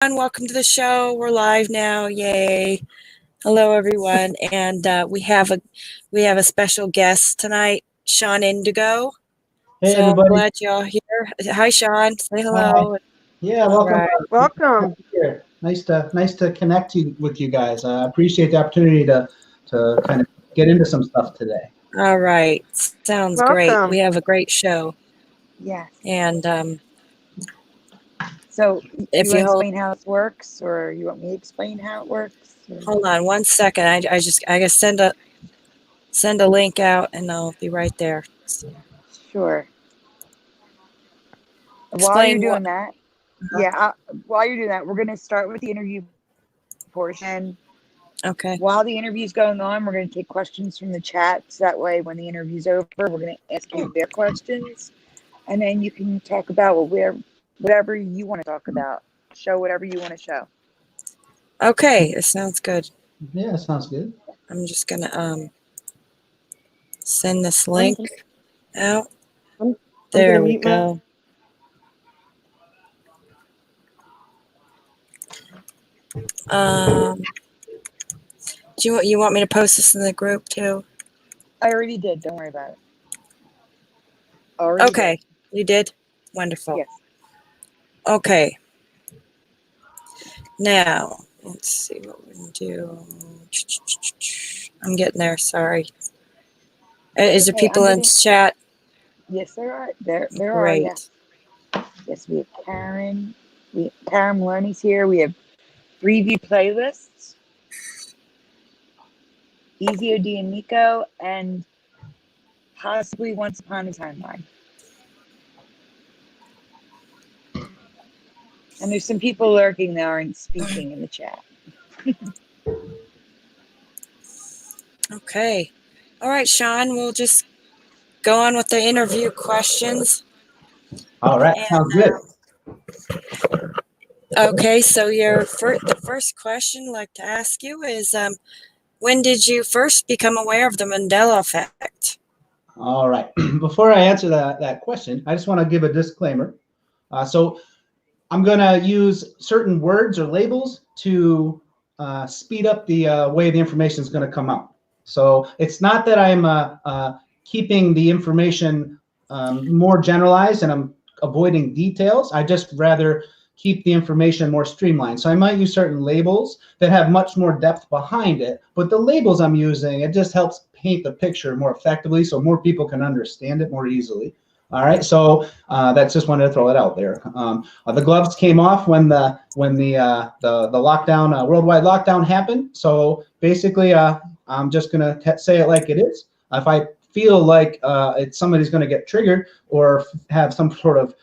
Welcome to the show. We're live now. Yay. Hello, everyone. And we have a special guest tonight, Shawn Indigo. Hey, so everybody. I'm glad y'all here. Hi, Shawn. Say hello. Hi. Yeah, All welcome. right. Welcome. Here. Nice to connect with you guys. I appreciate the opportunity to kind of get into some stuff today. All right. Sounds great. Welcome. We have a great show. Yes. And So if you you want to hold, explain how it works, or you want me to explain how it works? hold on one second. I gotta send a link out, and I'll be right there. Sure. While Explain you're doing what- that, while you're doing that, we're going to start with the interview portion. Okay. While the interview's going on, we're going to take questions from the chat. So that way, when the interview's over, we're going to ask you their questions, and then you can talk about whatever you want to talk about. Show whatever you want to show. Okay. It sounds good. Yeah, sounds good. I'm just gonna send this link out. There we go. Do you want me to post this in the group too? I already did. Don't worry about it. Already Okay, you did? Wonderful. Yes. Okay. Now, let's see what we can do. I'm getting there, sorry. Is there Okay, people in chat? Yes, there are. There are. Great. Yes. Yes, we have Karen. Karen Maloney's here. We have 3 view playlists. Easy OD and Nico, and possibly Once Upon a Timeline. And there's some people lurking that aren't speaking in the chat. Okay. All right, Shawn, we'll just go on with the interview questions. All right, sounds good. Okay, so the first question I'd like to ask you is, when did you first become aware of the Mandela Effect? All right. Before I answer that question, I just want to give a disclaimer. So I'm going to use certain words or labels to speed up the way the information is going to come out. So it's not that I'm keeping the information more generalized and I'm avoiding details. I just rather keep the information more streamlined. So I might use certain labels that have much more depth behind it, but the labels I'm using, it just helps paint the picture more effectively so more people can understand it more easily. All right, so that's just wanted to throw it out there. The gloves came off when the lockdown, worldwide lockdown happened. So basically, I'm just gonna say it like it is. If I feel like somebody's gonna get triggered or have some sort of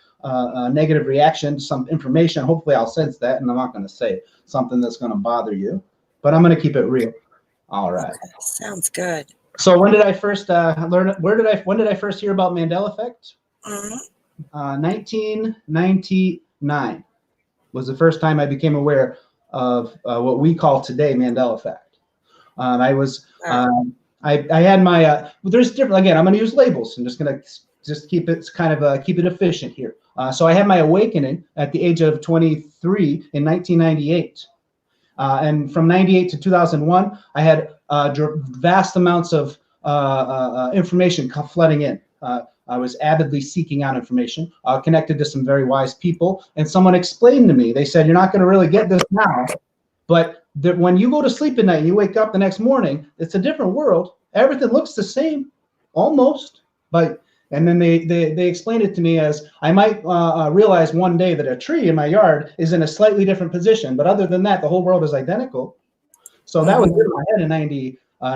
negative reaction to some information, hopefully I'll sense that, and I'm not gonna say something that's gonna bother you, but I'm gonna keep it real. All right. Okay, sounds good. So when did I first when did I first hear about Mandela Effect? 1999 was the first time I became aware of what we call today Mandela Effect. I had my there's different, again, I'm going to use labels. I'm just going to keep it keep it efficient here. So I had my awakening at the age of 23 in 1998. And from 98 to 2001, I had vast amounts of information flooding in. I was avidly seeking out information, connected to some very wise people, and someone explained to me, they said, you're not going to really get this now, but when you go to sleep at night and you wake up the next morning, it's a different world. Everything looks the same, almost, and then they explained it to me as I might realize one day that a tree in my yard is in a slightly different position, but other than that, the whole world is identical. So that was in my head in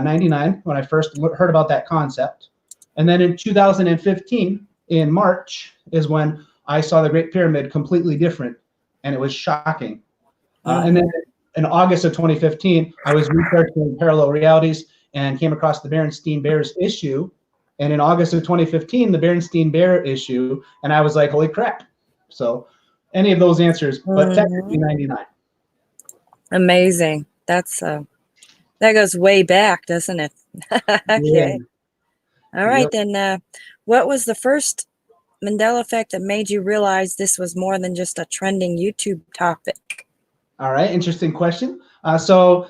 99 when I first heard about that concept. And then in 2015, in March, is when I saw the Great Pyramid completely different, and it was shocking. And then in August of 2015, I was researching parallel realities and came across the Berenstain Bears issue. And in August of 2015, the Berenstain Bear issue, and I was like, holy crap. So any of those answers, but technically 99. Amazing. That's that goes way back, doesn't it? Okay. Yeah. All right, then what was the first Mandela Effect that made you realize this was more than just a trending YouTube topic? All right, interesting question. So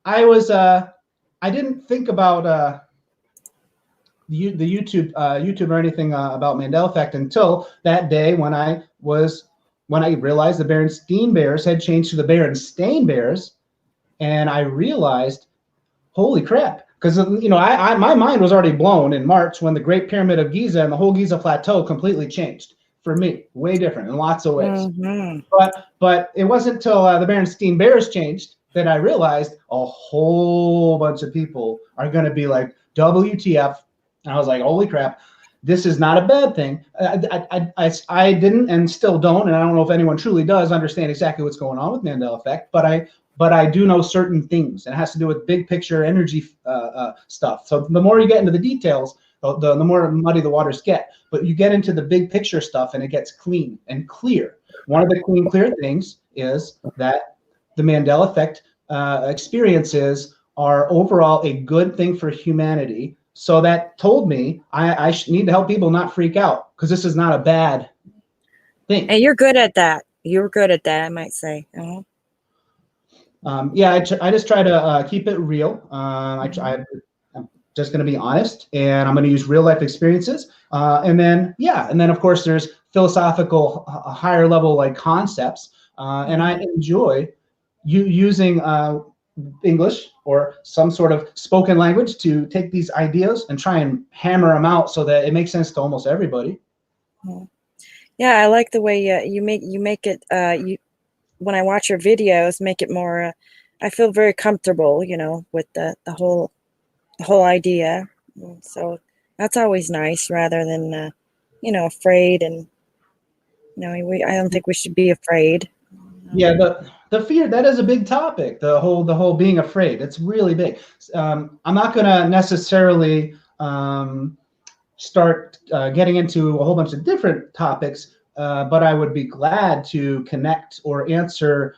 I was I didn't think about the YouTube or anything about Mandela Effect until that day when I realized the Berenstain Bears had changed to the Berenstain Bears, and I realized, holy crap! Because my mind was already blown in March when the Great Pyramid of Giza and the whole Giza Plateau completely changed for me, way different in lots of ways. Mm-hmm. But it wasn't until the Berenstain Bears changed that I realized a whole bunch of people are going to be like, WTF. And I was like, holy crap, this is not a bad thing. I didn't and still don't, and I don't know if anyone truly does understand exactly what's going on with Mandela Effect, but I do know certain things, and it has to do with big picture energy stuff. So the more you get into the details, the more muddy the waters get. But you get into the big picture stuff, and it gets clean and clear. One of the clear things is that the Mandela Effect experiences are overall a good thing for humanity. So that told me I need to help people not freak out, because this is not a bad thing. And you're good at that. You're good at that, I might say. Uh-huh. Yeah, I just try to keep it real. I'm just going to be honest, and I'm going to use real life experiences. And then of course there's philosophical, higher level like concepts. And I enjoy using English or some sort of spoken language to take these ideas and try and hammer them out so that it makes sense to almost everybody. Yeah, I like the way you make it. When I watch your videos, make it more. I feel very comfortable, with the whole idea. So that's always nice, rather than afraid. And I don't think we should be afraid. Yeah, the fear, that is a big topic. The whole being afraid, it's really big. I'm not going to necessarily start getting into a whole bunch of different topics, but I would be glad to connect or answer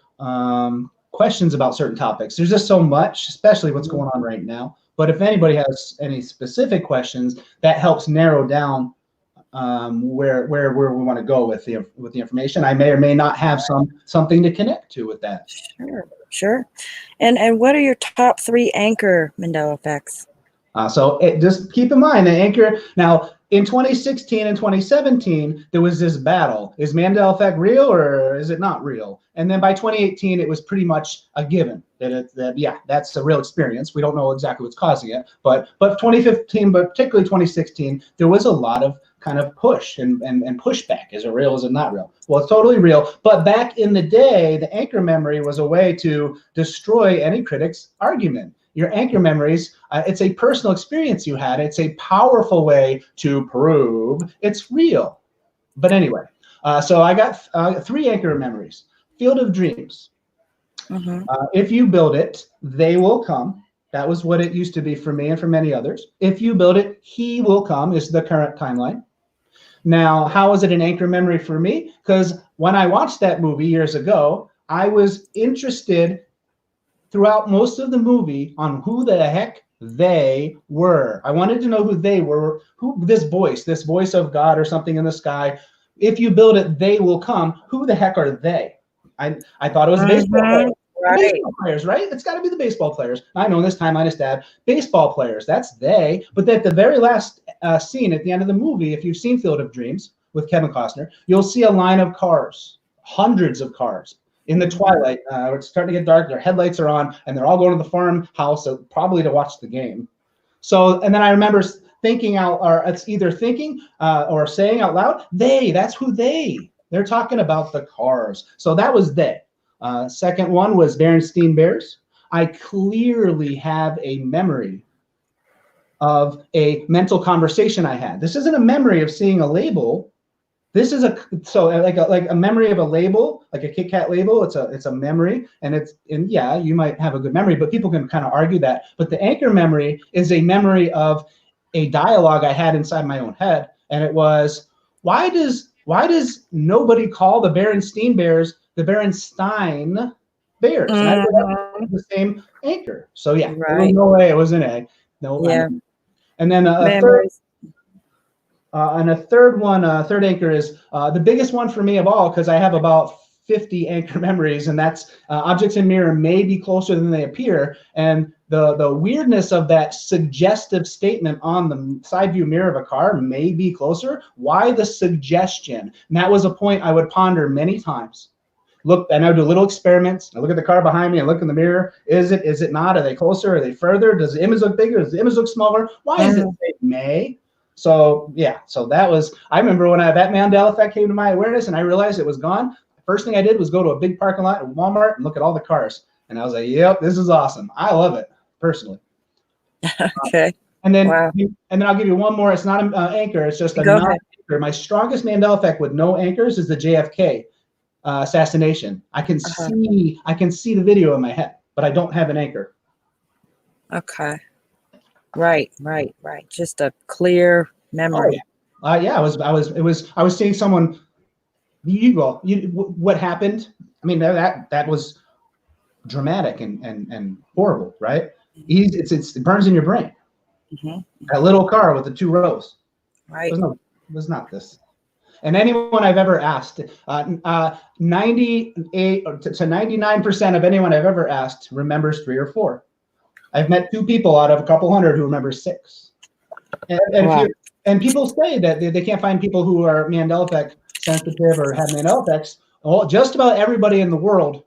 questions about certain topics. There's just so much, especially what's going on right now. But if anybody has any specific questions, that helps narrow down where we want to go with the information. I may or may not have something to connect to with that. Sure. And what are your top 3 anchor Mandela effects? So just keep in mind the anchor. Now, in 2016 and 2017, there was this battle. Is Mandela Effect real or is it not real? And then by 2018, it was pretty much a given that that's a real experience. We don't know exactly what's causing it, but 2015, but particularly 2016, there was a lot of kind of push and pushback. Is it real? Is it not real? Well, it's totally real. But back in the day, the anchor memory was a way to destroy any critic's argument. Your anchor memories, it's a personal experience you had. It's a powerful way to prove it's real. But anyway, so I got 3 anchor memories. Field of Dreams. Mm-hmm. If you build it, they will come. That was what it used to be for me and for many others. If you build it, he will come is the current timeline. Now, how is it an anchor memory for me? Because when I watched that movie years ago, I was interested throughout most of the movie on who the heck they were. I wanted to know who they were, who this voice of God or something in the sky. If you build it, they will come. Who the heck are they? I thought it was baseball players. Right. Baseball players, right? It's got to be the baseball players. I know this time I just add baseball players. That's they. But at the very last scene at the end of the movie, if you've seen Field of Dreams with Kevin Costner, you'll see a line of cars, hundreds of cars. In the twilight, it's starting to get dark, their headlights are on, and they're all going to the farmhouse, probably to watch the game. So, and then I remember thinking it's either thinking or saying out loud, that's who they're talking about the cars. So that was they. Second one was Berenstain Bears. I clearly have a memory of a mental conversation I had. This isn't a memory of seeing a label. This is like a memory of a label, like a Kit Kat label. It's a memory, and yeah, you might have a good memory, but people can kind of argue that. But the anchor memory is a memory of a dialogue I had inside my own head, and it was, why does nobody call the Berenstain Bears the Berenstain Bears? And I put the same anchor. So yeah, Right. There was no way it was an A. No. Yeah. And then a third. And a third anchor is the biggest one for me of all, because I have about 50 anchor memories, and that's objects in mirror may be closer than they appear. And the weirdness of that suggestive statement on the side view mirror of a car may be closer. Why the suggestion? And that was a point I would ponder many times. Look, and I would do little experiments. I look at the car behind me. I look in the mirror. Is it not? Are they closer? Are they further? Does the image look bigger? Does the image look smaller? Why is it may? So yeah, so that was, I remember when that Mandela Effect came to my awareness and I realized it was gone. The first thing I did was go to a big parking lot at Walmart and look at all the cars. And I was like, yep, this is awesome. I love it personally. Okay. And then, wow. and then I'll give you one more. It's not an anchor. It's just a Go non-anchor. My strongest Mandela Effect with no anchors is the JFK assassination. I can see the video in my head, but I don't have an anchor. Okay. Right. Just a clear memory. Oh, yeah. I was seeing someone. What happened? I mean, that was dramatic and horrible, right? It burns in your brain. That little car with the 2 rows. Right. It was not this. And anyone I've ever asked, 98 to 99% of anyone I've ever asked remembers 3 or 4. I've met 2 people out of a couple hundred who remember 6. And people say that they can't find people who are Mandela Effect sensitive or have Mandela Effects. Well, just about everybody in the world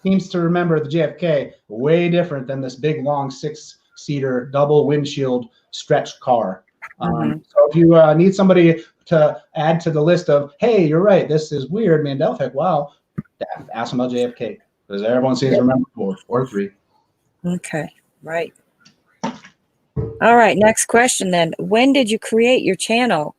seems to remember the JFK way different than this big, long 6-seater double windshield stretched car. So if you need somebody to add to the list of, hey, you're right, this is weird, Mandela Effect, wow, ask them about JFK, because everyone seems to remember 4 or 3. Okay, right. All right, next question then. When did you create your channel?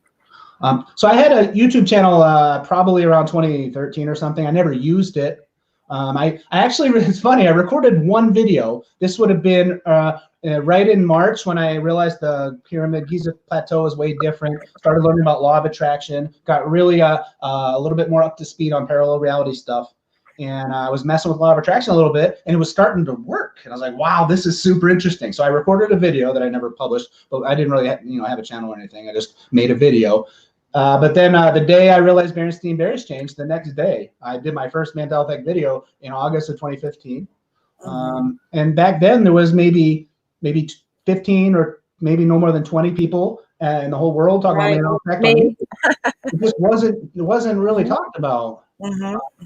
So I had a YouTube channel probably around 2013 or something. I never used it. I actually, it's funny, I recorded one video. This would have been right in March when I realized the pyramid Giza plateau is way different. Started learning about law of attraction. Got really a little bit more up to speed on parallel reality stuff. And I was messing with law of attraction a little bit, and it was starting to work. And I was like, wow, this is super interesting. So I recorded a video that I never published, but I didn't really have a channel or anything. I just made a video. But then the day I realized Berenstain Bears changed, the next day I did my first Mandela Effect video in August of 2015. And back then there was maybe 15 or maybe no more than 20 people in the whole world talking about Mandela Effect. It just wasn't really talked about.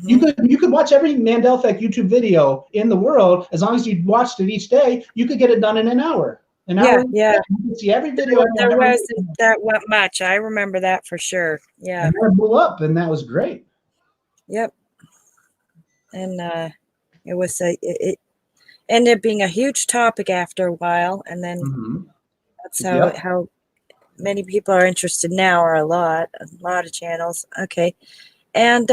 You could watch every Mandela Effect YouTube video in the world. As long as you watched it each day, you could get it done in an hour. Yeah. You can see every video. There wasn't that much. I remember that for sure. Yeah. And that blew up, and that was great. Yep. And it ended up being a huge topic after a while, and then that's how many people are interested now, or a lot of channels. Okay. And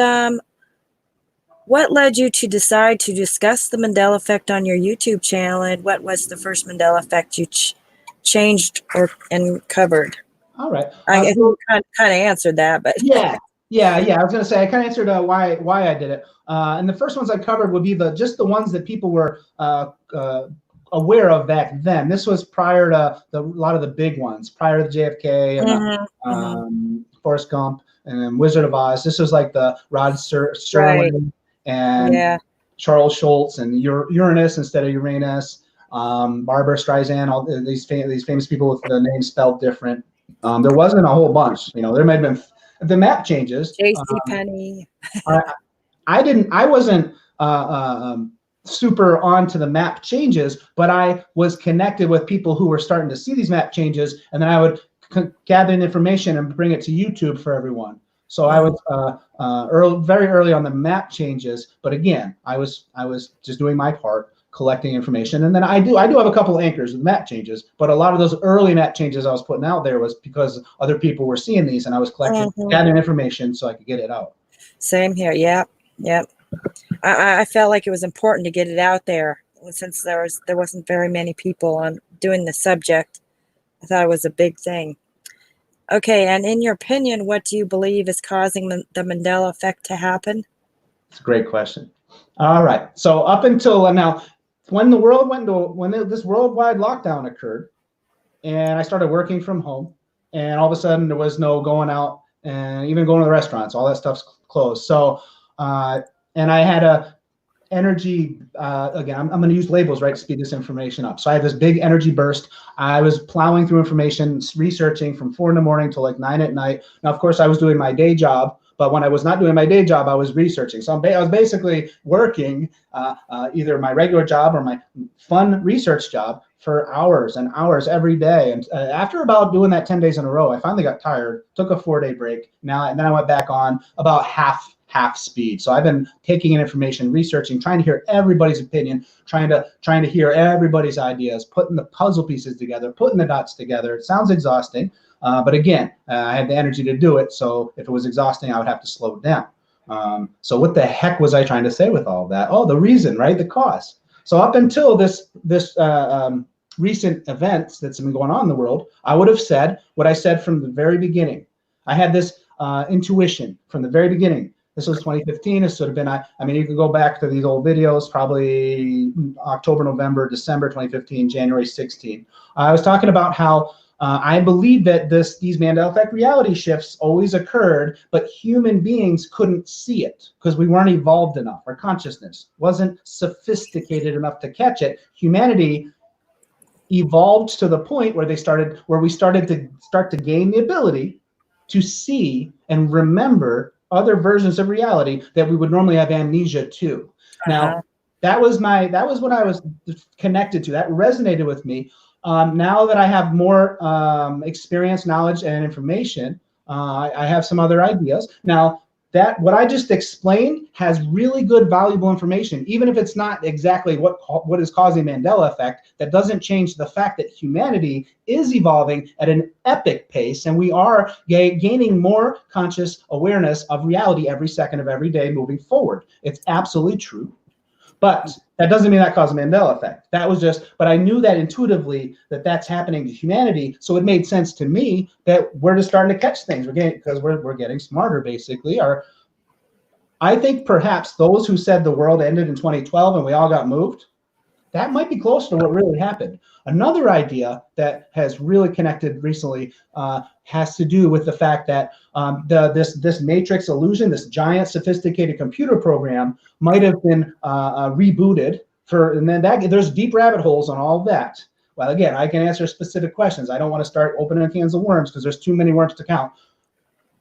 what led you to decide to discuss the Mandela Effect on your YouTube channel, and what was the first Mandela Effect you changed and covered? All right. I kind of answered that, but yeah. I was going to say I kind of answered why I did it. And the first ones I covered would be just the ones that people were aware of back then. This was prior to a lot of the big ones, prior to the JFK and Forrest Gump and Wizard of Oz. This was like the Rod Serling and Charles Schultz and Uranus instead of Uranus. Barbara Streisand, all these famous people with the names spelled different. There wasn't a whole bunch. There might have been the map changes. J.C. Penney. I wasn't super onto the map changes, but I was connected with people who were starting to see these map changes, and then I would gather the information and bring it to YouTube for everyone. So I was very early on the map changes, but again, I was just doing my part, collecting information, and then I do have a couple of anchors with map changes, but a lot of those early map changes I was putting out there was because other people were seeing these, and I was collecting, gathering information so I could get it out. Same here. Yep. I felt like it was important to get it out there since there wasn't very many people on doing the subject. I thought it was a big thing. Okay, and in your opinion, what do you believe is causing the Mandela Effect to happen? It's a great question. All right, so up until now, when the world when this worldwide lockdown occurred, and I started working from home, and all of a sudden there was no going out and even going to the restaurants, all that stuff's closed. So and I had a energy, again, I'm going to use labels, right, to speed this information up. So I had this big energy burst. I was plowing through information, researching from 4 in the morning till like 9 at night. Now, of course, I was doing my day job, but when I was not doing my day job, I was researching. So I was basically working either my regular job or my fun research job for hours and hours every day. And after about doing that 10 days in a row, I finally got tired, took a 4-day break. And then I went back on about half speed. So I've been taking in information, researching, trying to hear everybody's opinion, trying to hear everybody's ideas, putting the puzzle pieces together, putting the dots together. It sounds exhausting, but again, I had the energy to do it. So if it was exhausting, I would have to slow it down. So what the heck was I trying to say with all of that? Oh, the reason, right? The cause. So up until this recent events that's been going on in the world, I would have said what I said from the very beginning. I had this intuition from the very beginning. This was 2015. This would have been, I mean, you can go back to these old videos, probably October, November, December 2015, January 16. I was talking about how I believe that these Mandela Effect reality shifts always occurred, but human beings couldn't see it because we weren't evolved enough. Our consciousness wasn't sophisticated enough to catch it. Humanity evolved to the point where we started to gain the ability to see and remember other versions of reality that we would normally have amnesia to. Now, that was what I was connected to. That resonated with me. Now that I have more experience, knowledge, and information, I have some other ideas. Now, what I just explained has really good, valuable information. Even if it's not exactly what is causing Mandela effect, that doesn't change the fact that humanity is evolving at an epic pace, and we are gaining more conscious awareness of reality every second of every day moving forward. It's absolutely true. But that doesn't mean that caused a Mandela effect. That was but I knew that intuitively that's happening to humanity. So it made sense to me that we're just starting to catch things. We're getting smarter, basically. I think perhaps those who said the world ended in 2012 and we all got moved, that might be close to what really happened. Another idea that has really connected recently has to do with the fact that this matrix illusion, this giant sophisticated computer program, might have been rebooted and then there's deep rabbit holes on all of that. Well, again, I can answer specific questions. I don't want to start opening cans of worms because there's too many worms to count.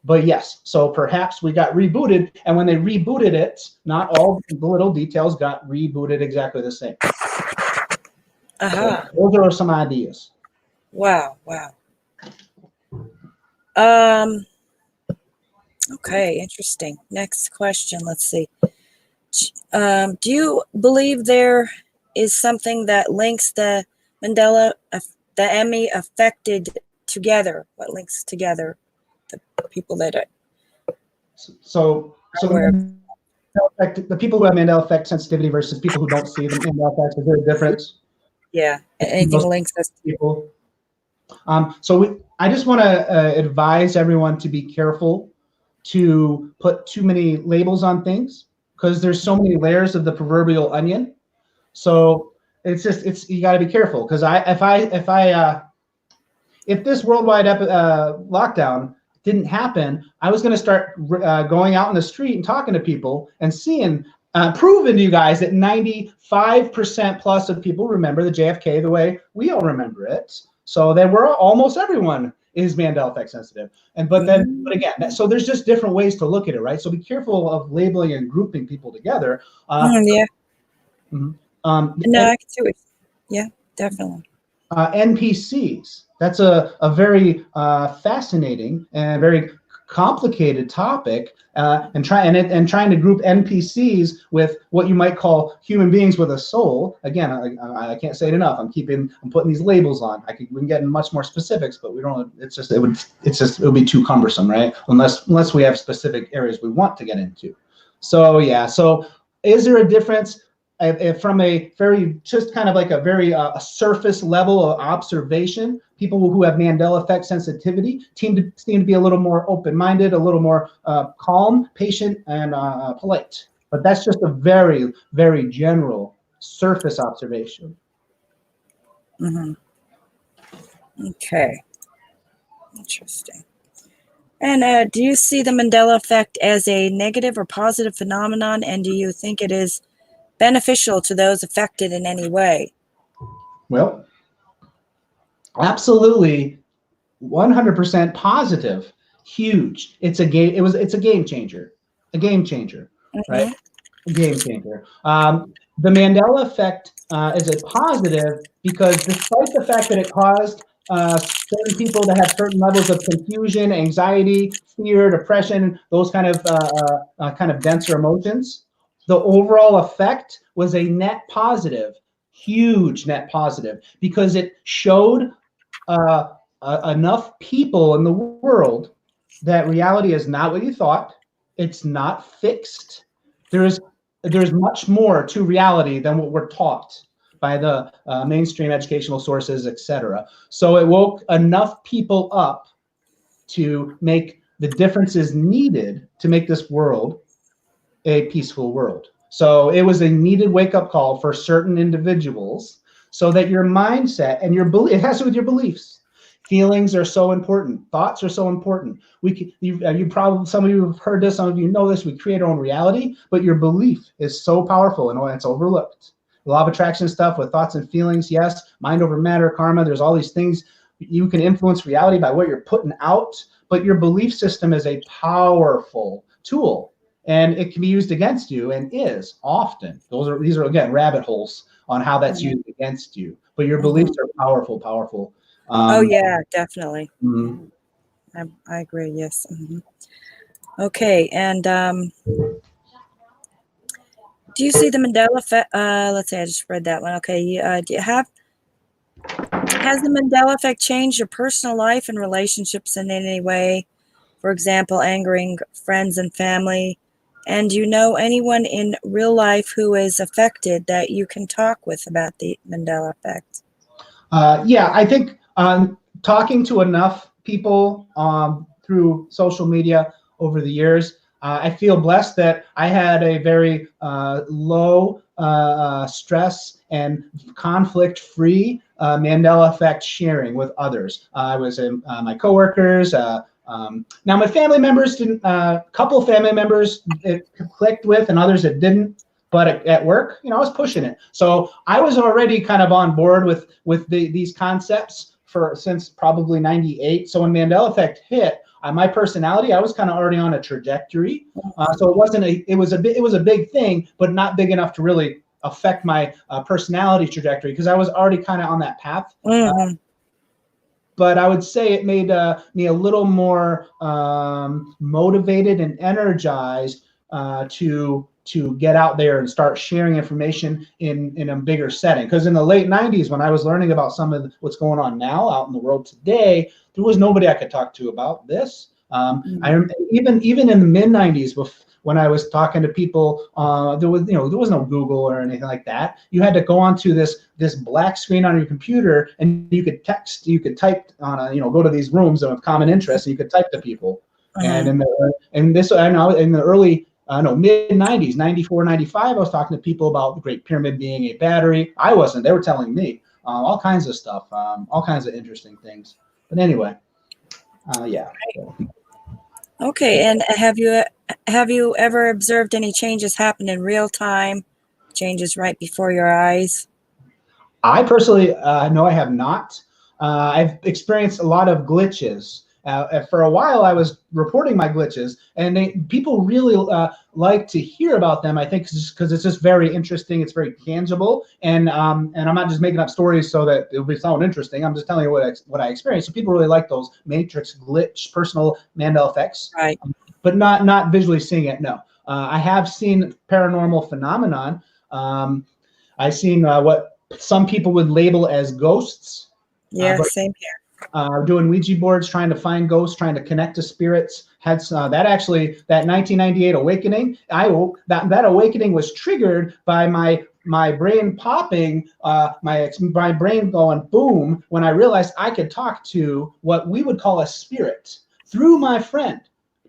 But yes, so perhaps we got rebooted, and when they rebooted it, not all the little details got rebooted exactly the same. So those are some ideas. Wow. Okay, interesting. Next question. Let's see. Do you believe there is something that links the Mandela, the ME affected together? What links together the people that are? So the people who have Mandela effect sensitivity versus people who don't see the Mandela effect, is there a difference? Yeah, anything links us to people. I just want to advise everyone to be careful to put too many labels on things because there's so many layers of the proverbial onion. So you got to be careful because if this worldwide lockdown didn't happen, I was going to start going out in the street and talking to people and seeing, proving to you guys that 95% plus of people remember the JFK the way we all remember it. So that almost everyone is Mandela effect sensitive. But again, so there's just different ways to look at it, right? So be careful of labeling and grouping people together. Yeah. No, I can see it. Yeah, definitely. NPCs. That's a very fascinating and very complicated topic, and trying to group NPCs with what you might call human beings with a soul. Again, I can't say it enough. I'm putting these labels on. We can get in much more specifics, but we don't. It would be too cumbersome, right? Unless we have specific areas we want to get into. So yeah. So is there a difference? From a very, just kind of like a very surface level of observation, people who have Mandela effect sensitivity seem to be a little more open-minded, a little more calm, patient, and polite. But that's just a very, very general surface observation. Okay. Interesting. And do you see the Mandela effect as a negative or positive phenomenon? And do you think it is beneficial to those affected in any way? Well, absolutely, 100% positive, huge. It's a game. It's a game changer. A game changer, right? A game changer. The Mandela effect is a positive because despite the fact that it caused certain people to have certain levels of confusion, anxiety, fear, depression, those kind of denser emotions, the overall effect was a net positive, huge net positive, because it showed enough people in the world that reality is not what you thought. It's not fixed. There's much more to reality than what we're taught by the mainstream educational sources, etc. So it woke enough people up to make the differences needed to make this world a peaceful world. So it was a needed wake-up call for certain individuals, so that your mindset and your belief, it has to do with your beliefs. Feelings are so important. Thoughts are so important. You probably, some of you have heard this, some of you know this, we create our own reality, but your belief is so powerful and it's overlooked. Law of attraction stuff with thoughts and feelings, yes. Mind over matter, karma, there's all these things. You can influence reality by what you're putting out, but your belief system is a powerful tool, and it can be used against you, and is often. These are again rabbit holes on how that's used against you. But your beliefs are powerful, powerful. Oh yeah, definitely. Mm-hmm. I agree. Yes. Okay, and do you see the Mandela effect? Let's see, I just read that one. Okay, has the Mandela effect changed your personal life and relationships in any way? For example, angering friends and family. And do you know anyone in real life who is affected that you can talk with about the Mandela effect? Yeah, I think talking to enough people through social media over the years, I feel blessed that I had a very low stress and conflict-free Mandela effect sharing with others. I was in my coworkers. Now my family members didn't. Couple family members it clicked with, and others it didn't. But at work, I was pushing it. So I was already kind of on board with these concepts since probably '98. So when Mandela Effect hit, my personality, I was kind of already on a trajectory. So it wasn't it was a big thing, but not big enough to really affect my personality trajectory, because I was already kind of on that path. But I would say it made me a little more motivated and energized to get out there and start sharing information in a bigger setting. Because in the late '90s, when I was learning about some of what's going on now out in the world today, there was nobody I could talk to about this. I even in the mid '90s, when I was talking to people, there was no Google or anything like that. You had to go onto this black screen on your computer, and you could text, you could type on go to these rooms of common interest, and you could type to people. And in the early mid '90s, '94, '95, I was talking to people about the Great Pyramid being a battery. I wasn't. They were telling me all kinds of stuff, all kinds of interesting things. But anyway, yeah. Okay, and have you ever observed any changes happen in real time, changes right before your eyes? I personally, no, I have not. I've experienced a lot of glitches. For a while, I was reporting my glitches, and people really like to hear about them. I think because it's just very interesting. It's very tangible, and I'm not just making up stories so that it'll sound interesting. I'm just telling you what I experienced. So people really like those matrix glitch, personal Mandela effects, right? But not visually seeing it. No, I have seen paranormal phenomenon. I've seen what some people would label as ghosts. Yeah, same here. Doing Ouija boards, trying to find ghosts, trying to connect to spirits. Had that 1998 awakening. That awakening was triggered by my brain popping, my brain going boom when I realized I could talk to what we would call a spirit through my friend.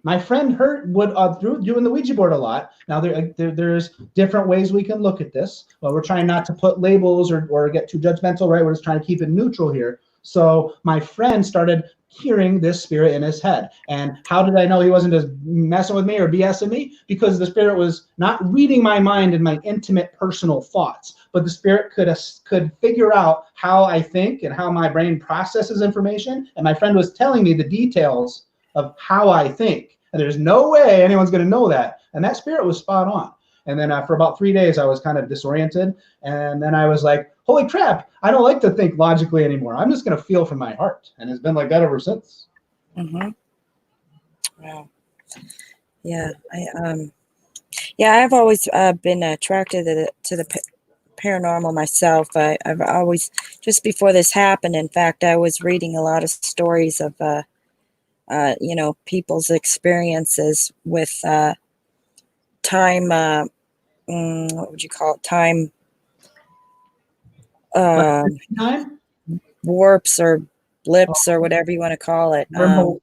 My friend through doing the Ouija board a lot. Now there's different ways we can look at this, but we're trying not to put labels or get too judgmental, right? We're just trying to keep it neutral here. So my friend started hearing this spirit in his head. And how did I know he wasn't just messing with me or BSing me? Because the spirit was not reading my mind and my intimate personal thoughts, but the spirit could figure out how I think and how my brain processes information. And my friend was telling me the details of how I think. And there's no way anyone's going to know that. And that spirit was spot on. And then for about 3 days, I was kind of disoriented. And then I was like, holy crap, I don't like to think logically anymore. I'm just going to feel from my heart. And it's been like that ever since. Mm-hmm. Wow. Yeah. I've always been attracted to the paranormal myself. I've always, just before this happened, in fact, I was reading a lot of stories of, people's experiences with time, what would you call it? Time Time? warps or blips or whatever you want to call it.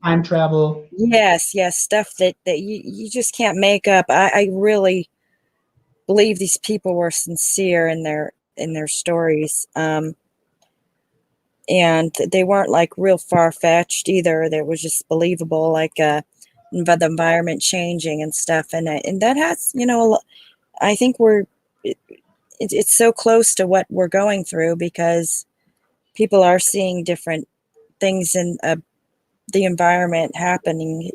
Time travel. Yes, stuff that you just can't make up. I really believe these people were sincere in their stories. And they weren't like real far-fetched either. That was just believable, like the environment changing and stuff. And that has, I think it's so close to what we're going through, because people are seeing different things in the environment happening,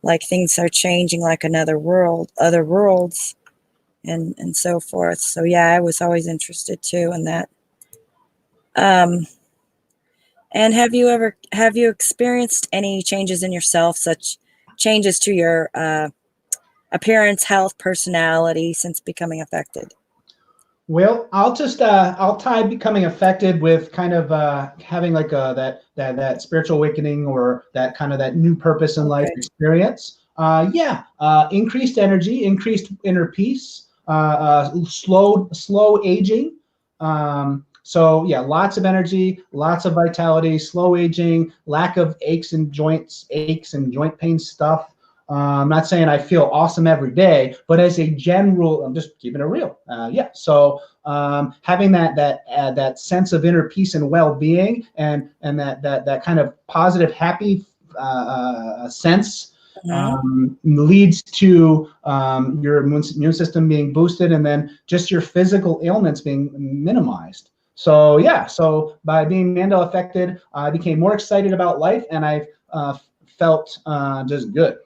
like things are changing, like other worlds and so forth. So yeah, I was always interested too in that. And have you experienced any changes in yourself, such changes to your appearance, health, personality since becoming affected? Well, I'll tie becoming affected with kind of having like that spiritual awakening, or that new purpose in life experience. Increased energy, increased inner peace, slow aging. So yeah, lots of energy, lots of vitality, slow aging, lack of aches and joint pain stuff. I'm not saying I feel awesome every day, but as a general, I'm just keeping it real. So having that sense of inner peace and well-being, and that kind of positive, happy sense leads to your immune system being boosted, and then just your physical ailments being minimized. So yeah, so by being Mandela affected, I became more excited about life, and I felt just good.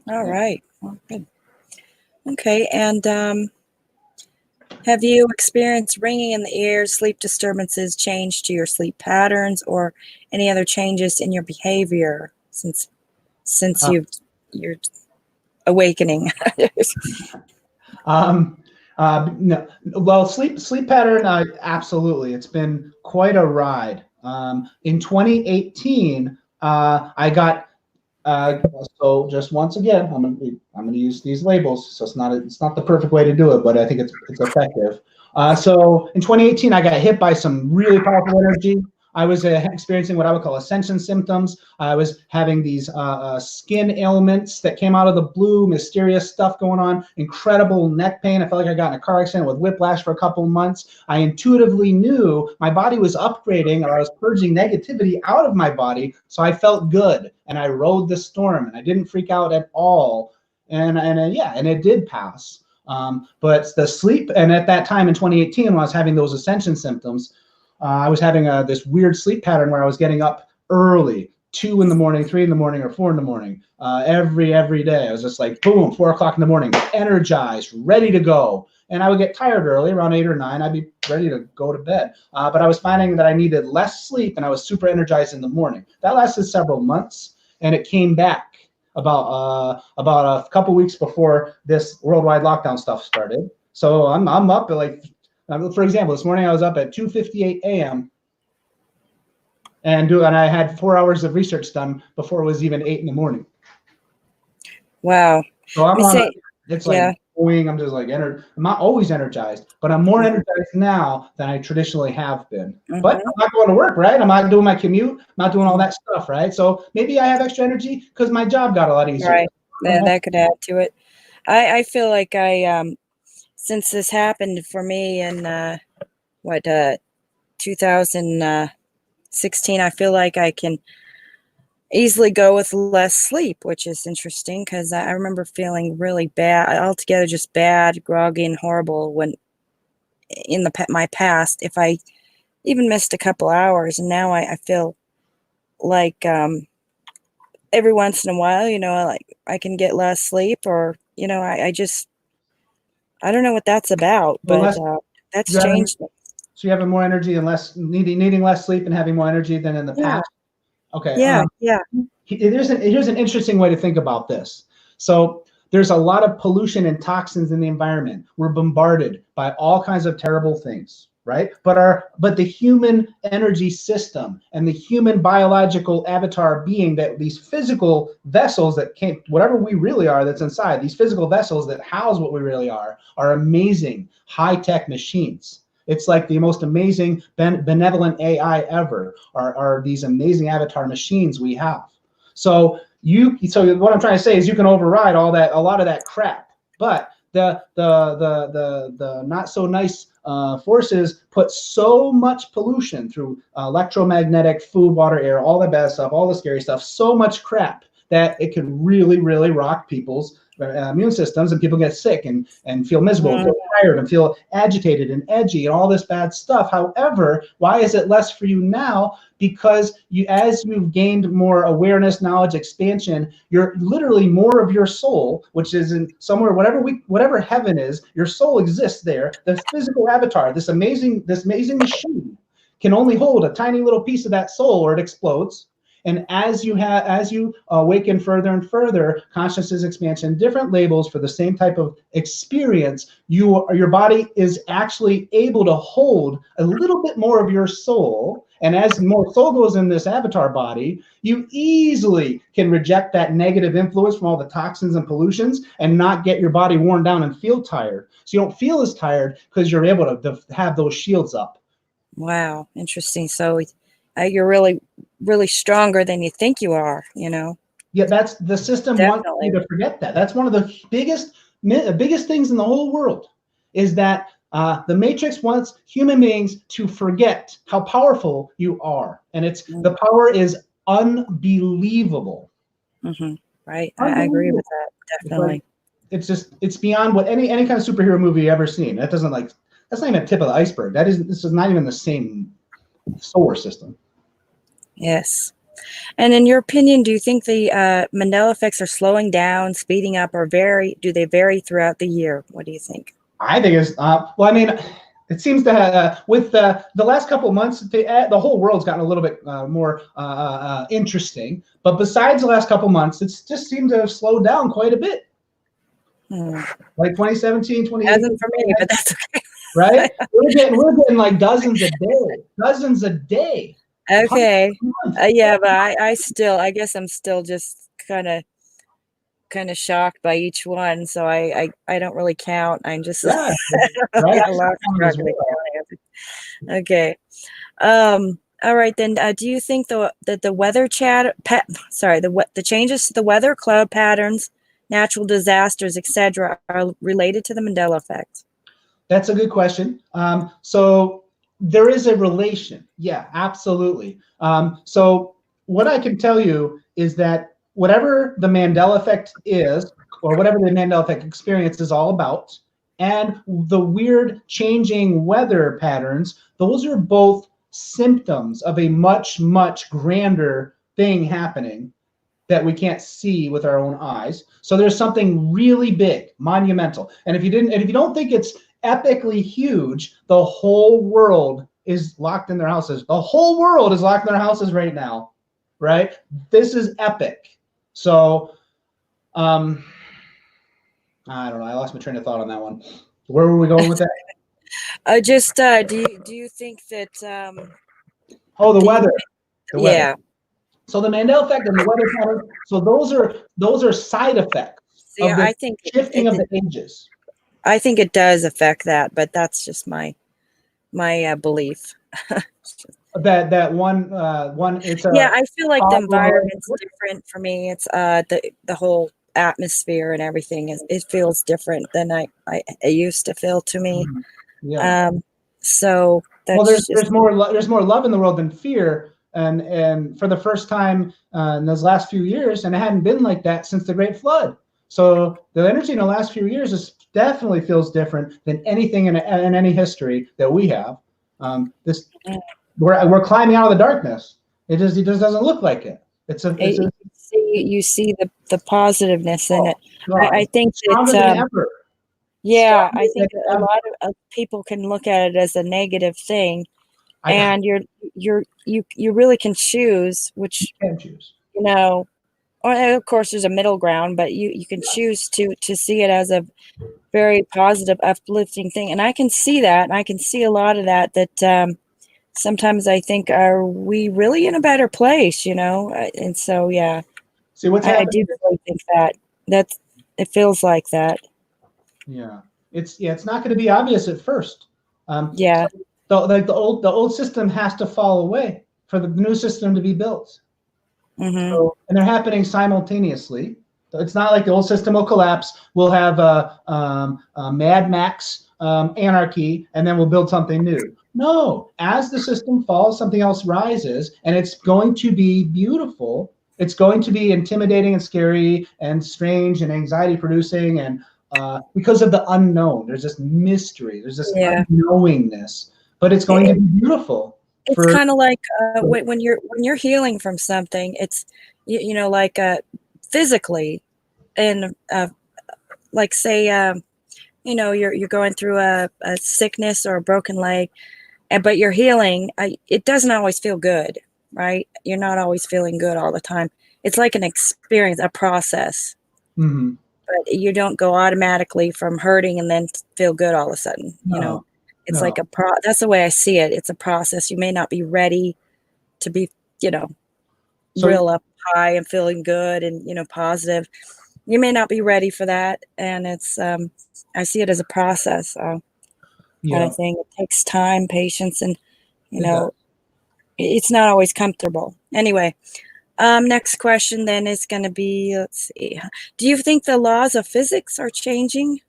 All right. Well, good. Okay. And have you experienced ringing in the ears, sleep disturbances, change to your sleep patterns, or any other changes in your behavior since you're awakening? No. Well, sleep pattern, absolutely. It's been quite a ride. In 2018, I got. So just once again, I'm gonna use these labels. So it's not the perfect way to do it, but I think it's effective. So in 2018, I got hit by some really powerful energy. I was experiencing what I would call ascension symptoms. I was having these skin ailments that came out of the blue, mysterious stuff going on, incredible neck pain. I felt like I got in a car accident with whiplash for a couple of months. I intuitively knew my body was upgrading, or I was purging negativity out of my body, so I felt good, and I rode the storm, and I didn't freak out at all. And it did pass. But the sleep, and at that time in 2018, when I was having those ascension symptoms, I was having this weird sleep pattern where I was getting up early, 2 in the morning, 3 in the morning, or 4 in the morning, every day. I was just like, boom, 4 o'clock in the morning, energized, ready to go. And I would get tired early, around 8 or 9. I'd be ready to go to bed. But I was finding that I needed less sleep, and I was super energized in the morning. That lasted several months, and it came back about a couple weeks before this worldwide lockdown stuff started. So I'm up at like, for example, this morning I was up at 2:58 a.m. and I had 4 hours of research done before it was even 8 in the morning. Wow. So it's like going, I'm just like, I'm not always energized, but I'm more energized now than I traditionally have been. But I'm not going to work, right? I'm not doing my commute, not doing all that stuff, right? So maybe I have extra energy because my job got a lot easier. Right. That could add to it. I feel like since this happened for me in 2016, I feel like I can easily go with less sleep, which is interesting because I remember feeling really bad, altogether just bad, groggy, and horrible when in my past if I even missed a couple hours, and now I feel like every once in a while, like I can get less sleep, or I don't know what that's about, Well, but that's you're having, changed me. so you're having more energy and less needing less sleep and having more energy than in the Yeah, past. Okay. yeah. Here's an interesting way to think about this. So there's a lot of pollution and toxins in the environment. We're bombarded by all kinds of terrible things, right? But the human energy system and the human biological avatar being, that these physical vessels that can't, whatever we really are that's inside, these physical vessels that house what we really are amazing high-tech machines. It's like the most amazing benevolent AI ever are these amazing avatar machines we have. So what I'm trying to say is you can override a lot of that crap, but the not so nice forces put so much pollution through electromagnetic, food, water, air, all the bad stuff, all the scary stuff, so much crap that it can really, really rock people's immune systems, and people get sick and feel miserable, and feel tired, and feel agitated and edgy and all this bad stuff. However, why is it less for you now? Because as you've gained more awareness, knowledge, expansion, you're literally more of your soul, which is in somewhere, whatever heaven is, your soul exists there. The physical avatar, this amazing machine, can only hold a tiny little piece of that soul, or it explodes. And as you awaken further and further, consciousness expansion, different labels for the same type of experience, your body is actually able to hold a little bit more of your soul. And as more soul goes in this avatar body, you easily can reject that negative influence from all the toxins and pollutions and not get your body worn down and feel tired. So you don't feel as tired because you're able to have those shields up. Wow, interesting. So you're really, really stronger than you think you are, Yeah, that's the system. Definitely. Wants you to forget that. That's one of the biggest things in the whole world, is that the Matrix wants human beings to forget how powerful you are, and the power is unbelievable. Mm-hmm. Right, I agree with that. Definitely. It's beyond what any kind of superhero movie you've ever seen. That's not even a tip of the iceberg. This is not even the same solar system. Yes. And in your opinion, do you think the Mandela effects are slowing down, speeding up, or do they vary throughout the year? What do you think? I think it's well. I mean, it seems to have, with the last couple of months, the whole world's gotten a little bit more interesting. But besides the last couple of months, it's just seemed to have slowed down quite a bit. Like 2017, 2018. Hasn't for me, but that's okay. Right? we're getting like dozens a day. Okay. Yeah, but I guess I'm still just kind of shocked by each one. So I don't really count. I'm just right. Okay. All right then. Do you think that the weather the changes to the weather, cloud patterns, natural disasters, etc., are related to the Mandela effect? That's a good question. So there is a relation. Yeah, absolutely. So what I can tell you is that whatever the Mandela effect is, or whatever the Mandela effect experience is all about, and the weird changing weather patterns, those are both symptoms of a much, much grander thing happening that we can't see with our own eyes. So there's something really big, monumental. And if you don't think it's epically huge, the whole world is locked in their houses. The whole world is locked in their houses right now, right? This is epic. So, I don't know. I lost my train of thought on that one. Where were we going with that? Do you think that? The weather. Yeah. So the Mandela effect and the weather pattern. So those are side effects of the shifting of the ages. I think it does affect that, but that's just my belief. that one it's I feel like the environment's different for me. It's the whole atmosphere and everything it feels different than I used to feel to me. Yeah. So that's there's more love in the world than fear. and for the first time in those last few years, and it hadn't been like that since the Great Flood. So the energy in the last few years is definitely feels different than anything in any history that we have. We're climbing out of the darkness. It just doesn't look like it. You see the positiveness in it. I think stronger than ever. Yeah, I think a lot of people can look at it as a negative thing, and you really can choose which you can choose. You know, or of course there's a middle ground, but you can choose to see it as a very positive, uplifting thing, and I can see that, and I can see a lot of that. Sometimes I think, are we really in a better place? And so yeah. See what's I happening. do really think that it feels like that. Yeah, it's not going to be obvious at first. Yeah. So the old system has to fall away for the new system to be built. Mm-hmm. So, and they're happening simultaneously. So it's not like the old system will collapse. We'll have a Mad Max anarchy, and then we'll build something new. No, as the system falls, something else rises, and it's going to be beautiful. It's going to be intimidating and scary and strange and anxiety producing, and because of the unknown, there's this mystery, there's this unknowingness, but it's going to be beautiful. It's kind of like when you're healing from something, it's like physically, and like say you're going through a sickness or a broken leg, but you're healing. It doesn't always feel good, right? You're not always feeling good all the time. It's like an experience, a process. Mm-hmm. But you don't go automatically from hurting and then feel good all of a sudden. It's like that's the way I see it. It's a process. You may not be ready to be, real up high and feeling good and, positive. You may not be ready for that. And it's, I see it as a process. Kind of thing. It takes time, patience, and, it's not always comfortable. Anyway, next question then is going to be, let's see. Do you think the laws of physics are changing?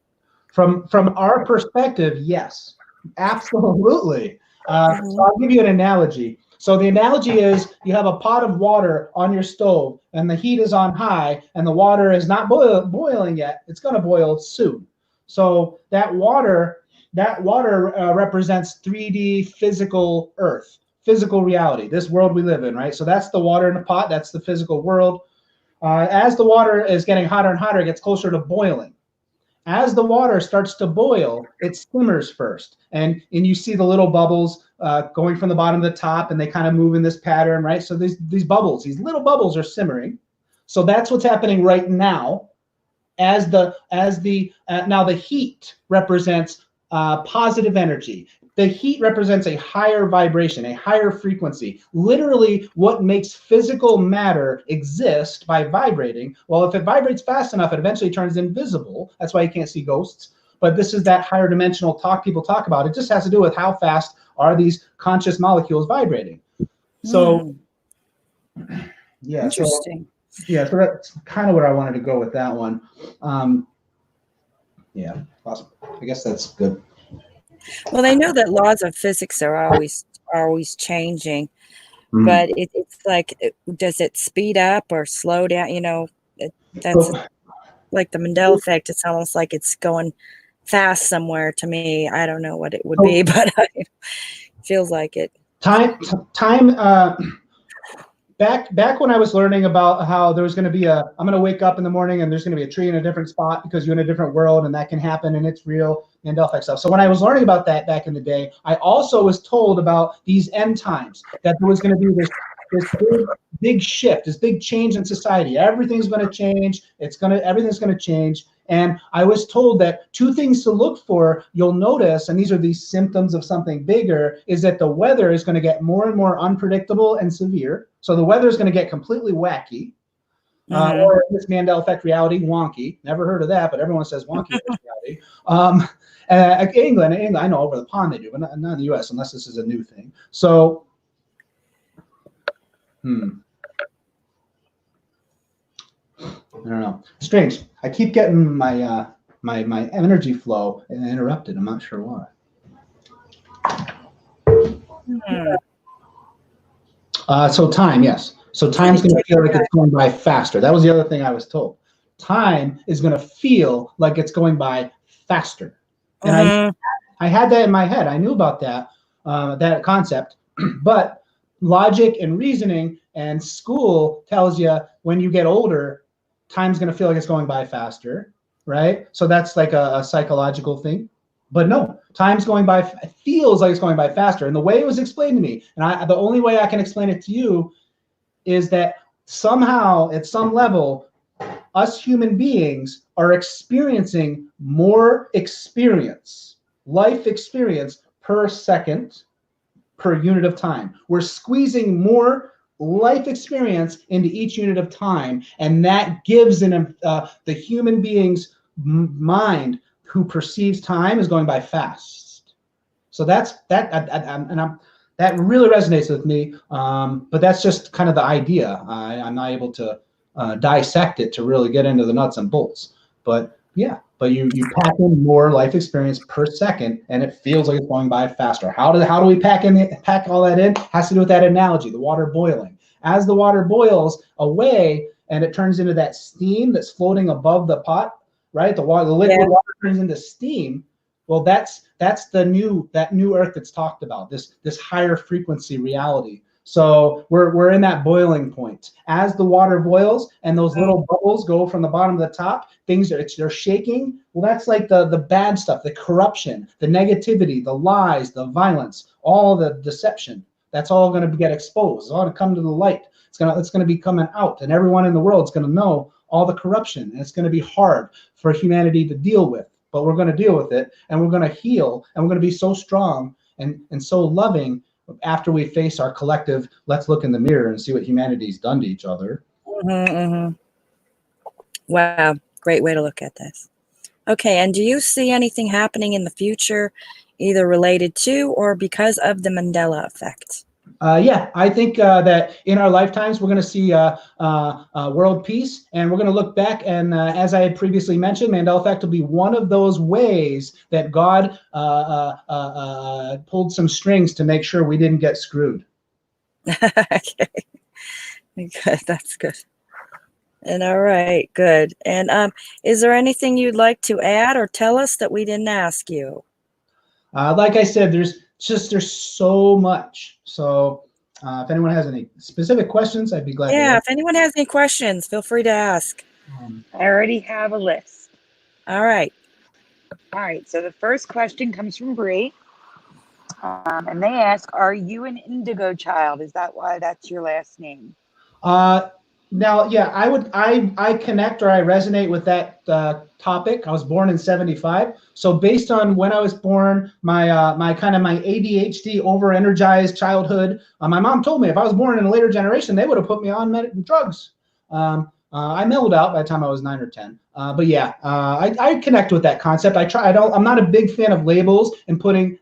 From our perspective, yes, absolutely. So I'll give you an analogy. So the analogy is you have a pot of water on your stove and the heat is on high and the water is not boiling yet. It's going to boil soon. So that water represents 3D physical Earth, physical reality, this world we live in, right? So that's the water in the pot. That's the physical world. As the water is getting hotter and hotter, it gets closer to boiling. As the water starts to boil, it simmers first, and you see the little bubbles going from the bottom to the top, and they kind of move in this pattern, right? So these little bubbles are simmering. So that's what's happening right now. Now the heat represents positive energy. The heat represents a higher vibration, a higher frequency. Literally, what makes physical matter exist by vibrating. Well, if it vibrates fast enough, it eventually turns invisible. That's why you can't see ghosts. But this is that higher dimensional talk people talk about. It just has to do with how fast are these conscious molecules vibrating. So, yeah. Interesting. So that's kind of where I wanted to go with that one. Yeah, awesome. I guess that's good. Well, they know that laws of physics are always changing, but it's like, does it speed up or slow down? That's like the Mandela Effect. It's almost like it's going fast somewhere to me. I don't know what it would be, but it feels like it. Time. Back when I was learning about how there was going to be I'm going to wake up in the morning and there's going to be a tree in a different spot because you're in a different world and that can happen and it's real and Mandela Effect stuff. So when I was learning about that back in the day, I also was told about these end times, that there was going to be this big shift, this big change in society. Everything's going to change. Everything's going to change. And I was told that two things to look for, you'll notice, and these are these symptoms of something bigger, is that the weather is going to get more and more unpredictable and severe. So the weather is going to get completely wacky. Or this Mandela Effect reality, wonky. Never heard of that, but everyone says wonky reality. England, I know over the pond they do, but not in the US, unless this is a new thing. So, I don't know. Strange. I keep getting my my energy flow interrupted. I'm not sure why. So time, yes. So time's going to feel like it's going by faster. That was the other thing I was told. Time is going to feel like it's going by faster. And I had that in my head. I knew about that, that concept. But logic and reasoning and school tells you when you get older, time's going to feel like it's going by faster, right? So that's like a psychological thing. But no, time's going by, it feels like it's going by faster. And the way it was explained to me, and the only way I can explain it to you is that somehow, at some level, us human beings are experiencing more experience, life experience per second, per unit of time. We're squeezing more life experience into each unit of time, and that gives the human being's mind who perceives time is going by fast. So that's that, that really resonates with me. But that's just kind of the idea. I'm not able to dissect it to really get into the nuts and bolts. But yeah, but you pack in more life experience per second, and it feels like it's going by faster. How do we pack all that in? Has to do with that analogy, the water boiling. As the water boils away and it turns into that steam that's floating above the pot, right? The liquid water turns into steam. Well, that's that new earth that's talked about, this higher frequency reality. So we're in that boiling point. As the water boils and those little bubbles go from the bottom to the top, they're shaking. Well, that's like the bad stuff, the corruption, the negativity, the lies, the violence, all the deception. That's all going to get exposed. It's all going to come to the light. It's going to be coming out, and everyone in the world is going to know all the corruption, and it's going to be hard for humanity to deal with. But we're going to deal with it, and we're going to heal, and we're going to be so strong and so loving after we face our collective, let's look in the mirror and see what humanity's done to each other. Wow, great way to look at this. Okay, and do you see anything happening in the future, either related to or because of the Mandela effect? Yeah, I think that in our lifetimes, we're going to see world peace, and we're going to look back, and as I had previously mentioned, Mandela Effect will be one of those ways that God pulled some strings to make sure we didn't get screwed. Okay, good, that's good. And all right, good. And is there anything you'd like to add or tell us that we didn't ask you? Like I said, there's so much. So if anyone has any specific questions, I'd be glad to answer. If anyone has any questions, feel free to ask. I already have a list. All right. All right, so the first question comes from Bree. And they ask, are you an Indigo child? Is that why that's your last name? Now, yeah, I connect, or I resonate with that topic. I was born in '75, so based on when I was born, my ADHD, over-energized childhood. My mom told me if I was born in a later generation, they would have put me on drugs. I mellowed out by the time I was 9 or 10. But yeah, I connect with that concept. I'm not a big fan of labels and putting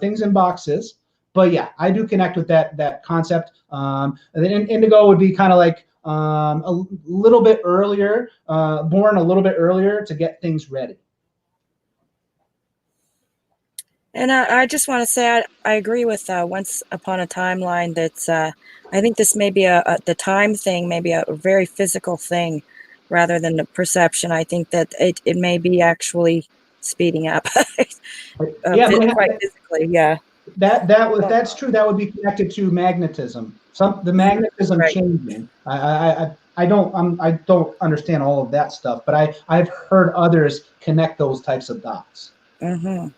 things in boxes. But yeah, I do connect with that concept. And then Indigo would be kind of like a little bit earlier, born a little bit earlier to get things ready. And I just want to say I agree with Once Upon a Timeline. That's I think this may be the time thing, maybe a very physical thing rather than the perception. I think that it may be actually speeding up. Quite physically, yeah. That's true. That would be connected to magnetism. The magnetism changing. I don't understand all of that stuff, but I've heard others connect those types of dots. Mm-hmm.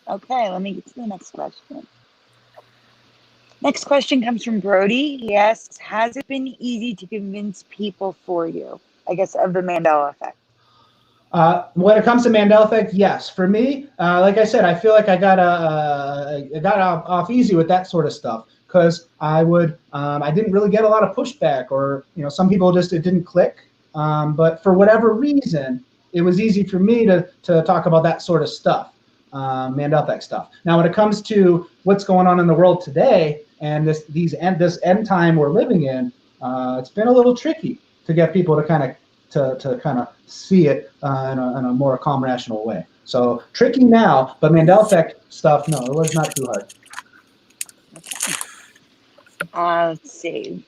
Okay, let me get to the next question. Next question comes from Brody. He asks, has it been easy to convince people for you, I guess, of the Mandela Effect? When it comes to Mandela Effect, yes. For me, like I said, I feel like I got off easy with that sort of stuff because I didn't really get a lot of pushback, or some people it didn't click. But for whatever reason, it was easy for me to talk about that sort of stuff, Mandela Effect stuff. Now, when it comes to what's going on in the world today and this end time we're living in, it's been a little tricky to get people to kind of see it in a more calm, rational way. So tricky now, but Mandela Effect stuff, no, it was not too hard. Okay. Let's see.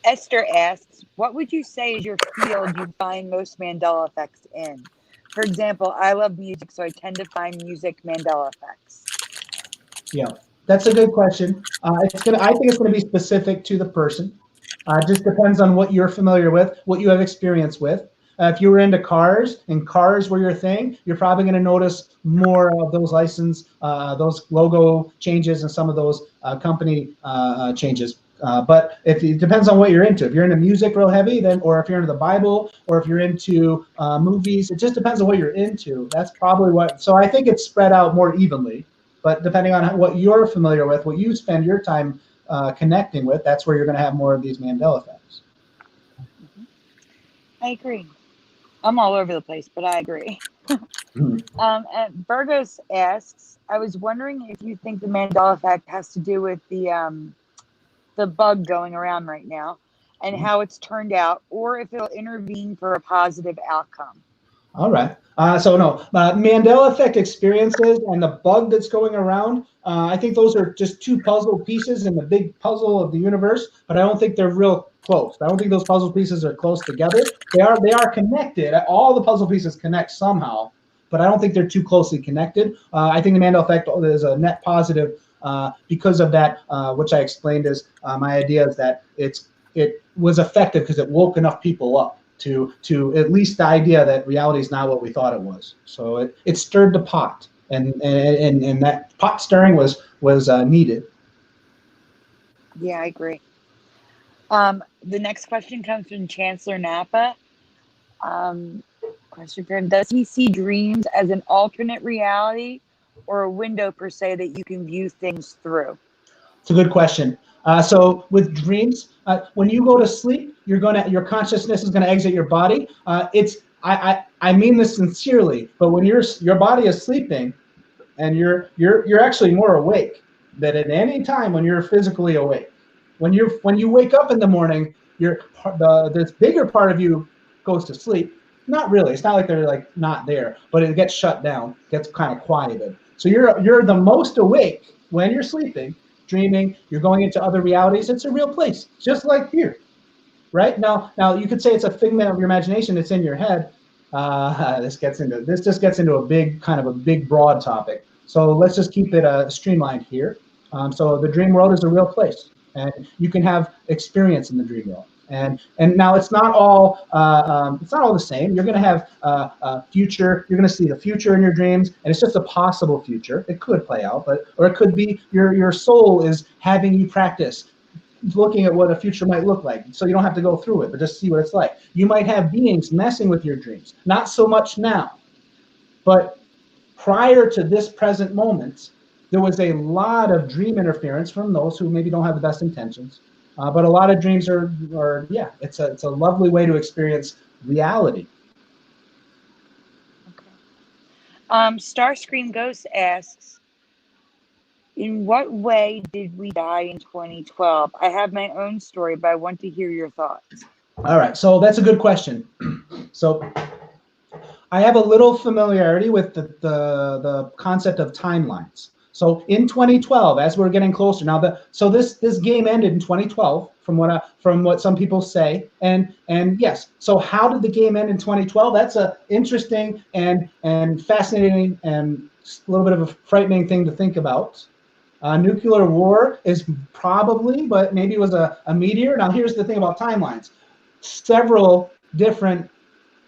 Esther asks, what would you say is your field you find most Mandela effects in? For example, I love music, so I tend to find music Mandela effects. Yeah, that's a good question. I think it's gonna be specific to the person. It just depends on what you're familiar with, what you have experience with. If you were into cars and cars were your thing, you're probably going to notice more of those license, those logo changes, and some of those company changes. But if it depends on what you're into. If you're into music real heavy, then, or if you're into the Bible, or if you're into movies, it just depends on what you're into. That's probably what. So I think it's spread out more evenly. But depending on what you're familiar with, what you spend your time connecting with, that's where you're going to have more of these Mandela effects. I agree. I'm all over the place, but I agree. And Burgos asks, I was wondering if you think the Mandela effect has to do with the bug going around right now and how it's turned out, or if it'll intervene for a positive outcome. All right. So no, Mandela effect experiences and the bug that's going around, I think those are just two puzzle pieces in the big puzzle of the universe, but I don't think they're real close. I don't think those puzzle pieces are close together. They are connected. All the puzzle pieces connect somehow, but I don't think they're too closely connected. I think the Mandela effect is a net positive because of that, which I explained as my idea is that it was effective because it woke enough people up to at least the idea that reality is not what we thought it was. So it stirred the pot, and that pot stirring was needed. Yeah, I agree. The next question comes from Chancellor Napa. Question for him: does he see dreams as an alternate reality or a window per se that you can view things through? It's a good question. So with dreams, when you go to sleep, your consciousness is gonna exit your body. I mean this sincerely, but when your body is sleeping, and you're actually more awake than at any time when you're physically awake. When you wake up in the morning, this bigger part of you goes to sleep. Not really. It's not like they're like not there, but it gets shut down, gets kind of quieted. So you're the most awake when you're sleeping, dreaming, you're going into other realities. It's a real place, just like here, right? Now you could say it's a figment of your imagination. It's in your head. This just gets into a big broad topic. So let's just keep it streamlined here. So the dream world is a real place, and you can have experience in the dream world. And now it's not all the same. You're going to have future. You're going to see the future in your dreams, and it's just a possible future. It could play out, or it could be your soul is having you practice looking at what a future might look like, so you don't have to go through it, but just see what it's like. You might have beings messing with your dreams. Not so much now, but prior to this present moment, there was a lot of dream interference from those who maybe don't have the best intentions. But a lot of dreams are it's a lovely way to experience reality. Okay. Starscream Ghost asks, in what way did we die in 2012? I have my own story, but I want to hear your thoughts. All right, so that's a good question. So I have a little familiarity with the concept of timelines. So in 2012, as we're getting closer now, this game ended in 2012, from what some people say, and yes. So how did the game end in 2012? That's a interesting and fascinating and a little bit of a frightening thing to think about. Nuclear war is probably, but maybe it was a meteor. Now here's the thing about timelines: several different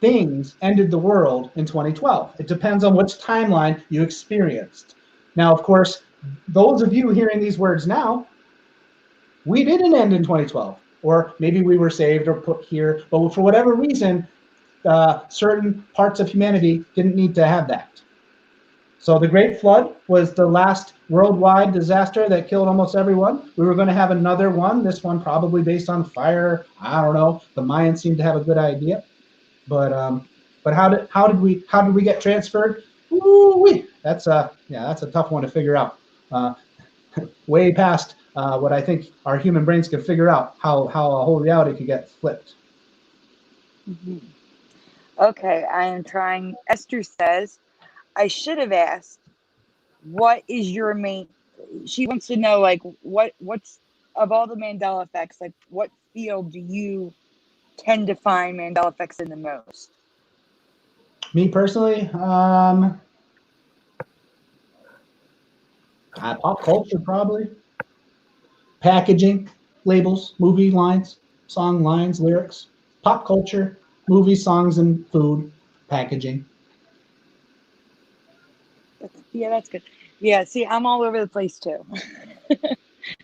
things ended the world in 2012. It depends on which timeline you experienced. Now, of course, those of you hearing these words now, we didn't end in 2012, or maybe we were saved or put here, but for whatever reason, certain parts of humanity didn't need to have that. So the Great Flood was the last worldwide disaster that killed almost everyone. We were going to have another one, this one probably based on fire. I don't know. The Mayans seemed to have a good idea. But how did we get transferred? Ooh-wee. That's a tough one to figure out. Way past what I think our human brains can figure out, how a whole reality could get flipped. Mm-hmm. Okay, I am trying. Esther says, I should have asked, what is your main? She wants to know, like, what's of all the Mandela effects, like what field do you tend to find Mandela effects in the most? Me personally, pop culture probably. Packaging, labels, movie lines, song lines, lyrics, pop culture, movies, songs, and food, packaging. Yeah, that's good. Yeah, see, I'm all over the place too.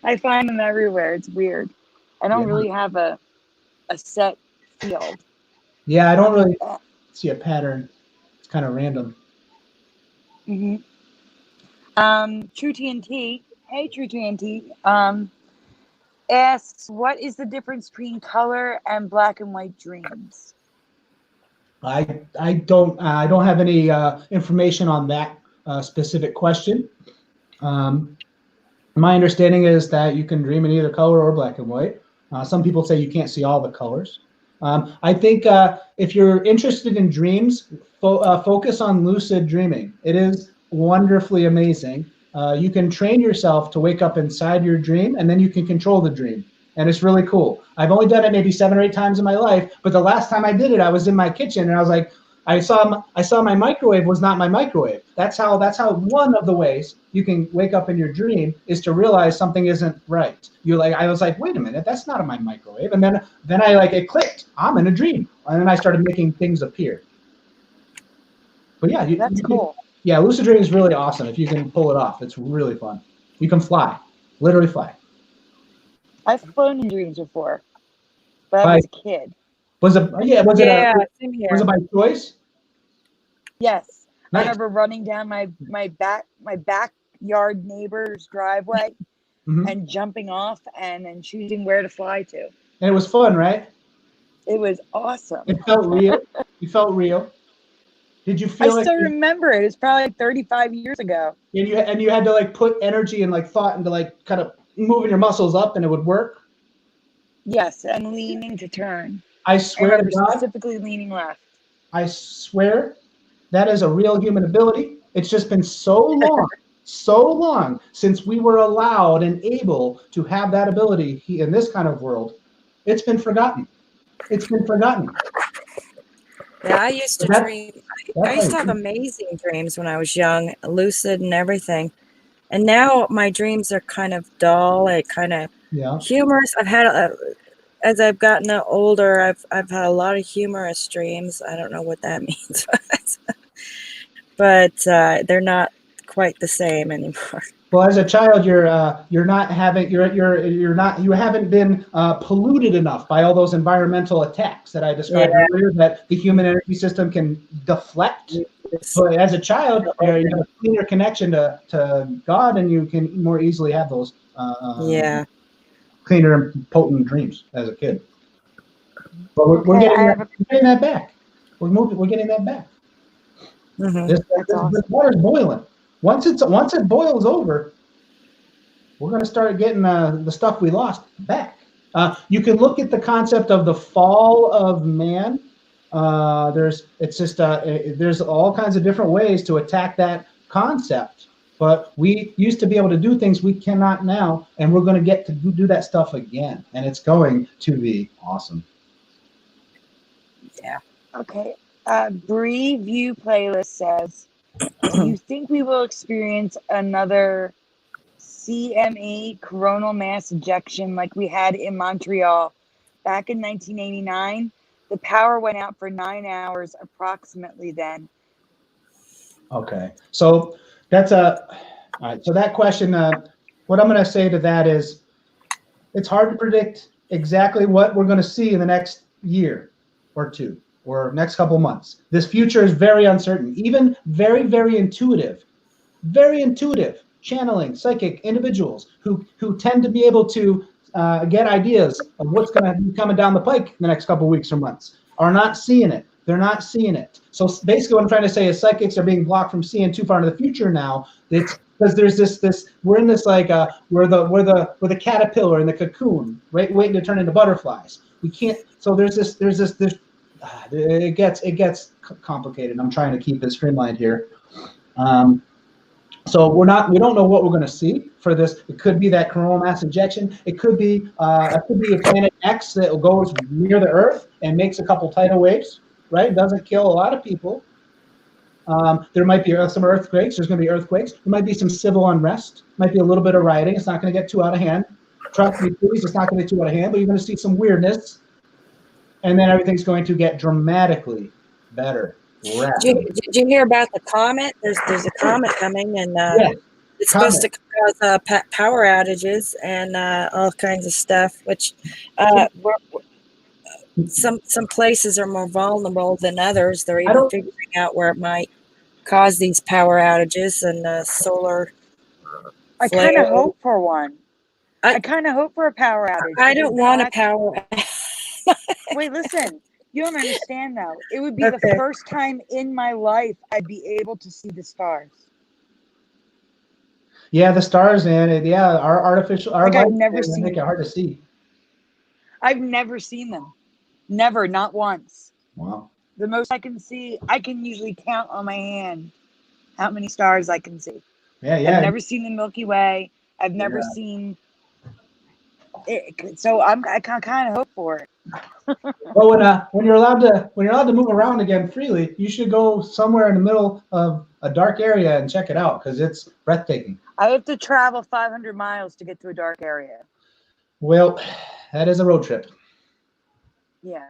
I find them everywhere. It's weird. I don't Yeah. really have a set field. Yeah, I don't really see a pattern. It's kind of random. Mm-hmm. True TNT. Hey, True TNT. Asks, what is the difference between color and black and white dreams? I don't have any information on that specific question. My understanding is that you can dream in either color or black and white. Some people say you can't see all the colors. I think if you're interested in dreams, focus on lucid dreaming. It is wonderfully amazing. You can train yourself to wake up inside your dream, and then you can control the dream. And it's really cool. I've only done it maybe 7 or 8 times in my life, but the last time I did it, I was in my kitchen, and I was like, I saw my microwave was not my microwave. That's how one of the ways you can wake up in your dream is to realize something isn't right. I was like, wait a minute, that's not my microwave. And then it clicked. I'm in a dream. And then I started making things appear. But yeah, that's cool. Yeah, lucid dreaming is really awesome if you can pull it off. It's really fun. You can fly, literally fly. I've flown in dreams before, but I was a kid. Was it by choice? Yes. Nice. I remember running down my backyard neighbor's driveway and jumping off and then choosing where to fly to. And it was fun, right? It was awesome. It felt real. You felt real. Did you feel I still remember it. It's probably like 35 years ago. And you had to like put energy and like thought into like kind of moving your muscles up and it would work? Yes, and leaning to turn. I swear to God. Specifically leaning left. I swear that is a real human ability. It's just been so long since we were allowed and able to have that ability in this kind of world. It's been forgotten. It's been forgotten. Yeah, I used to dream. I used to have amazing dreams when I was young, lucid and everything. And now my dreams are kind of dull and kind of humorous. I've had as I've gotten older, I've had a lot of humorous dreams. I don't know what that means, but they're not quite the same anymore. Well, as a child, you haven't been polluted enough by all those environmental attacks that I described earlier, that the human energy system can deflect. So as a child, you have a cleaner connection to God, and you can more easily have those cleaner and potent dreams as a kid. But we're getting that back. We're getting that back. Mm-hmm. This water's boiling. Once it boils over, we're going to start getting the stuff we lost back. You can look at the concept of the fall of man. There's all kinds of different ways to attack that concept. But we used to be able to do things we cannot now, and we're going to get to do that stuff again, and it's going to be awesome. Yeah. Okay. Bree View Playlist says, do you think we will experience another CME, coronal mass ejection, like we had in Montreal back in 1989? The power went out for 9 hours approximately then. Okay. So that's all right. So that question, what I'm going to say to that is, it's hard to predict exactly what we're going to see in the next year or two or next couple months. This future is very uncertain, even very, very intuitive channeling psychic individuals who tend to be able to get ideas of what's going to be coming down the pike in the next couple weeks or months are not seeing it. They're not seeing it. So basically what I'm trying to say is psychics are being blocked from seeing too far into the future now. It's because there's this we're in this like we're the caterpillar in the cocoon, right, waiting to turn into butterflies. We can't. So there's this it gets complicated. I'm trying to keep it streamlined here. So we don't know what we're going to see for this. It could be that coronal mass injection. It could be a planet X that goes near the Earth and makes a couple tidal waves, right? Doesn't kill a lot of people. There might be some earthquakes. There's going to be earthquakes. There might be some civil unrest. Might be a little bit of rioting. It's not going to get too out of hand. Trust me, please, it's not going to get too out of hand, but you're going to see some weirdness. And then everything's going to get dramatically better. Did you hear about the comet? There's a comet coming, and it's supposed to cause power outages and all kinds of stuff. Which some places are more vulnerable than others. They're even figuring out where it might cause these power outages and solar. I kind of hope for one. I kind of hope for a power outage. I don't want a power. Wait, listen. You don't understand, though. It would be the first time in my life I'd be able to see the stars. Yeah, the stars, man. Yeah, our artificial. Our I've never seen make it hard to see. I've never seen them. Never, not once. Wow. The most I can see, I can usually count on my hand how many stars I can see. Yeah. I've never seen the Milky Way. I've never seen it. So I kind of hope for it. Well, when you're allowed to move around again freely, you should go somewhere in the middle of a dark area and check it out because it's breathtaking. I have to travel 500 miles to get to a dark area. Well, that is a road trip. Yeah.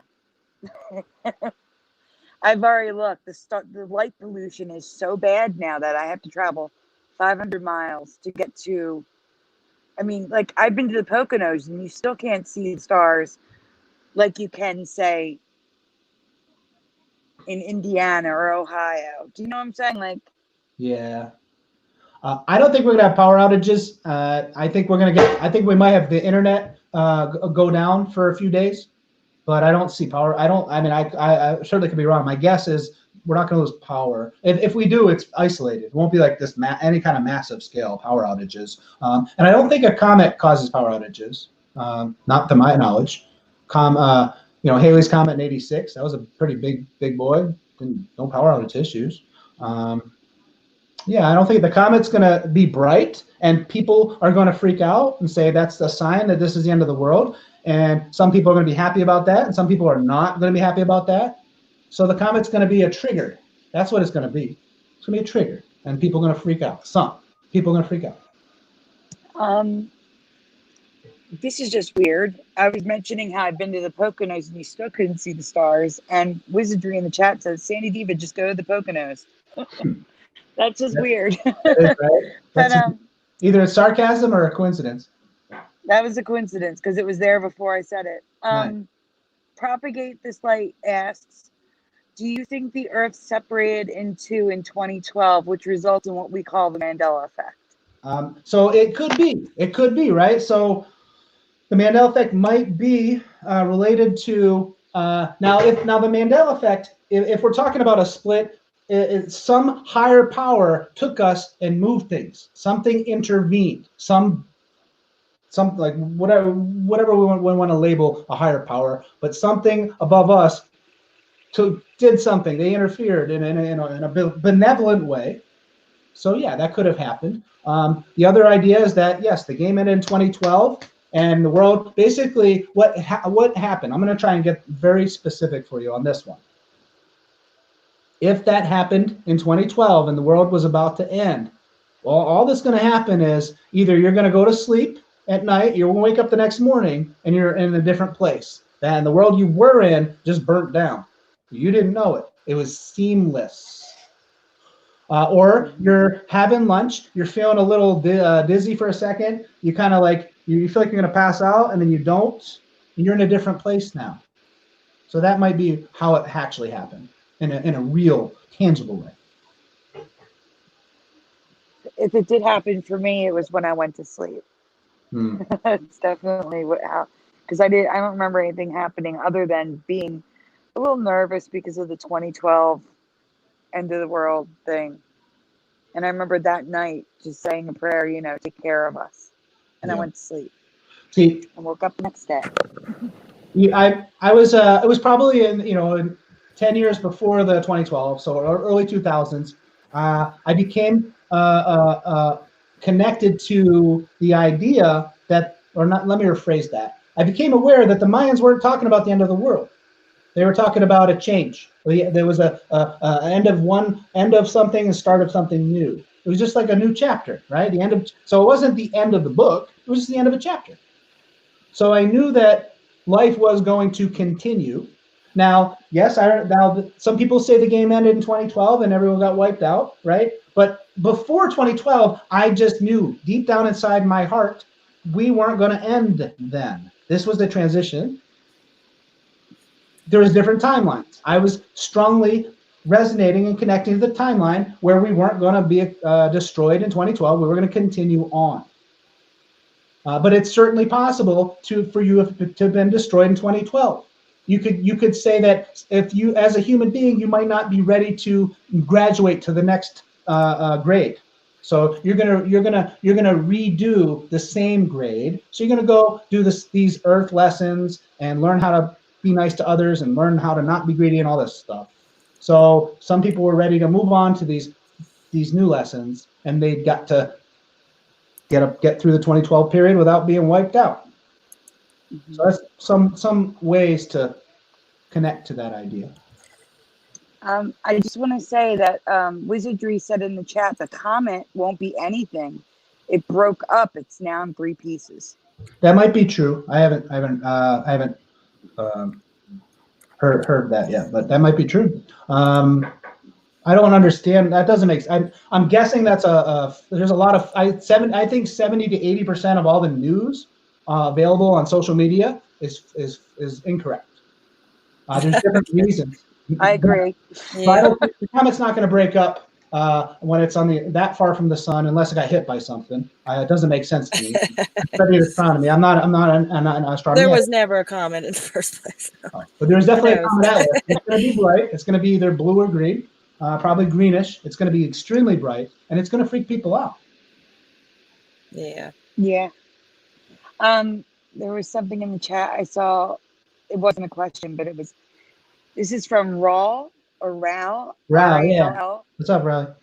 I've already looked. The light pollution is so bad now that I have to travel 500 miles to get to. I mean, like I've been to the Poconos and you still can't see the stars like you can, say, in Indiana or Ohio. Do you know what I'm saying? Like, yeah. I don't think we're gonna have power outages. I think we might have the internet go down for a few days, but I don't see power. I certainly could be wrong. My guess is we're not gonna lose power. If we do, it's isolated. It won't be like this any kind of massive scale power outages. And I don't think a comet causes power outages, not to my knowledge. Halley's Comet in '86. That was a pretty big boy. No power outage issues. I don't think the comet's going to be bright and people are going to freak out and say that's the sign that this is the end of the world. And some people are going to be happy about that, and some people are not going to be happy about that. So the comet's going to be a trigger. That's what it's going to be. It's going to be a trigger, and people are going to freak out. Some people are going to freak out. This is just weird. I was mentioning how I've been to the Poconos and you still couldn't see the stars. And Wizardry in the chat says, Sandy Diva, just go to the Poconos. That's just weird. That is, right? But, either a sarcasm or a coincidence. That was a coincidence because it was there before I said it. Right. Propagate This Light asks, do you think the Earth separated in two in 2012, which results in what we call the Mandela Effect? So it could be, right? So the Mandela Effect might be related to now the Mandela Effect. If we're talking about a split, some higher power took us and moved things. Something intervened. Some like whatever we want to label a higher power, but something above us did something. They interfered in a benevolent way. So yeah, that could have happened. The other idea is that yes, the game ended in 2012. And the world, basically, what happened? I'm going to try and get very specific for you on this one. If that happened in 2012 and the world was about to end, well, all that's going to happen is either you're going to go to sleep at night, you're going to wake up the next morning, and you're in a different place. And the world you were in just burnt down. You didn't know it. It was seamless. Or you're having lunch, you're feeling a little dizzy for a second, you kind of like, you feel like you're going to pass out, and then you don't, and you're in a different place now. So that might be how it actually happened in a real, tangible way. If it did happen for me, it was when I went to sleep. It's definitely because I don't remember anything happening other than being a little nervous because of the 2012 end of the world thing. And I remember that night just saying a prayer, take care of us. And I went to sleep. See, I woke up the next day. I was it was probably in 10 years before the 2012, so early 2000s. I became connected to the idea that, or not, let me rephrase that. I became aware that the Mayans weren't talking about the end of the world. They were talking about a change. There was a end of something and start of something new. It was just like a new chapter, right? So it wasn't the end of the book. It was just the end of a chapter. So I knew that life was going to continue. Now, yes, some people say the game ended in 2012 and everyone got wiped out, right? But before 2012, I just knew deep down inside my heart, we weren't going to end then. This was the transition. There was different timelines. I was strongly resonating and connecting to the timeline where we weren't going to be destroyed in 2012. We were going to continue on. But it's certainly possible for you to have been destroyed in 2012. You could say that if you, as a human being, you might not be ready to graduate to the next grade. So you're gonna redo the same grade. So you're gonna go do these earth lessons and learn how to be nice to others and learn how to not be greedy and all this stuff. So some people were ready to move on to these new lessons, and they got to get through the 2012 period without being wiped out. Mm-hmm. So that's some ways to connect to that idea. I just want to say that Wizardry said in the chat the comment won't be anything. It broke up. It's now in 3 pieces. That might be true. I haven't heard that yet, but that might be true. I don't understand. That doesn't make sense. I'm guessing that's there's a lot of I think 70 to 80% of all the news available on social media is incorrect. There's different reasons. I agree. So I don't think the comment's not going to break up when it's on that far from the sun, unless it got hit by something. It doesn't make sense to me. Study astronomy. I'm not an astronomer. There was never a comment in the first place. Oh, but there's definitely a comment out there. It's going to be bright. It's going to be either blue or green. Probably greenish. It's going to be extremely bright, and it's going to freak people out. Yeah. Yeah. There was something in the chat I saw. It wasn't a question, but it was. This is from Raw or Rao. Rao, yeah. What's up, Rao?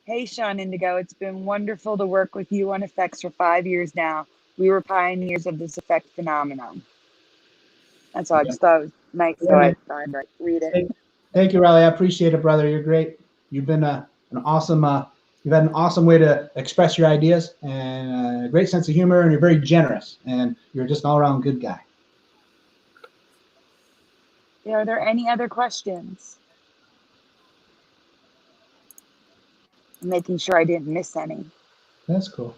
Hey, Shawn, Indigo. It's been wonderful to work with you on effects for 5 years now. We were pioneers of this effect phenomenon. That's all. I just thought it was nice, so I thought I'd read it. Thank you, Riley. I appreciate it, brother. You're great. You've been an awesome. You've had an awesome way to express your ideas and a great sense of humor, and you're very generous. And you're just an all-around good guy. Yeah, are there any other questions? I'm making sure I didn't miss any. That's cool.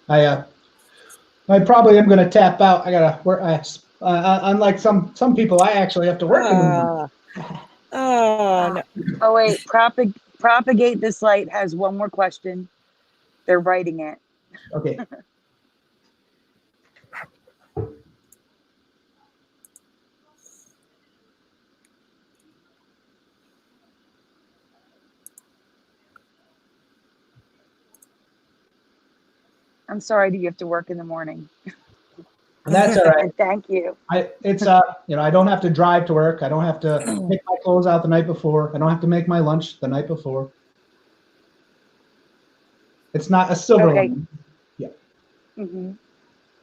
I probably am going to tap out. I gotta work. Unlike some people, I actually have to work in the morning. Oh, no. Oh wait, propagate this light has one more question. They're writing it. Okay. I'm sorry that you have to work in the morning. That's all right. Thank you. It's I don't have to drive to work. I don't have to pick my clothes out the night before. I don't have to make my lunch the night before. It's not a silver lining. Yeah. Mm-hmm.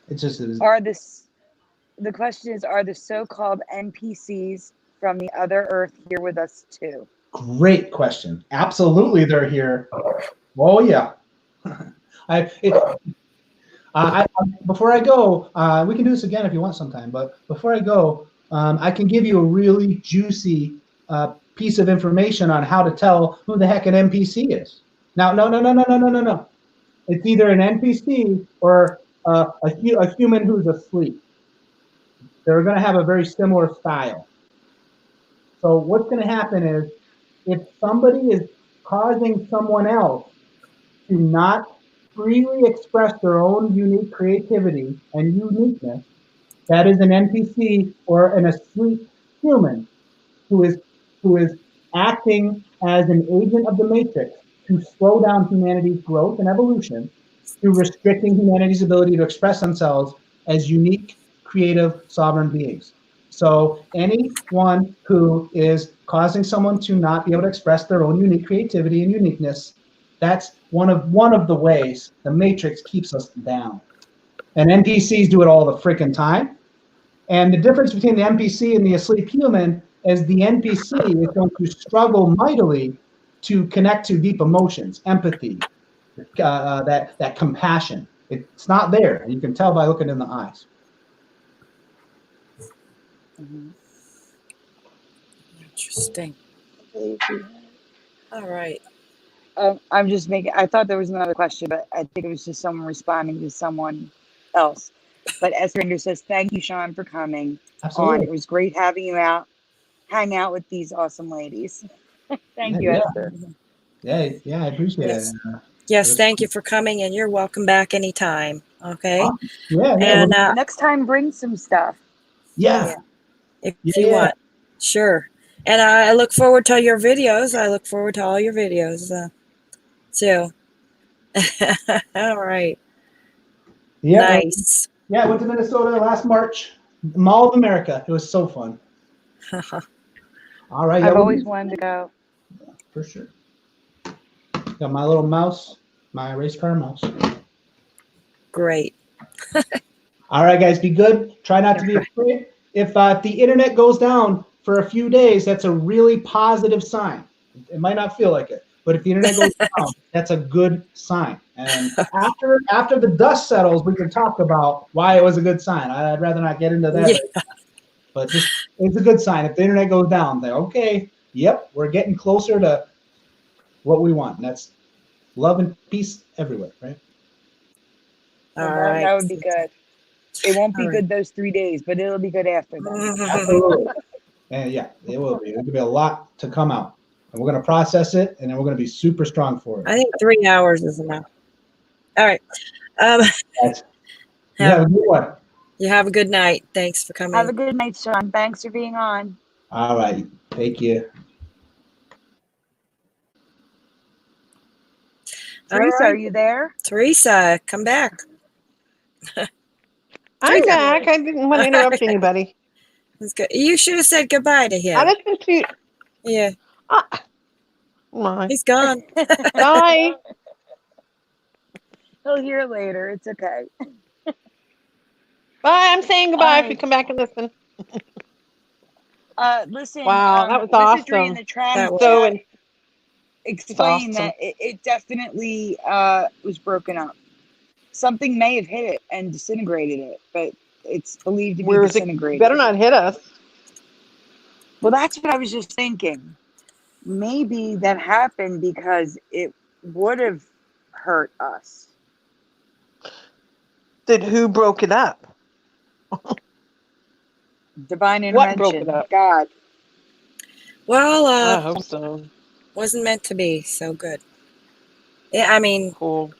It's just the question is, are the so-called NPCs from the other Earth here with us too? Great question. Absolutely, they're here. Oh yeah. Before I go, we can do this again if you want sometime, but before I go, I can give you a really juicy piece of information on how to tell who the heck an NPC is. Now, no. It's either an NPC or a human who's asleep. They're going to have a very similar style. So what's going to happen is if somebody is causing someone else to not freely express their own unique creativity and uniqueness, that is an NPC or an asleep human who is acting as an agent of the matrix to slow down humanity's growth and evolution through restricting humanity's ability to express themselves as unique, creative, sovereign beings. So anyone who is causing someone to not be able to express their own unique creativity and uniqueness. That's one of the ways the matrix keeps us down. And NPCs do it all the freaking time. And the difference between the NPC and the asleep human is the NPC is going to struggle mightily to connect to deep emotions, empathy, that compassion. It's not there, and you can tell by looking in the eyes. Interesting. All right. I'm just making. I thought there was another question, but I think it was just someone responding to someone else. But Esther says, "Thank you, Shawn, for coming Absolutely. on. It was great having you out, hang out with these awesome ladies." Thank you, Yeah. Esther. Yeah, I appreciate Yes. it. Yes, thank you for coming, and you're welcome back anytime. Okay. Awesome. Yeah. And Next time, bring some stuff. Yeah. if you want, sure. And I look forward to your videos. I look forward to all your videos too. All right. Yeah. Nice. Yeah, I went to Minnesota last March. Mall of America. It was so fun. All right. I've always wanted to go. Yeah, for sure. Got my little mouse, my race car mouse. Great. All right, guys, be good. Try not to be afraid. If the internet goes down for a few days, that's a really positive sign. It might not feel like it, but if the internet goes down, that's a good sign. And after the dust settles, we can talk about why it was a good sign. I'd rather not get into that. Yeah. But just it's a good sign. If the internet goes down, then okay, yep, we're getting closer to what we want. And that's love and peace everywhere, right? All right. That would be good. It won't be All good those 3 days, but it'll be good after that. Absolutely. And yeah, it will be. There's gonna be a lot to come out, and we're gonna process it, and then we're gonna be super strong for it. I think 3 hours is enough. All right. You have a good one. You have a good night. Thanks for coming. Have a good night, Shawn. Thanks for being on. All right. Thank you. Teresa, are you there? Teresa, come back. I'm back. I didn't want to interrupt anybody. That's good. You should have said goodbye to him. I didn't see. Yeah. My. He's gone. Bye. He'll hear it later. It's okay. Bye. I'm saying goodbye if you Alright. come back and listen. Listen. Wow, that was Wizardry in awesome. the trans That was So, chat explained awesome. that it definitely was broken up. Something may have hit it and disintegrated it, but it's believed to be where is it? disintegrated. Better not hit us. Well, that's what I was just thinking. Maybe that happened because it would have hurt us. Did who broke it up? Divine What intervention. broke it up? God. Well, I hope so. wasn't meant to be so good. Yeah, I mean, Cool.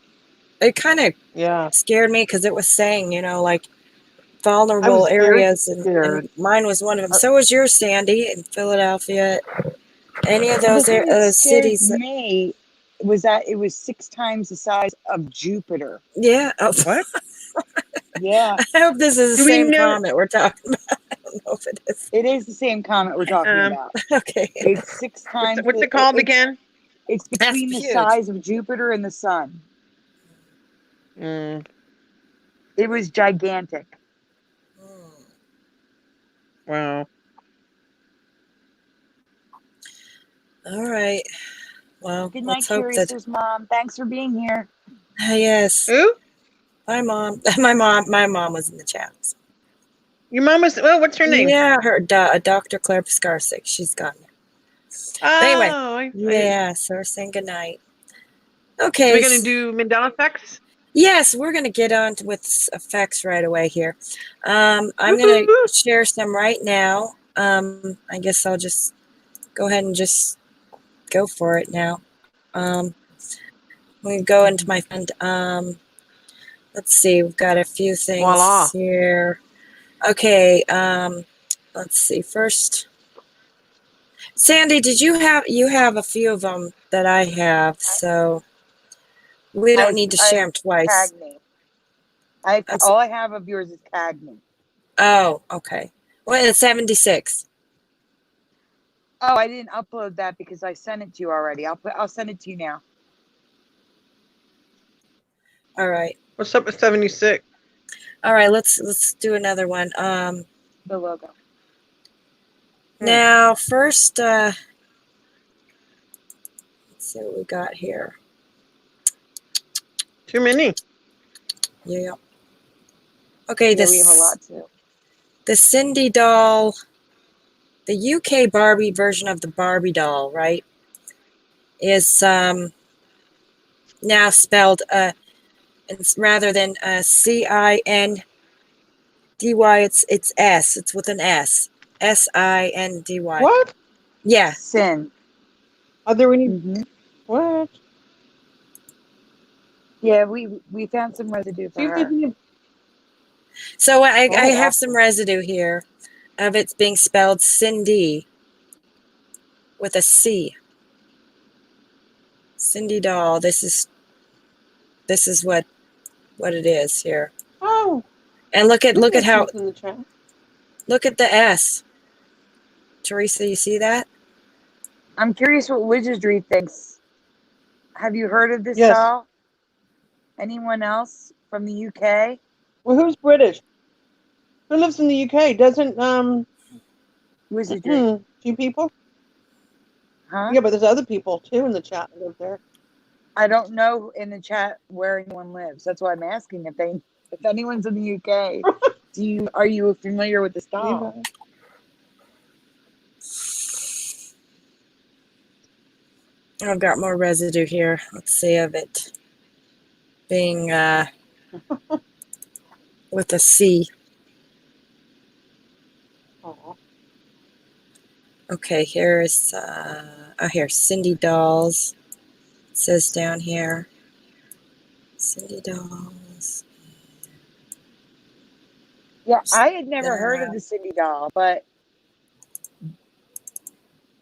it kind of Yeah. scared me because it was saying, like I vulnerable was very areas, and scared. mine was one of them. So was yours, Sandy, in Philadelphia. Any of those The thing that scared cities? me was that it was 6 times the size of Jupiter. Yeah. Oh, What? Yeah, I hope this is the Do we same know- comment we're talking about. I don't know if it is. it is the same comet we're talking about. Okay. It's 6 times. What's it called again? It's between the huge. size of Jupiter and the sun. Mm, It was gigantic. wow. All right. Well, Good night, let's hope that. Curious's mom. Thanks for being here. Yes. Who? My mom. My mom was in the chat. Your mom was. Well, what's her name? Yeah, her Dr. Claire Piskarczyk. She's gone. Oh, Anyway, yeah. So we're saying goodnight. Okay. We're gonna do Mandela Effects. Yes, we're going to get on with effects right away here. I'm going to share some right now. I guess I'll just go ahead and just go for it now. We go into my friend. Let's see. We've got a few things Voila. here. Okay. Let's see. First, Sandy, did you have a few of them that I have? So we don't need to share them twice. Cagney. All I have of yours is Cagney. Oh, okay. Well, it's 76. Oh, I didn't upload that because I sent it to you already. I'll send it to you now. All right. What's up with 76? All right, let's do another one. The logo. Now first, let's see what we got here. Too many. Yeah. Okay, Yeah, we have a lot too. the Cindy doll, the UK Barbie version of the Barbie doll, right, is now spelled it's rather than CINDY, it's S. It's with an S. SINDY. What? Yeah. Sin. Are there any? Mm-hmm. What? Yeah, we found some residue for See if there's her. any. So I Oh, have some residue here of it's being spelled Cindy with a C. Cindy doll. This is what it is here. Oh. And look at how In the chat. look at the S. Teresa, you see that? I'm curious what Wizardry thinks. Have you heard of this Yes. doll? Anyone else from the UK? Well, who's British? Who lives in the UK? Doesn't Wizardry. two people? Huh? Yeah, but there's other people too in the chat that live there. I don't know in the chat where anyone lives. That's why I'm asking if anyone's in the UK. Are you familiar with this doll? DiVa. I've got more residue here. Let's see of it being with a C. Oh. Okay, here's here Cindy dolls. It says down here. Cindy dolls. Yeah, I had never heard of the Cindy doll, but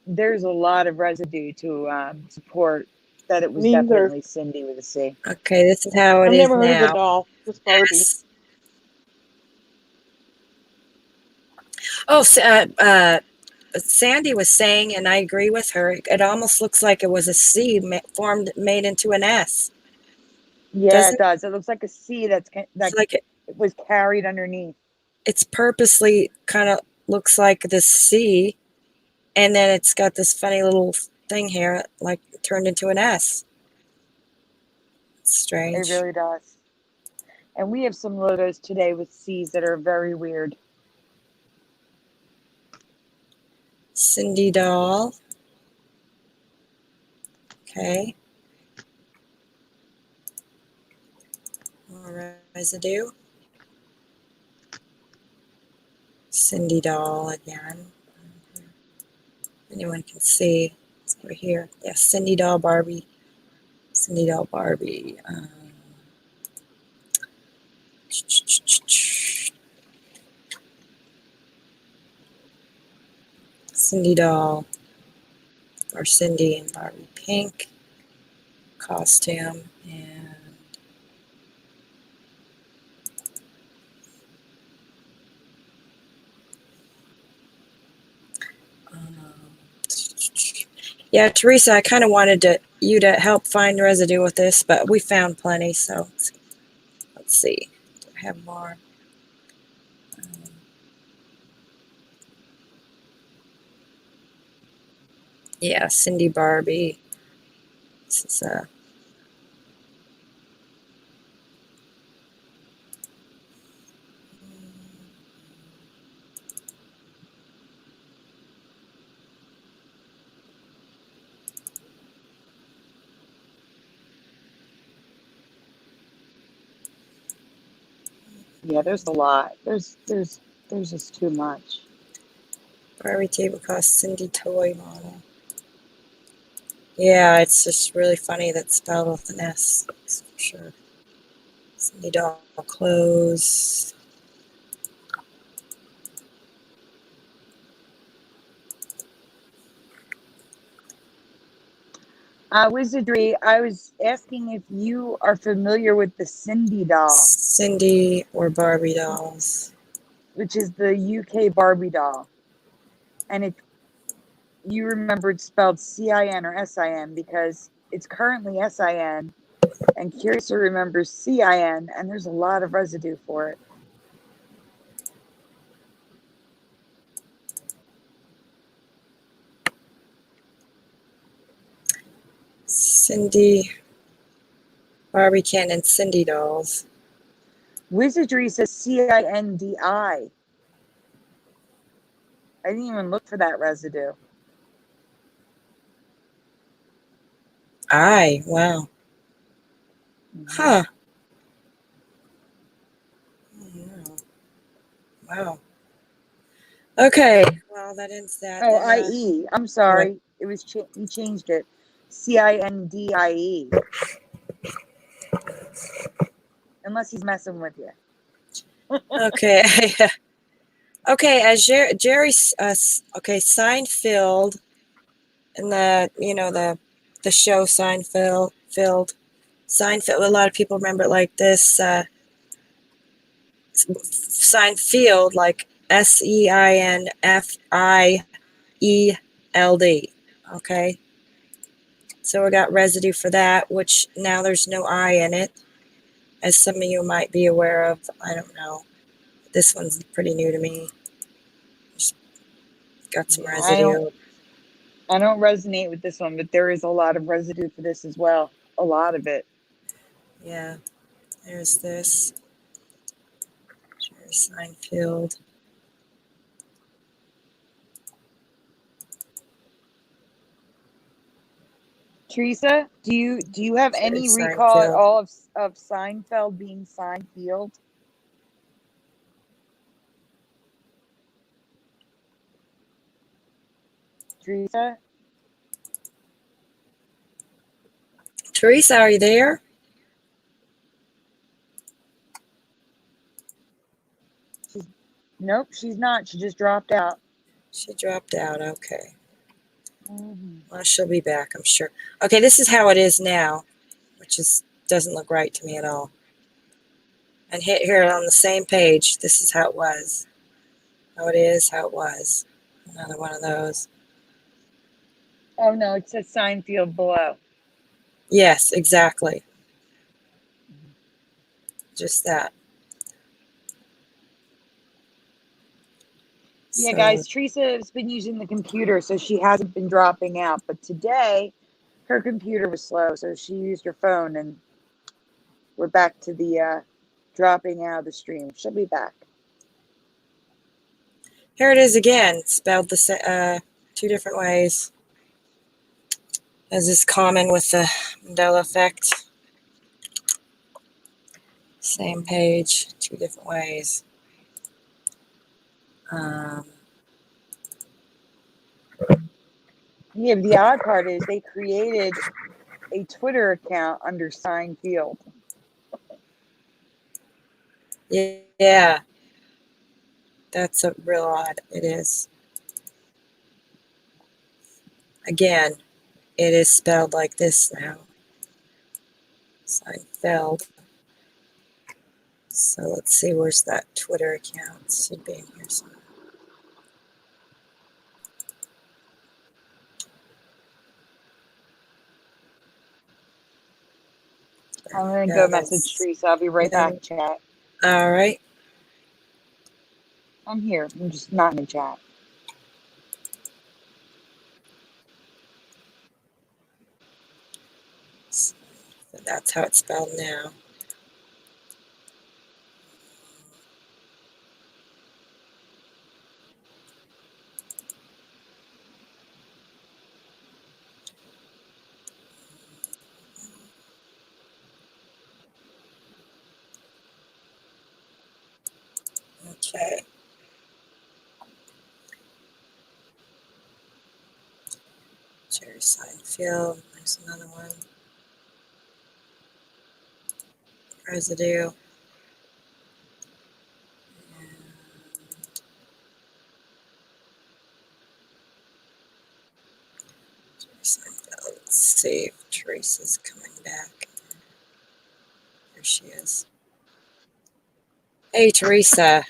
there's a lot of residue to support that it was Me either. definitely Cindy with a C. Okay, this is how it I've is never heard of the now. doll. Just Barbie. Yes. Oh, Sandy was saying, and I agree with her, it almost looks like it was a C made into an S. Yeah, Doesn't it does. It looks like a C that It's like it was carried underneath. it's purposely kind of looks like this C, and then it's got this funny little thing here, like turned into an S. It's strange. It really does. And we have some logos today with C's that are very weird. Cindy doll. Okay. More residue. Cindy doll again. Anyone can see. It's over here. Yeah, Cindy doll Barbie. Cindy doll Barbie. Cindy doll. Or Cindy and Barbie pink costume. And yeah, Teresa, I kind of wanted you to help find residue with this, but we found plenty, so let's see. Do I have more? Yeah, Cindy Barbie. This is Yeah, there's a lot. There's just too much. Barbie tablecloth Cindy toy model. Yeah, it's just really funny that's spelled with an S, that's for sure. Cindy doll clothes. Wizardry, I was asking if you are familiar with the Cindy doll, Cindy or Barbie dolls. which is the UK Barbie doll. And you remember it's spelled C-I-N or S-I-N because it's currently S-I-N, and Curiouser remembers C-I-N, and there's a lot of residue for it. Cindy, Barbie Ken, and Cindy dolls. Wizardry says C-I-N-D-I. I didn't even look for that residue. Wow. Huh. Wow. Okay. Well, that ends that. Oh, Then, I-E. I'm sorry. It was he changed it. C-I-N-D-I-E. Unless he's messing with you. okay. Okay. As Jerry, okay, Seinfeld, and the show Seinfeld. Seinfeld. A lot of people remember it like this. Seinfeld, like Seinfield. Okay. So we got residue for that, which now there's no I in it, as some of you might be aware of. I don't know. This one's pretty new to me. Just got some residue. I don't resonate with this one, but there is a lot of residue for this as well. A lot of it. Yeah. There's this. Jerry Seinfeld. Teresa, do you have Jerry any recall at Seinfeld. all of Seinfeld being Seinfeld? Teresa? Teresa, are you there? Nope, she's not. She just dropped out. She dropped out. Okay. Mm-hmm. Well, she'll be back, I'm sure. Okay, this is how it is now, which doesn't look right to me at all. And here on the same page, this is how it was. How it is, how it was. Another one of those. Oh no, it says Seinfeld below. Yes, exactly. Just that. Yeah, So, guys, Teresa has been using the computer, so she hasn't been dropping out. But today, her computer was slow, so she used her phone, and we're back to the dropping out of the stream. She'll be back. here it is again, spelled two different ways. As is common with the Mandela Effect. Same page, two different ways. Yeah, the odd part is they created a Twitter account under Seinfeld. Yeah, that's a real odd. It is. Again, it is spelled like this now. Seinfeld. So let's see, where's that Twitter account? It should be in here somewhere. I'm going to go message Teresa. I'll be right back, chat. All right. I'm here. I'm just not in the chat. So that's how it's spelled now. Okay. Jerry Seinfeld. There's another one. Residue. Jerry Seinfeld. Let's see if Teresa's coming back. There she is. Hey, Teresa.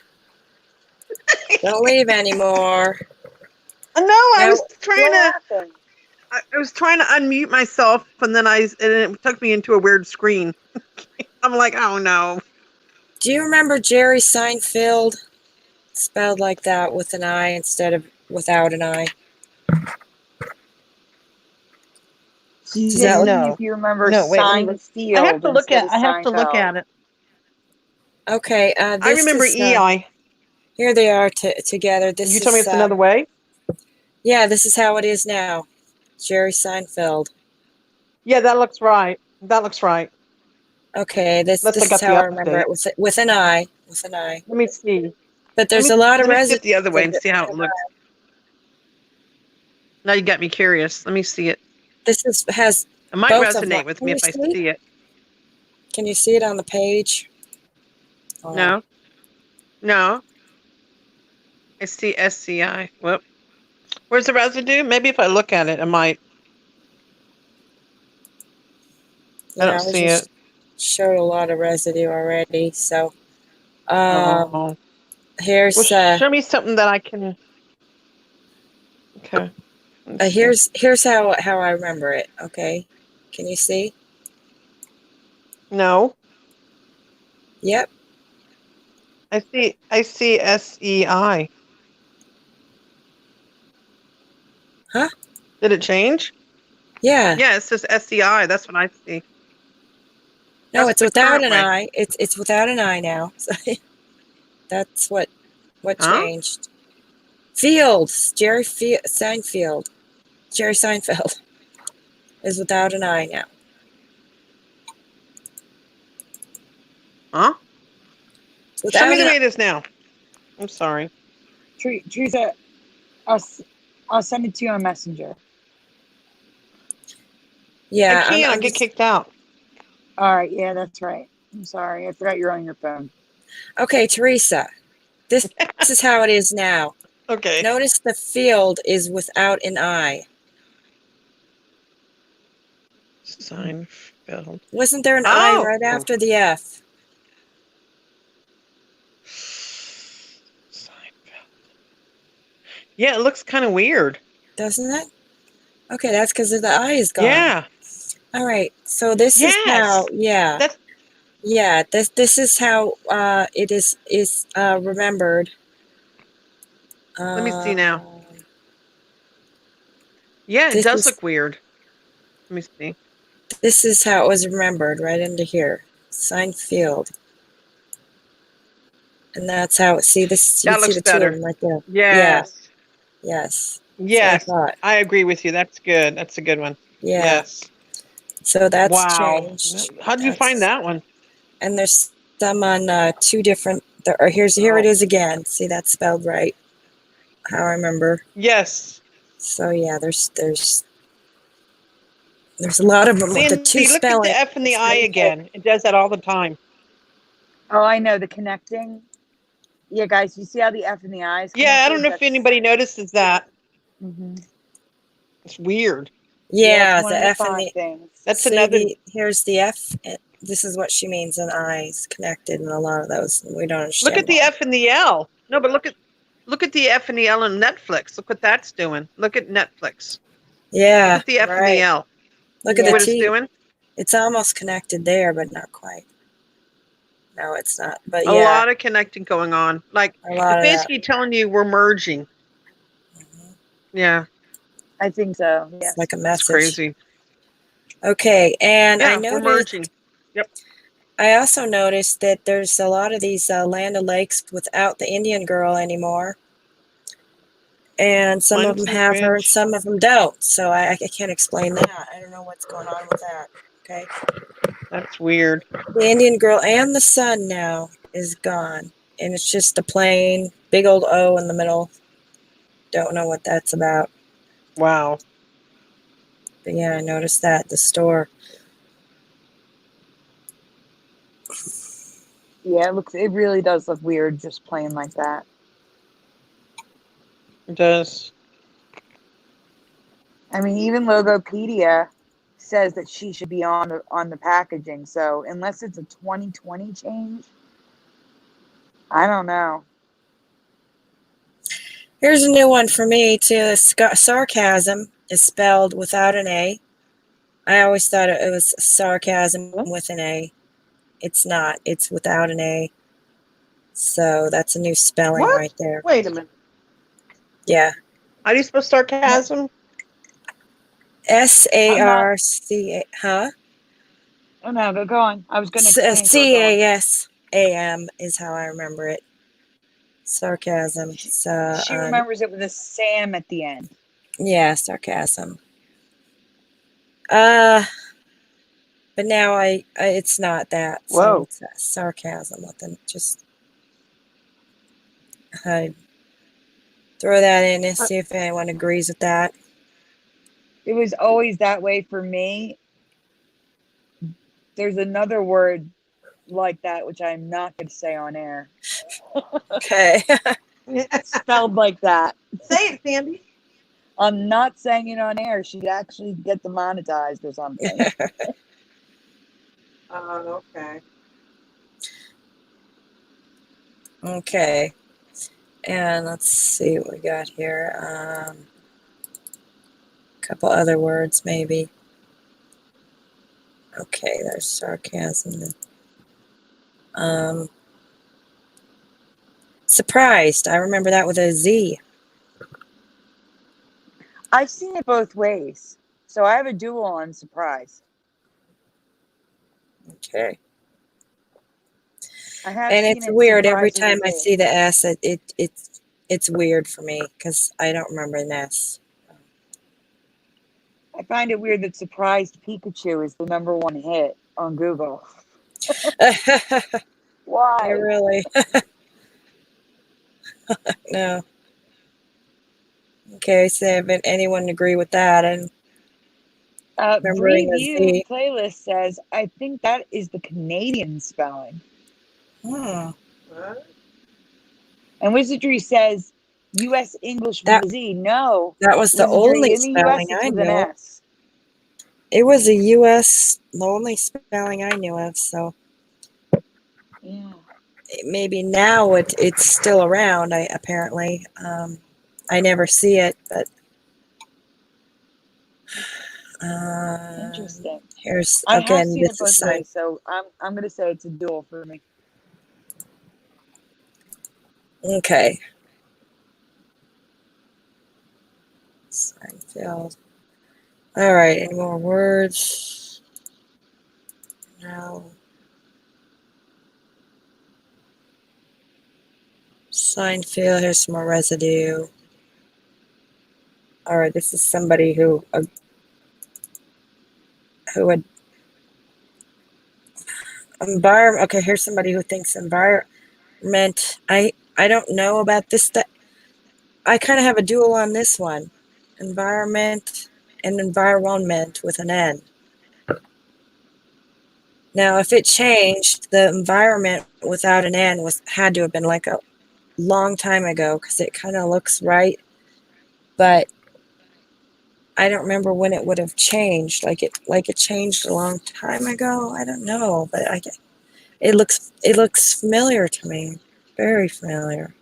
Don't leave anymore. No, I Now, was trying What to. happened? I was trying to unmute myself, and then it took me into a weird screen. I'm like, oh no. do you remember Jerry Seinfeld? Spelled like that with an I instead of without an I. She's Does that look asking No. if you remember No, wait. Let me look. I have Seinfeld to look instead at. of I have to look Seinfeld. at it. okay? I This remember is EI. here they are together. This You told me is it's another way. yeah. This is how it is now. Jerry Seinfeld. Yeah, that looks right. That looks right. Okay, this Unless I is got the how I remember update. it with an I, with an I. Let me see. But there's a lot of Let me see residue. it the other way and With see how it looks. Now you got me curious. Let me see it. this is has It might both of resonate what? with Can me you if I see? see it. Can you see it on the page? Oh, No. No. I see SCI. Whoop. Where's the residue? Maybe if I look at it, it might. I yeah, don't I was see it. just showed a lot of residue already. So, Oh. here's Well, show me something that I can. Okay. Let's see. here's how I remember it. Okay, can you see? No. Yep. I see SEI. Huh? Did it change? Yeah. Yeah, it says SEI. That's what I see. No, That's it's the without current an way. I. It's without an I now. So that's what Huh? changed. Fields, Seinfeld. Jerry Seinfeld is without an I now. Huh? It's Show me without the an way it is now. I'm sorry. Teresa, I'll send it to you on Messenger. Yeah, I can't. I I'm get just kicked out. All right, yeah, that's right. I'm sorry. I forgot you're on your phone. okay, Teresa. This is how it is now. Okay. Notice the field is without an I. Seinfeld. Wasn't there an I Oh. right after the F? Seinfeld. Yeah, it looks kind of weird. Doesn't it? Okay, that's because the I is gone. Yeah. All right. So this is Yes. how. Yeah. That's. Yeah. This is how it is remembered. Let me see now. Yeah, it This does is look weird. Let me see. this is how it was remembered right into here. Seinfeld. And that's how see this you That can see looks the two of better. them right there. Yeah. Yes. Yes. Yes. So I thought. I agree with you. That's good. That's a good one. Yeah. Yes. So that's Wow. changed. How did you find that one? And there's some on two different. Here it is again. See, that's spelled right. How I remember. Yes. So yeah, there's a lot of them with the two Sandy, look at the spelling. F and the It's I really good. again. It does that all the time. Oh, I know, the connecting. Yeah, guys, you see how the F and the I is connected? Yeah, I don't know if anybody notices that. Mm-hmm. It's weird. Yeah, it's one the of the F and fun the. things. That's See another. here's the F. This is what she means in I's connected, and a lot of those we don't understand. Look at the F and the L. No, but look at the F and the L in Netflix. Look what that's doing. Look at Netflix. Yeah, Look at the F and the L. Look Yeah. at the What it's T. doing? It's almost connected there, but not quite. No, it's not. But A yeah, lot of connecting going on. Like a lot it's of that. basically telling you we're merging. Mhm. Yeah, I think so. Yes. It's like a it's message. crazy. Okay, and I Yeah, we're noticed. merging. Yep. I also noticed that there's a lot of these Land O'Lakes without the Indian girl anymore. And some of them have her and some of them don't. So I can't explain that. I don't know what's going on with that. Okay. That's weird. The Indian girl and the sun now is gone. And it's just a plain big old O in the middle. Don't know what that's about. Wow. But yeah, I noticed that at the store. Yeah, it really does look weird just playing like that. It does. I mean, even Logopedia says that she should be on the packaging. So unless it's a 2020 change, I don't know. Here's a new one for me too. Sarcasm is spelled without an A. I always thought it was sarcasm with an A. It's not. It's without an A. So that's a new spelling What? right there. Wait a minute. Yeah. How do you spell sarcasm? SARCA. Huh? Oh no, but go on. I was going to explain it. Go on. CASAM is how I remember it. Sarcasm. So, She remembers it with a Sam at the end. yeah, sarcasm. But now it's not that. So Whoa. it's sarcasm with them. Just I throw that in and see if anyone agrees with that. It was always that way for me. There's another word like that, which I'm not going to say on air. Okay. Spelled like that. Say it, Sandy. I'm not saying it on air. She'd actually get demonetized or something. Okay. Okay. And let's see what we got here. A couple other words, maybe. Okay, there's sarcasm. Surprised. I remember that with a Z. I've seen it both ways. So I have a dual on surprise. Okay. I have And seen it's it weird every surprise time with I a Z. see the S. It's weird for me because I don't remember an S. I find it weird that Surprised Pikachu is the #1 hit on Google. I Why? really no. Okay, so if anyone agree with that and remembering a Review Z. Playlist says, I think that is the Canadian spelling. Hmm. What? And Wizardry says, U.S. English with That a Z. No, that was the Wizardry only in the U.S. spelling it's I with an knew of. S. It was a U.S. the only spelling I knew of. So Yeah. maybe now it's still around. Apparently I never see it, but Interesting. here's I have again. seen it This is both sign. ways, so I'm going to say it's a dual for me. Okay. Seinfeld. All right. Any more words? No. Seinfeld. Here's some more residue. All right. This is somebody who would environment. Okay. Here's somebody who thinks environment. I don't know about this. I kind of have a dual on this one. Environment and environment with an N. Now, if it changed, the environment without an N had to have been like a long time ago because it kind of looks right, but I don't remember when it would have changed. Like it changed a long time ago. I don't know, but it looks familiar to me, very familiar.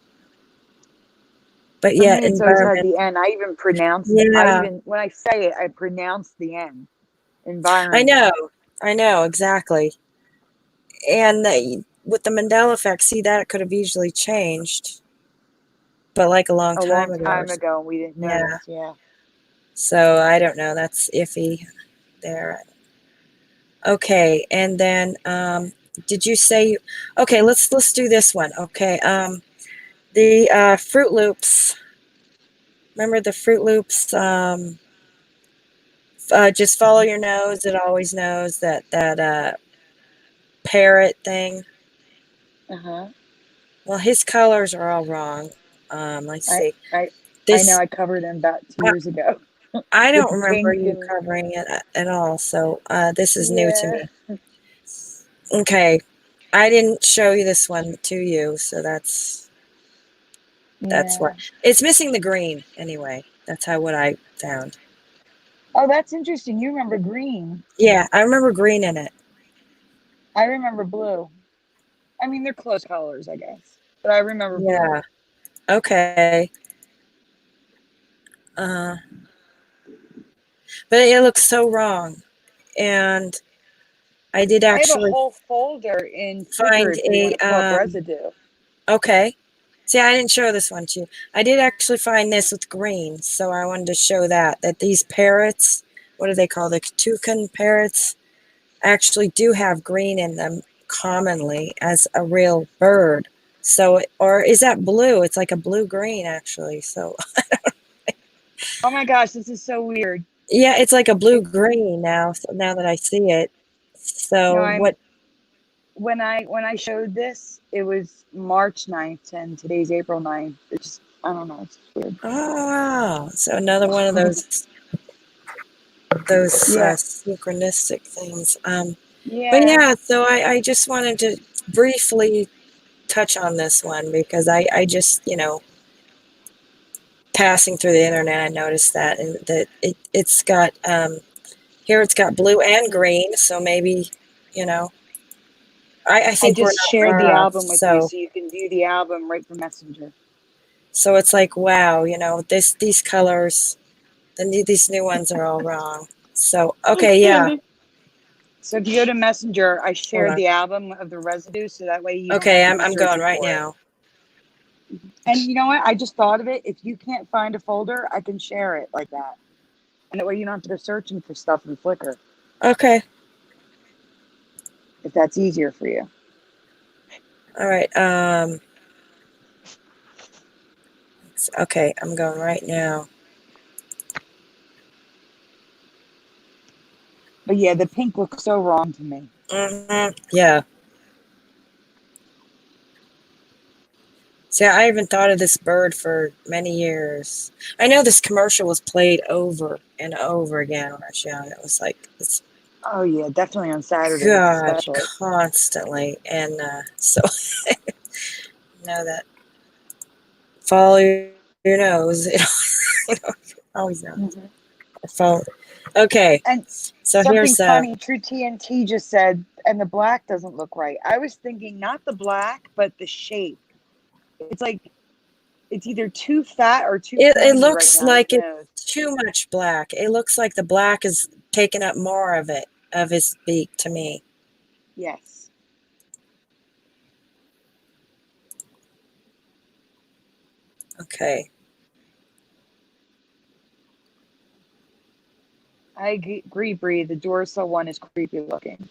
But For yeah, me, it's always had environment. the N. I even pronounce it. Yeah, When I say it, I pronounce the N. I Environment. know exactly. And with the Mandela Effect, see that it could have easily changed, but like a long A time long ago. time ago, we didn't Yeah. notice. Yeah. So I don't know. That's iffy there. Okay, and then did you say? Okay, let's do this one. Okay, the Fruit Loops. Remember the Fruit Loops? Just follow your nose. It always knows that parrot thing. Uh-huh. Well, his colors are all wrong. Let's see. I know This I covered him about 2 years ago. I With don't the remember pink you and covering it at all. So this is new to yeah. me. Okay, I didn't show you this one to you, so that's what it's missing the green anyway. That's what I found. Oh, that's interesting. You remember green. Yeah, I remember green in it. I remember blue. I mean, they're close colors, I guess. But I remember blue. Yeah. Okay. Uh, but it looks so wrong. And I did I have a actually whole folder in find Flickr if you want to pull up residue. Okay. See, I didn't show this one to you. I did actually find this with green, so I wanted to show that these parrots, what do they call the toucan parrots, actually do have green in them commonly as a real bird. So, or is that blue? It's like a blue-green actually. So, Oh my gosh, this is so weird. yeah, it's like a blue-green now. So now that I see it. No, So what? when I showed this, it was March 9th and today's April 9th. It's just, I don't know, it's weird. Oh, so another one of those Yeah. synchronistic things. But Yeah. yeah, so I just wanted to briefly touch on this one because I just, passing through the internet, I noticed that, and that it's got, here it's got blue and green, so maybe, you know, I I think we're just not shared the far off, album with you so you can view the album right from Messenger. so it's like, wow, these colors, these new ones are all wrong. So, okay, yeah, So if you go to Messenger, I hold shared on. the album of the residue so that way you don't Okay, have to be I'm going searching right for it. now. And you know what? I just thought of it. If you can't find a folder, I can share it like that. And that way you don't have to go searching for stuff in Flickr Okay, if that's easier for you. all right, okay, I'm going right now. But yeah, the pink looks so wrong to me. Yeah. See, I even thought of this bird for many years. I know this commercial was played over and over again on our show, and it was like, it's, Oh yeah, definitely on Saturdays God, especially. constantly. And so, that follow your nose. Always know. Mm-hmm. Follow. Okay, And so something here's funny, True TNT just said, and the black doesn't look right. I was thinking not the black, but the shape. It's like it's either too fat or too it pointy right looks now. His like it's nose. too much black. It looks like the black is taking up more of it, of his beak to me. Yes. Okay. I agree, Bree. The dorsal one is creepy looking.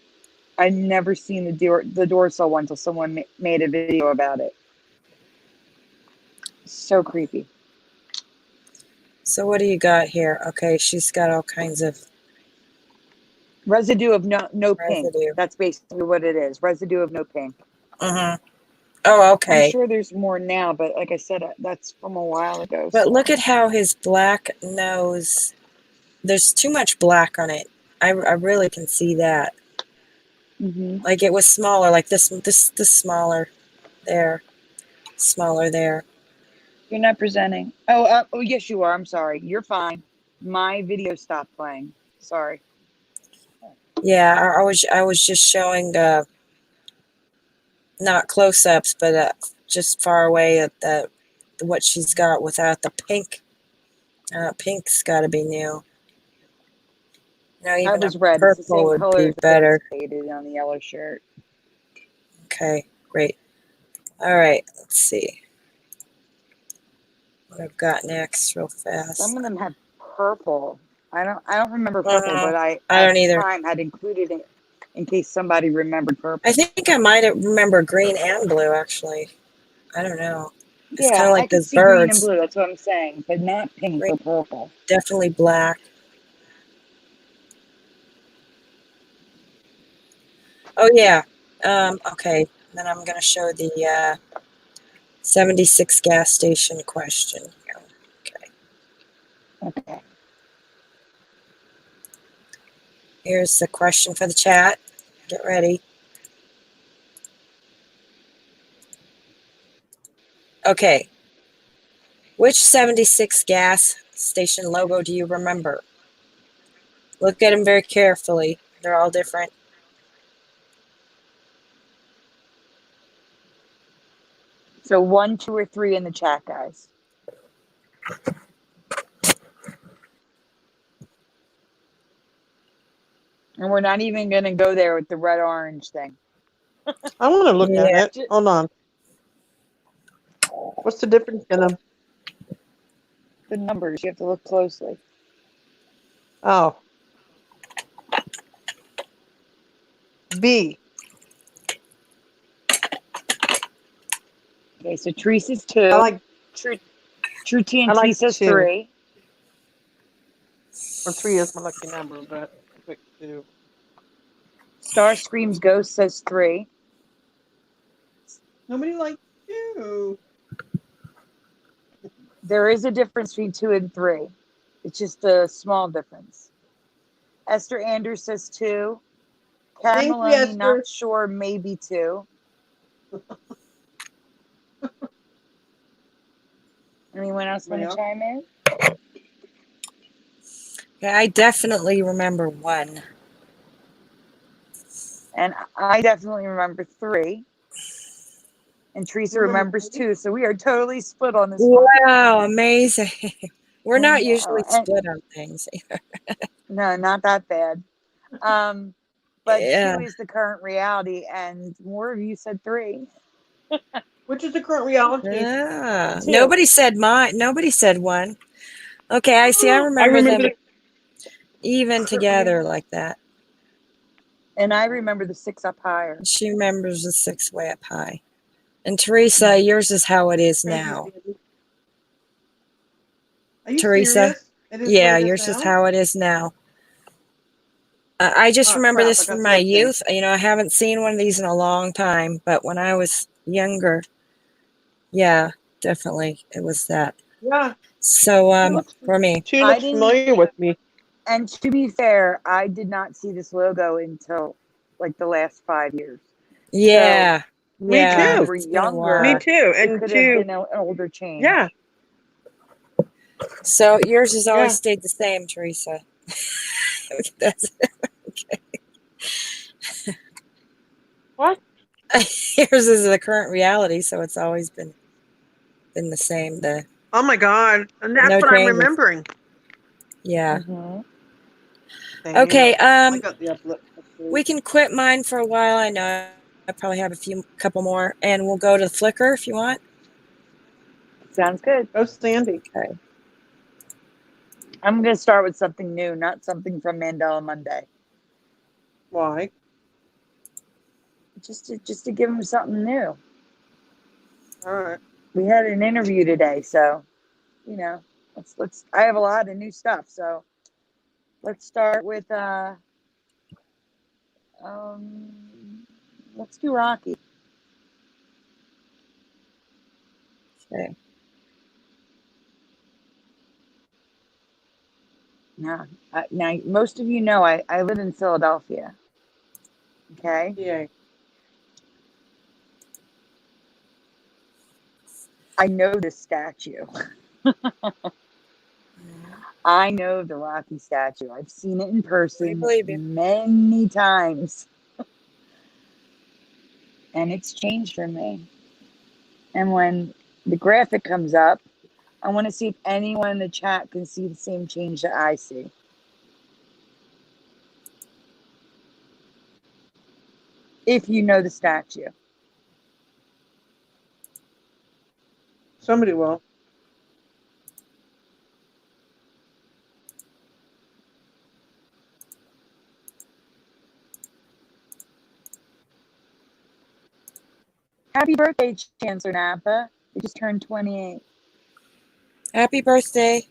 I've never seen the dorsal one until someone made a video about it. So creepy. So what do you got here? Okay, she's got all kinds of Residue of no pink. residue. That's basically what it is. Residue of no pink. Mm-hmm. Oh, I'm okay. sure there's more now, but like I said, that's from a while ago. But So. look at how his black nose, there's too much black on it. I really can see that. Mm-hmm. Like it was smaller, like this smaller there, smaller there. You're not presenting. Oh, yes, you are. I'm sorry. You're fine. My video stopped playing. Sorry. Yeah, I was just showing not close-ups, but just far away at what she's got without the pink. Pink's got to be new. That Even a was red. It's the purple same would color be as I better. anticipated on the yellow shirt. Okay, great. All right, let's see what I've got next real fast. Some of them have purple. I don't remember purple, but I don't at the either. time had included it in case somebody remembered purple. I think I might remember green and blue, actually. I don't know. It's kind Yeah, of I like can those see green and birds. blue. That's what I'm saying, but not pink Green, or purple. definitely black. Oh, yeah. Okay, then I'm going to show the 76 gas station question here. Okay. Okay. Here's the question for the chat. Get ready. Okay. Which 76 gas station logo do you remember? Look at them very carefully. They're all different. So 1, 2, or 3 in the chat, guys. And we're not even going to go there with the red orange thing. I want to look at Yeah. it. Hold on. What's the difference in them? The numbers, you have to look closely. Oh. B. Okay, so Teresa's 2. I like True T and I T like says 2. 3. Or 3 is my lucky number, but I picked 2. Star Screams Ghost says 3. Nobody likes 2. There is a difference between 2 and 3. It's just a small difference. Esther Anders says 2. Karen Thank you, Maloney, Esther. not sure, maybe 2. Anyone else want to Well. chime in? Yeah, I definitely remember 1. And I definitely remember 3. And Teresa remembers 2. So we are totally split on this one. Wow, amazing. We're not Yeah, usually and- split on things. No, not that bad. But Yeah. 2 is the current reality, and more of you said 3. Which is the current reality? Yeah. 2. Nobody said mine. Nobody said 1. Okay, I see. I remember them the even together like that. And I remember the 6 up higher. She remembers the 6 way up high. And Teresa, yours is how it is now. Are you Teresa? serious? It is Yeah, what it is yours is now? how it is now. I just Oh, remember crap, this I got from the my update. youth. You know, I haven't seen one of these in a long time, but when I was younger, yeah, definitely it was that. Yeah. So, looks- for me, 2 I looks didn't- familiar with me. And to be fair, I did not see this logo until like the last 5 years. yeah, Me yeah, too. We were it's been a younger. while. Me too. It And could 2. have been an older change. Yeah. So yours has always Yeah. stayed the same, Teresa. That's okay. What? Yours is the current reality, so it's always been the same. Oh my God. And that's No what I'm changes. remembering. Yeah. Mhm. Okay. I got the upload. We can quit mine for a while. I know I probably have couple more, and we'll go to Flickr if you want. Sounds good. Oh, Sandy. Okay. I'm going to start with something new, not something from Mandela Monday. Why? Just to give them something new. All right. We had an interview today, so you know, let's. I have a lot of new stuff, so let's start with let's do Rocky. Okay. Now, most of you know I live in Philadelphia. Okay. Yay. I know this statue. I know the Rocky statue. I've seen it in person believe you. many times. And it's changed for me. And when the graphic comes up, I want to see if anyone in the chat can see the same change that I see. If you know the statue. Somebody will. Happy birthday, Chancellor Napa. You just turned 28. Happy birthday.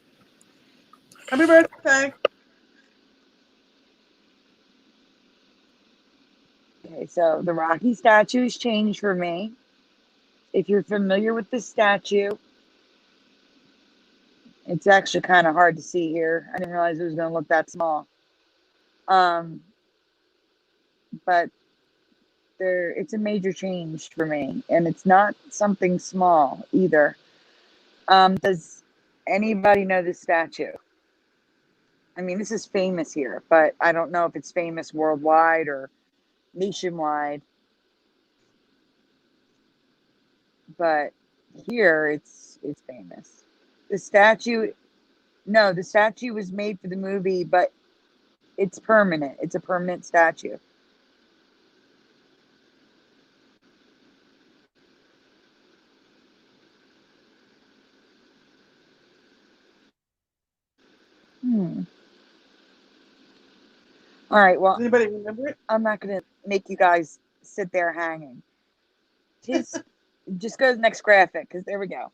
Happy birthday. Okay, so the Rocky statue has changed for me. If you're familiar with this statue, it's actually kind of hard to see here. I didn't realize it was going to look that small. But it's a major change for me, and it's not something small either. Does anybody know this statue? I mean, this is famous here, but I don't know if it's famous worldwide or nationwide. But here, it's famous. The statue was made for the movie, but It's permanent. It's a permanent statue. All right, well, Does anybody remember it? I'm not going to make you guys sit there hanging. Just go to the next graphic, because there we go.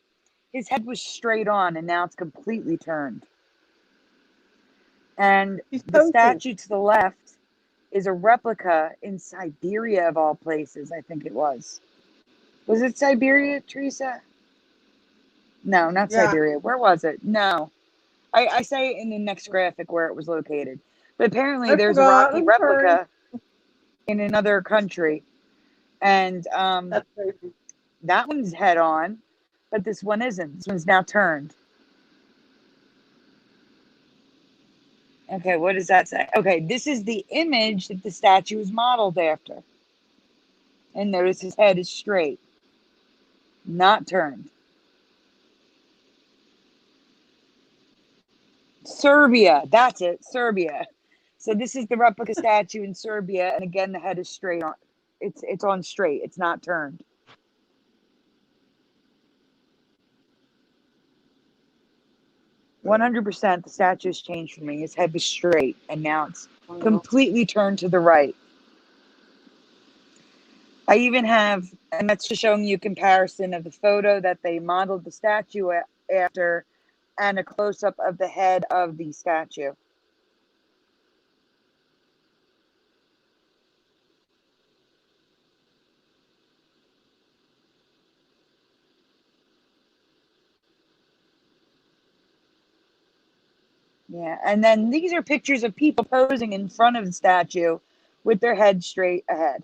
His head was straight on, and now it's completely turned. And He's the posing. statue to the left is a replica in Siberia, of all places, I think it was. Was it Siberia, Teresa? No, not Yeah. Siberia. Where was it? No. I say in the next graphic where it was located. But apparently I there's a forgot. Rocky I'm replica in another country. And That's crazy. that one's head on, but this one isn't. This one's now turned. Okay, what does that say? Okay, this is the image that the statue is modeled after. And notice his head is straight, not turned. Serbia, that's it, Serbia. So this is the replica statue in Serbia, and again, the head is straight on. It's on straight. It's not turned. %, the statue has changed for me. His head was straight, and now it's completely turned to the right. I even have, and that's just showing you a comparison of the photo that they modeled the statue after, and a close-up of the head of the statue. Yeah, and then these are pictures of people posing in front of the statue with their head straight ahead.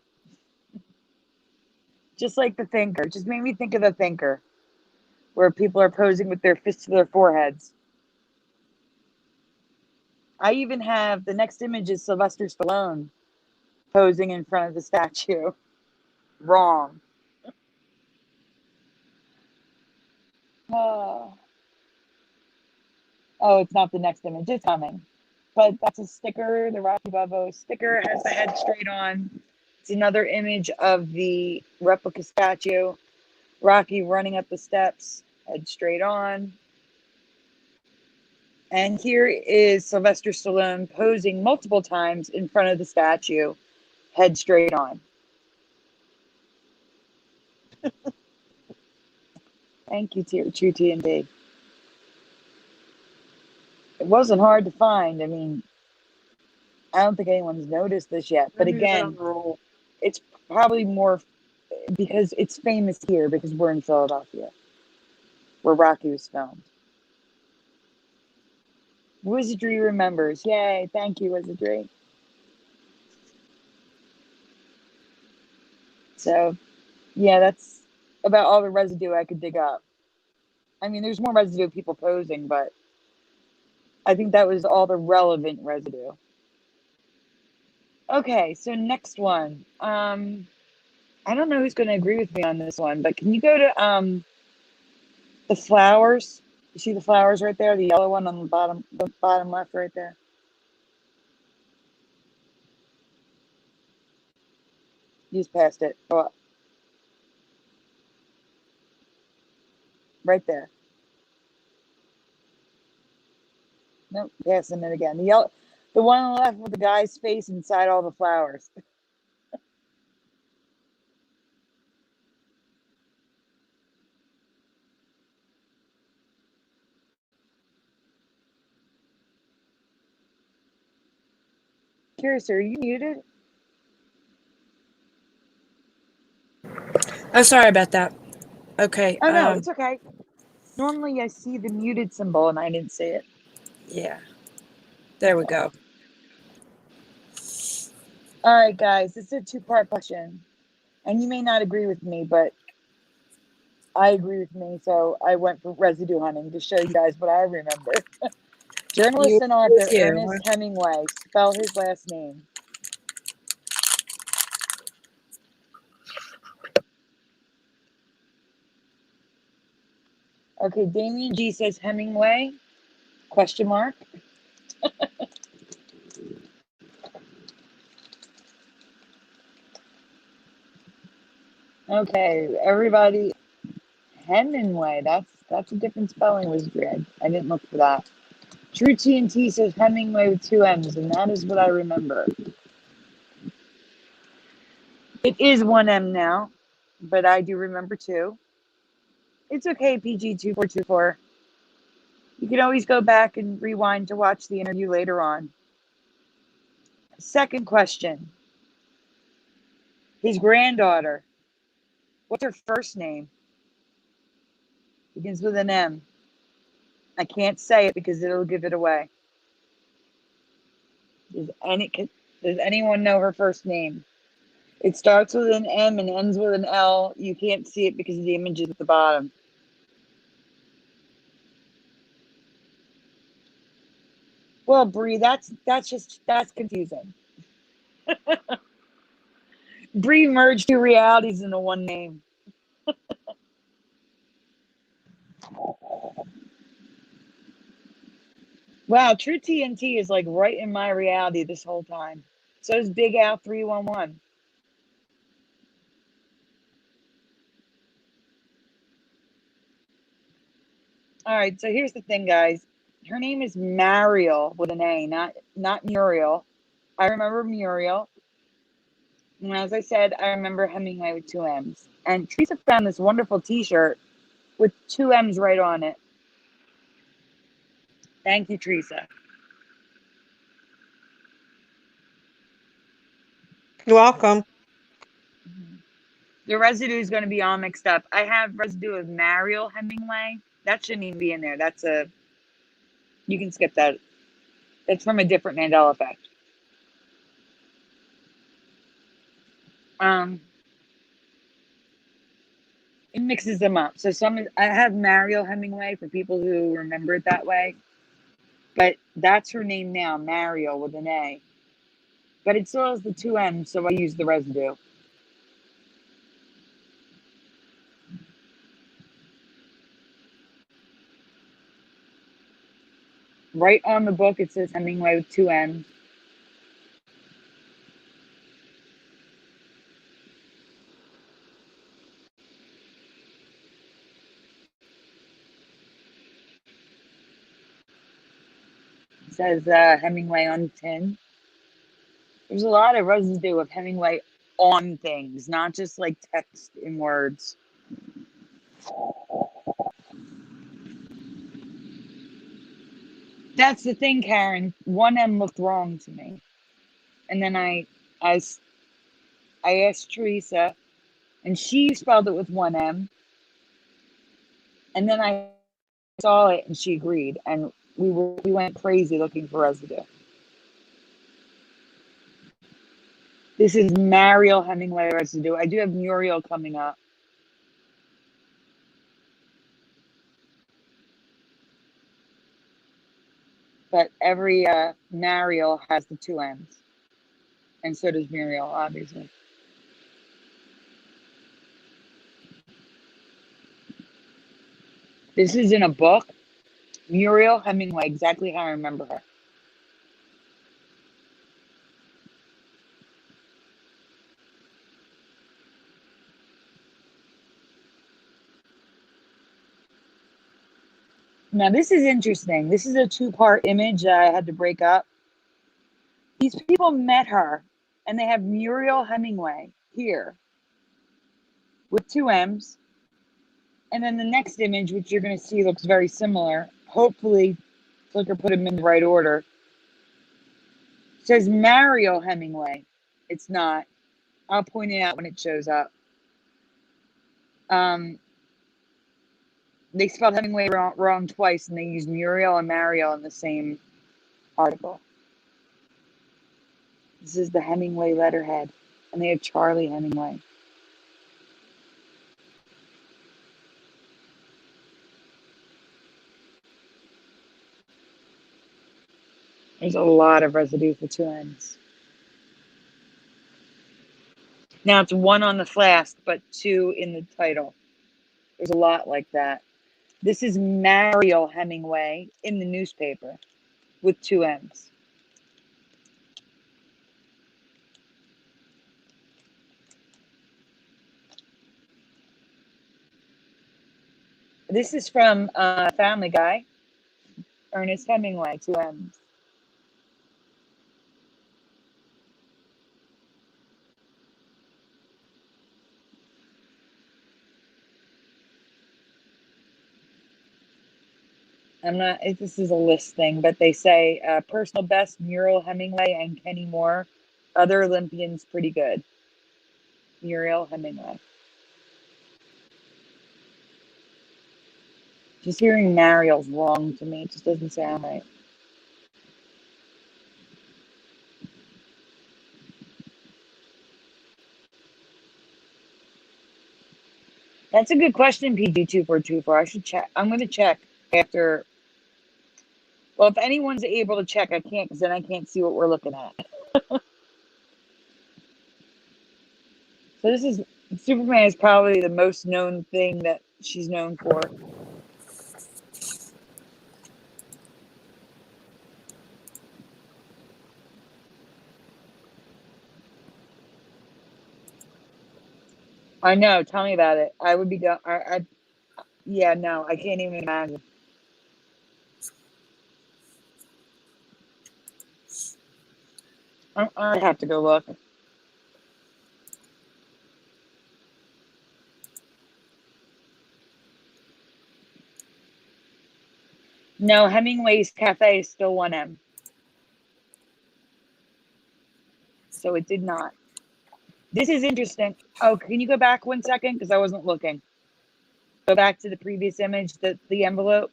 Just like the thinker. Just made me think of the thinker, where people are posing with their fists to their foreheads. I even have, the next image is Sylvester Stallone posing in front of the statue. Wrong. Oh, it's not the next image. It's coming. But that's a sticker. The Rocky Balboa sticker has the head straight on. It's another image of the replica statue. Rocky running up the steps, head straight on. And here is Sylvester Stallone posing multiple times in front of the statue, head straight on. Thank you, True T&D. It wasn't hard to find. I mean, I don't think anyone's noticed this yet. But Maybe again, it's probably more because it's famous here because we're in Philadelphia, where Rocky was filmed. Wizardry remembers. Yay. Thank you, Wizardry. So, yeah, that's about all the residue I could dig up. I mean, there's more residue of people posing, but I think that was all the relevant residue. Okay, so next one. I don't know who's going to agree with me on this one, but can you go to the flowers? You see the flowers right there, the yellow one on the bottom left right there? You just passed it. Go up. Right there. Nope, passing it again. The one on the left with the guy's face inside all the flowers. Curious, are you muted? Oh, sorry about that. Okay. Oh, no, it's okay. Normally I see the muted symbol and I didn't see it. Yeah. There we go. All right, guys, this is a two-part question. And you may not agree with me, but I agree with me, so I went for residue hunting to show you guys what I remember. Journalist and author Ernest Hemingway. Spell his last name. Okay, Damien G says Hemingway, question mark. Okay, everybody. Hemingway. That's a different spelling, Wizard. I didn't look for that. True TNT says Hemingway with 2 M's, and that is what I remember. It is 1 M now, but I do remember 2. It's okay, PG2424. You can always go back and rewind to watch the interview later on. Second question. His granddaughter. What's her first name? Begins with an M. I can't say it because it'll give it away. Does anyone know her first name? It starts with an M and ends with an L. You can't see it because of the images at the bottom. Well, Bree, that's confusing. Bree merged 2 realities into 1 name. Wow, True TNT is like right in my reality this whole time. So is Big Al 311. All right, so here's the thing, guys. Her name is Mariel with an A, not Muriel. I remember Muriel. And as I said, I remember Hemingway with 2 M's. And Teresa found this wonderful t-shirt with 2 M's right on it. Thank you, Teresa. You're welcome. The residue is going to be all mixed up. I have residue of Mariel Hemingway. That shouldn't even be in there. You can skip that. That's from a different Mandela Effect. It mixes them up. So I have Mariel Hemingway for people who remember it that way. But that's her name now, Mariel with an A. But it still has the 2 M's, so I use the residue. Right on the book, it says Hemingway with 2 M's. It says Hemingway on the tin. There's a lot of residue of Hemingway on things, not just like text in words. That's the thing, Karen. 1 M looked wrong to me. And then I asked Teresa, and she spelled it with 1 M. And then I saw it, and she agreed. And we went crazy looking for residue. This is Mariel Hemingway residue. I do have Muriel coming up. But every Mariel has the 2 M's. And so does Muriel, obviously. This is in a book. Muriel Hemingway, exactly how I remember her. Now, this is interesting. This is a 2-part image that I had to break up. These people met her, and they have Muriel Hemingway here with 2 M's. And then the next image, which you're going to see, looks very similar. Hopefully, Flickr put them in the right order. It says Mariel Hemingway. It's not. I'll point it out when it shows up. They spelled Hemingway wrong twice, and they used Muriel and Mariel in the same article. This is the Hemingway letterhead, and they have Charlie Hemingway. There's a lot of residue for 2 M's. Now it's 1 on the flask, but 2 in the title. There's a lot like that. This is Mariel Hemingway in the newspaper with 2 M's. This is from Family Guy. Ernest Hemingway, 2 M's. I'm not, this is a list thing, but they say personal best Muriel Hemingway and Kenny Moore. Other Olympians pretty good. Muriel Hemingway. Just hearing Mariel's wrong to me. It just doesn't sound right. That's a good question, PG2424. I should check. I'm going to check after. Well, if anyone's able to check, I can't, because then I can't see what we're looking at. So this is, Superman is probably the most known thing that she's known for. I know. Tell me about it. I would be done. Yeah, no, I can't even imagine. I have to go look. No, Hemingway's Cafe is still 1M. So it did not. This is interesting. Oh, can you go back 1 second? Because I wasn't looking. Go back to the previous image, the envelope.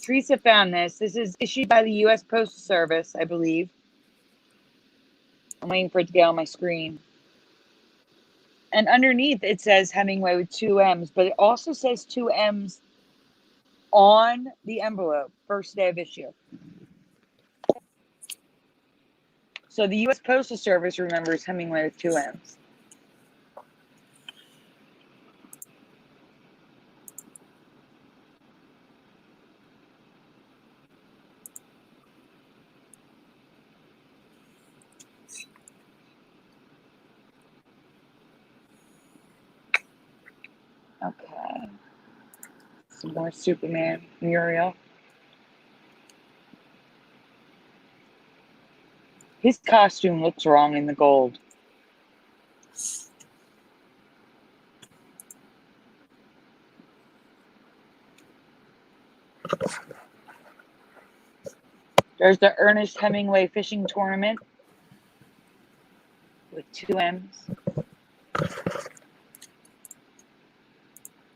Teresa found this. This is issued by the U.S. Postal Service, I believe. I'm waiting for it to get on my screen. And underneath it says Hemingway with 2 M's, but it also says 2 M's on the envelope, first day of issue. So the U.S. Postal Service remembers Hemingway with 2 M's. Okay. Some more Superman, Muriel. His costume looks wrong in the gold. There's the Ernest Hemingway fishing tournament with 2 M's.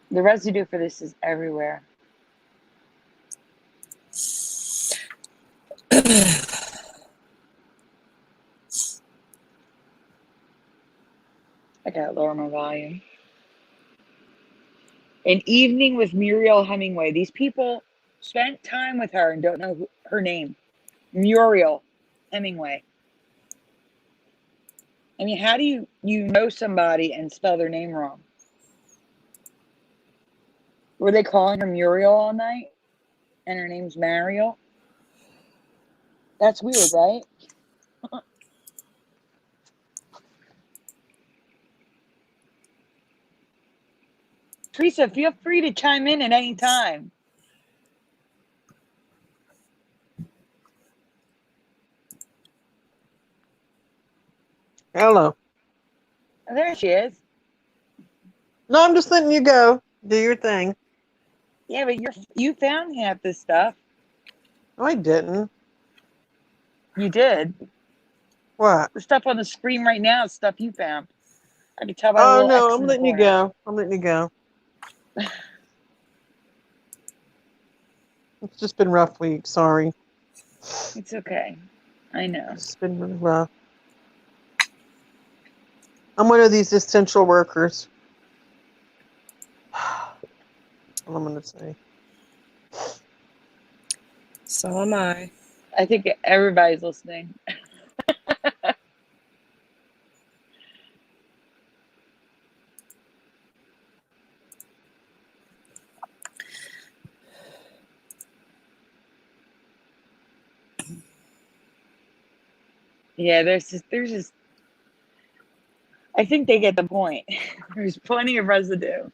The residue for this is everywhere. I gotta lower my volume. An evening with Muriel Hemingway. These people spent time with her and don't know her name. Muriel Hemingway. I mean, how do you know somebody and spell their name wrong? Were they calling her Muriel all night? And her name's Mariel? That's weird, right? Teresa, feel free to chime in at any time. Hello. Oh, there she is. No, I'm just letting you go. Do your thing. Yeah, but you found half this stuff. No, I didn't. You did. What? The stuff on the screen right now is stuff you found. I can tell by the Oh, little no, X I'm in the letting you corner. go. I'm letting you go. It's just been a rough week. Sorry. It's okay. I know. It's been really rough. I'm one of these essential workers. What I'm going to say. So am I. I think everybody's listening. Yeah, there's just I think they get the point. There's plenty of residue.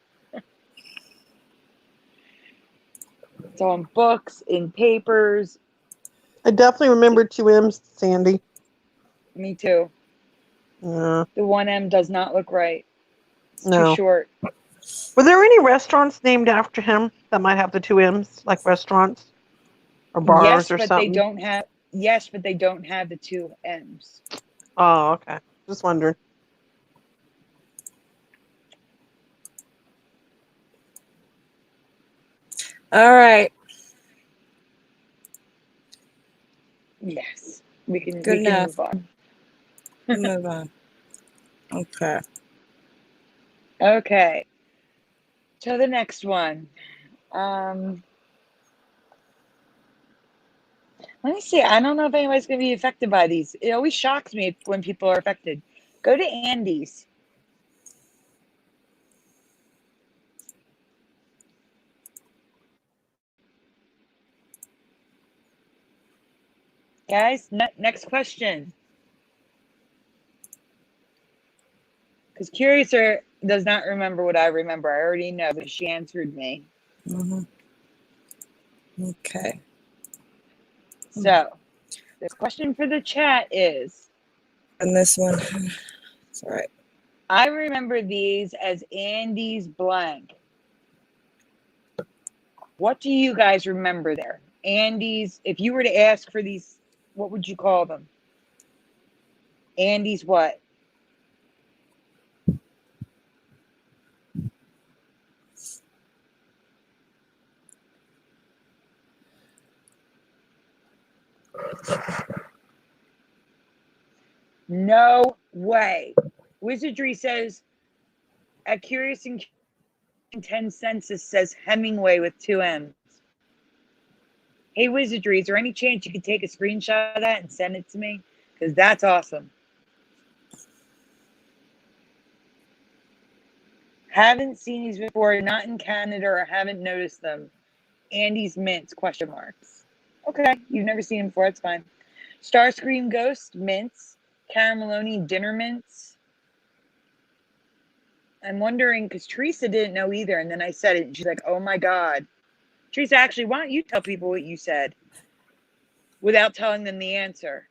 It's on books, in papers. I definitely remember 2 M's, Sandy. Me too. Yeah. The 1M does not look right. It's No. too short. Were there any restaurants named after him that might have the 2 M's, like restaurants or bars Yes, or but something? they don't have. Yes, but they don't have the 2 M's. Oh, okay. Just wondering. All right. Yes, we can. Good we can enough. move on. Move on. Okay. Okay. To the next one. Let me see. I don't know if anybody's going to be affected by these. It always shocks me when people are affected. Go to Andy's. Guys, next question. Because Curiouser does not remember what I remember. I already know because she answered me. Okay. So, the question for the chat is, And this one, it's all right. I remember these as Andy's blank. What do you guys remember there? Andy's, if you were to ask for these, what would you call them? Andy's what? No way. Wizardry says, at Curious and 10 Census says Hemingway with 2 M's. Hey, Wizardry, is there any chance you could take a screenshot of that and send it to me? Because that's awesome. Haven't seen these before, not in Canada, or haven't noticed them. Andy's mints, question marks. Okay, you've never seen them before, that's fine. Starscream Ghost, mints. Carameloni dinner mints. I'm wondering, because Teresa didn't know either, and then I said it, and she's like, oh my God. Teresa, actually, why don't you tell people what you said without telling them the answer?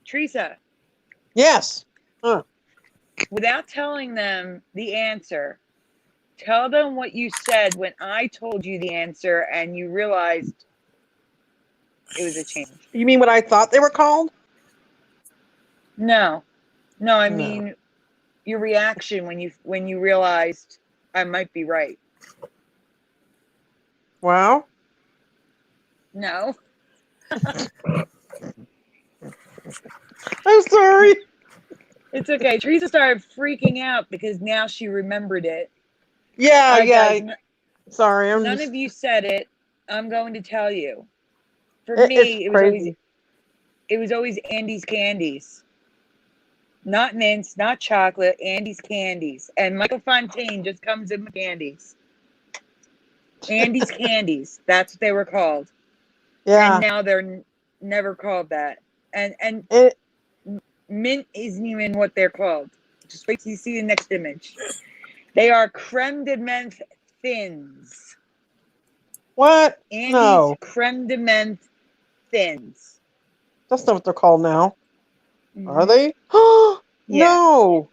Teresa. Yes. Huh. Without telling them the answer, tell them what you said when I told you the answer and you realized it was a change. You mean what I thought they were called? No, I No. mean your reaction when you realized I might be right. Well. No. I'm sorry. It's okay. Teresa started freaking out because now she remembered it. Yeah, yeah. Guys, Sorry, none of you said it. I'm going to tell you. For me, it was always Andy's candies. Not mints, not chocolate, Andy's candies. And Michael Fontaine just comes in with candies. Andy's candies. That's what they were called. Yeah. And now they're never called that. And mint isn't even what they're called. Just wait till you see the next image. They are creme de menthe thins. What? Andy's No. creme de menthe thins. That's not what they're called now. Mm-hmm. Are they? Yeah. No.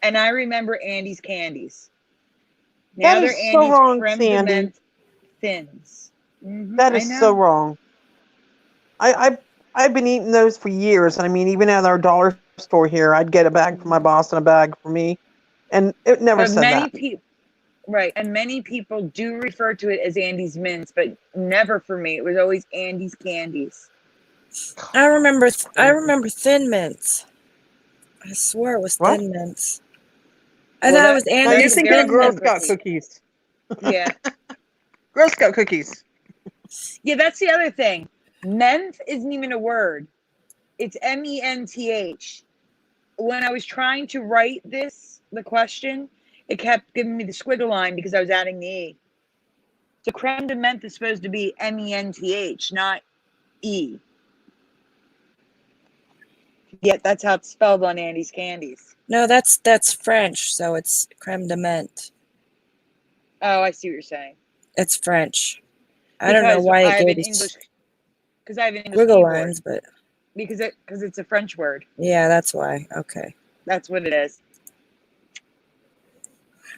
And I remember Andy's candies. Now That they're is Andy's so wrong, creme de Sandy. menthe thins. Mm-hmm. That is so wrong. I've been eating those for years. I mean, even at our dollar store here, I'd get a bag for my boss and a bag for me, and it never But said many that. people, right? And many people do refer to it as Andy's mints, but never for me. It was always Andy's candies. I remember Thin Mints. I swear it was What? Thin Mints. I thought it was Now Andy's you think they're Thin Girl Mints. Scout cookies. Yeah. Girl Scout cookies. Yeah, that's the other thing. Menth isn't even a word. It's menth. When I was trying to write the question, it kept giving me the squiggle line because I was adding the E. So creme de menthe is supposed to be menth, not E. Yeah, that's how it's spelled on Andy's Candies. No, that's French, so it's creme de menthe. Oh, I see what you're saying. It's French. I don't know Because why I it have gave an us English. Because I have an English wiggle keyboard. lines, but Because it's a French word. yeah, that's why. Okay. That's what it is.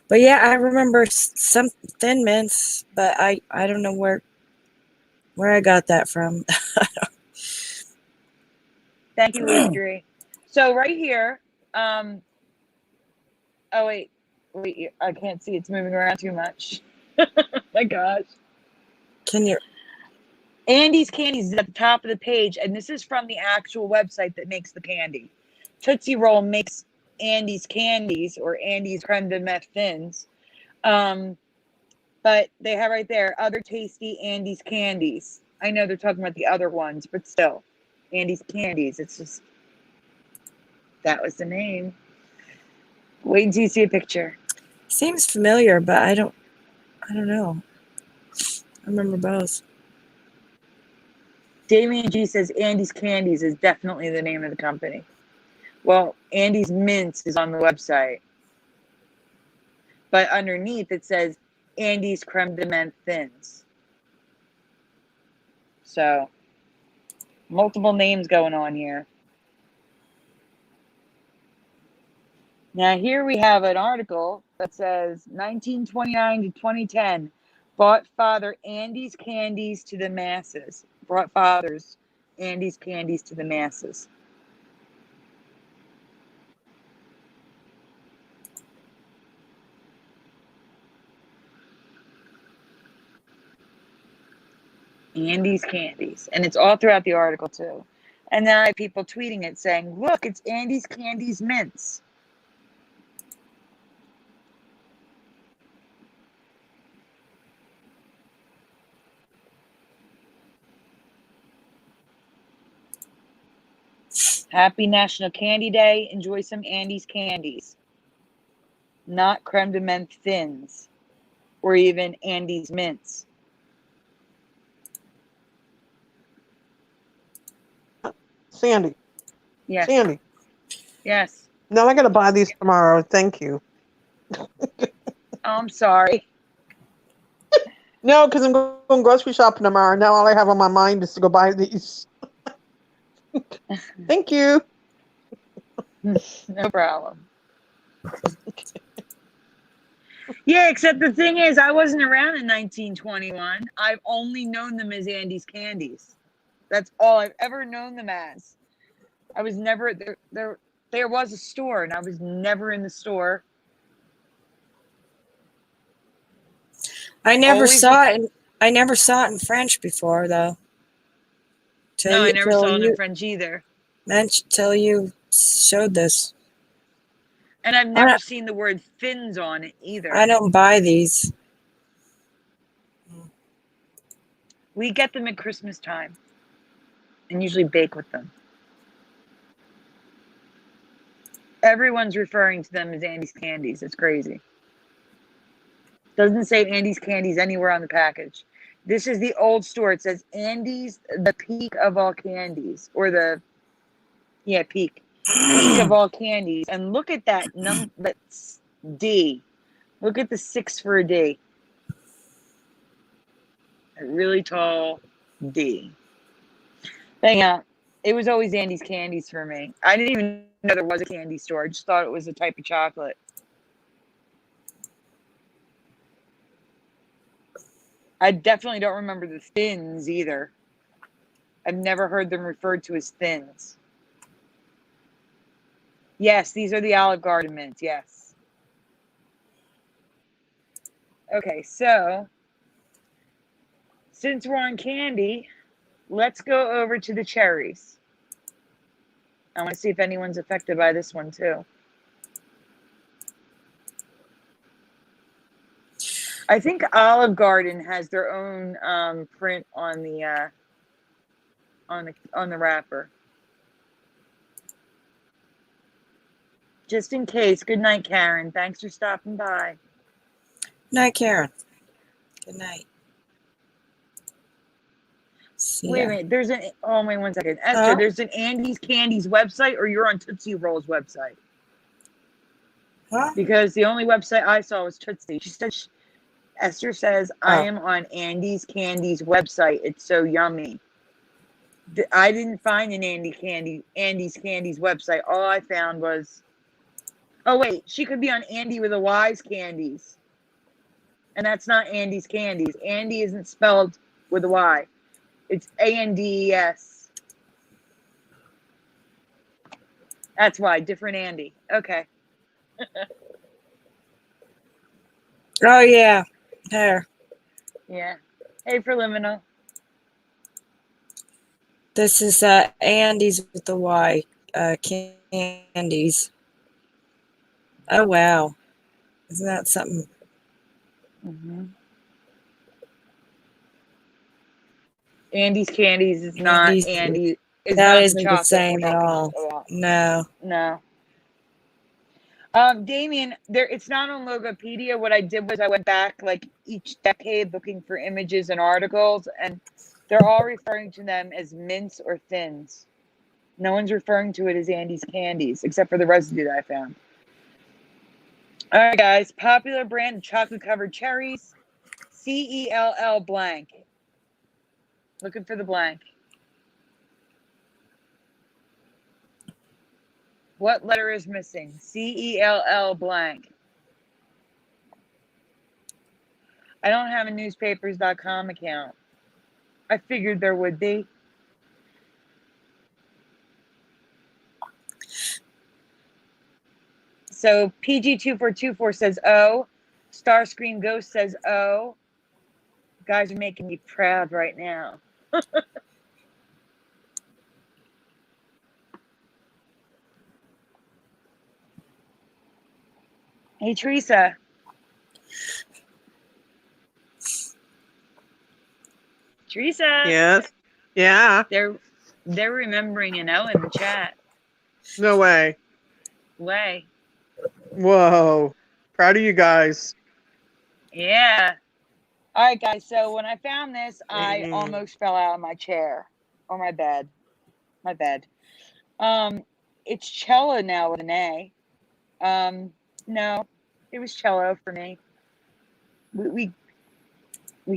But yeah, I remember some Thin Mints, but I don't know where I got that from. Thank you, Adri. So right here, oh wait, I can't see. It's moving around too much. My gosh. Can you? Andy's Candies is at the top of the page, and this is from the actual website that makes the candy. Tootsie Roll makes Andy's Candies or Andy's Creme de Menthe Thins. But they have right there, other tasty Andy's Candies. I know they're talking about the other ones, but still, Andy's Candies. It's just, that was the name. Wait until you see a picture. Seems familiar, but I don't know. I remember both. Damien G says Andy's Candies is definitely the name of the company. Well, Andy's Mints is on the website. But underneath it says Andy's Creme de Menthe Thins. So, multiple names going on here. Now here we have an article that says 1929 to 2010 brought Father Andy's Candies to the masses. Brought fathers Andy's Candies to the masses. Andy's Candies. And it's all throughout the article too. And then I have people tweeting it saying, look, it's Andy's Candies Mints. Happy National Candy Day. Enjoy some Andy's Candies. Not creme de menthe thins or even Andy's Mints. Sandy. Yes. Sandy. Yes. Now I gotta buy these tomorrow. Thank you. Oh, I'm sorry. No, because I'm going grocery shopping tomorrow. Now all I have on my mind is to go buy these. Thank you. No problem. Yeah, except the thing is, I wasn't around in 1921. I've only known them as Andy's Candies. That's all I've ever known them as. I was never there. There was a store, and I was never in the store. I never Always- saw it. I never saw it in French before, though. No, I never saw it in French either. Till you showed this. And I've never seen the word fins on it either. I don't buy these. We get them at Christmas time and usually bake with them. Everyone's referring to them as Andy's Candies. It's crazy. Doesn't say Andy's Candies anywhere on the package. This is the old store. It says Andy's, the peak of all candies. Or peak. Peak of all candies. And look at that number. That's D. Look at the 6 for a D. A really tall D. But yeah, it was always Andy's Candies for me. I didn't even know there was a candy store. I just thought it was a type of chocolate. I definitely don't remember the thins either. I've never heard them referred to as thins. Yes, these are the Olive Garden mints. Yes. Okay, so since we're on candy, let's go over to the cherries. I want to see if anyone's affected by this one too. I think Olive Garden has their own print on the wrapper. Just in case. Good night, Karen. Thanks for stopping by. Night, Karen. Good night. Wait a minute. There's an. Oh, wait 1 second. Esther, Huh? there's an Andy's Candies website, or you're on Tootsie Roll's website? Huh? Because the only website I saw was Tootsie. She said, Esther says, I Oh. am on Andy's Candies website. It's so yummy. I didn't find an Andy's Candies website. All I found was, oh wait, she could be on Andy with a Y's Candies. And that's not Andy's Candies. Andy isn't spelled with a Y. It's ANDES. That's why, different Andy. Okay. Oh yeah. There. Yeah. Hey, Preliminal. This is Andy's with the Y. Candies. Oh wow. Isn't that something? Mm-hmm. Andy's Candies is not Andy's, Andy. Is that not isn't the the chocolate same we're at talking all. about. No. No. Damien, it's not on Logopedia. What I did was I went back like each decade looking for images and articles, and they're all referring to them as mints or thins. No one's referring to it as Andy's Candies, except for the residue that I found. All right, guys. Popular brand of chocolate-covered cherries. CELL blank. Looking for the blank. What letter is missing? CELL blank. I don't have a newspapers.com account. I figured there would be. So PG2424 says O. Starscream Ghost says O. You guys are making me proud right now. Hey, Teresa. Teresa. Yes. Yeah. They're remembering an O in the chat. No way. Way. Whoa. Proud of you guys. Yeah. All right, guys. So when I found this, I almost fell out of my chair or my bed. My bed. It's cello now with an A. No, it was cello for me. We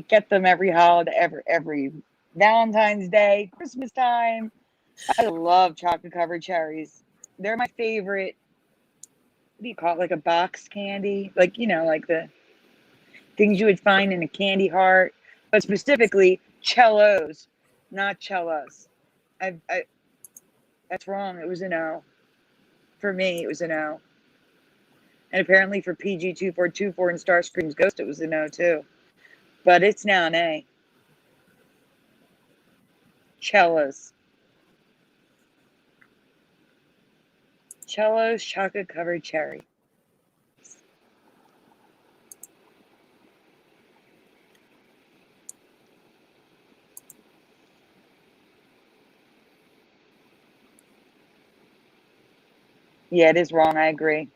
get them every holiday, every Valentine's Day, Christmas time. I love chocolate covered cherries. They're my favorite. What do you call it? Like a box candy, like like the things you would find in a candy heart, but specifically cellos, not cellos. That's wrong. It was an O. For me, it was an O. And apparently for PG2424 and Starscream's Ghost, it was an O too. But it's now an A. Cellos. Cellos, chocolate covered cherry. Yeah, it is wrong. I agree.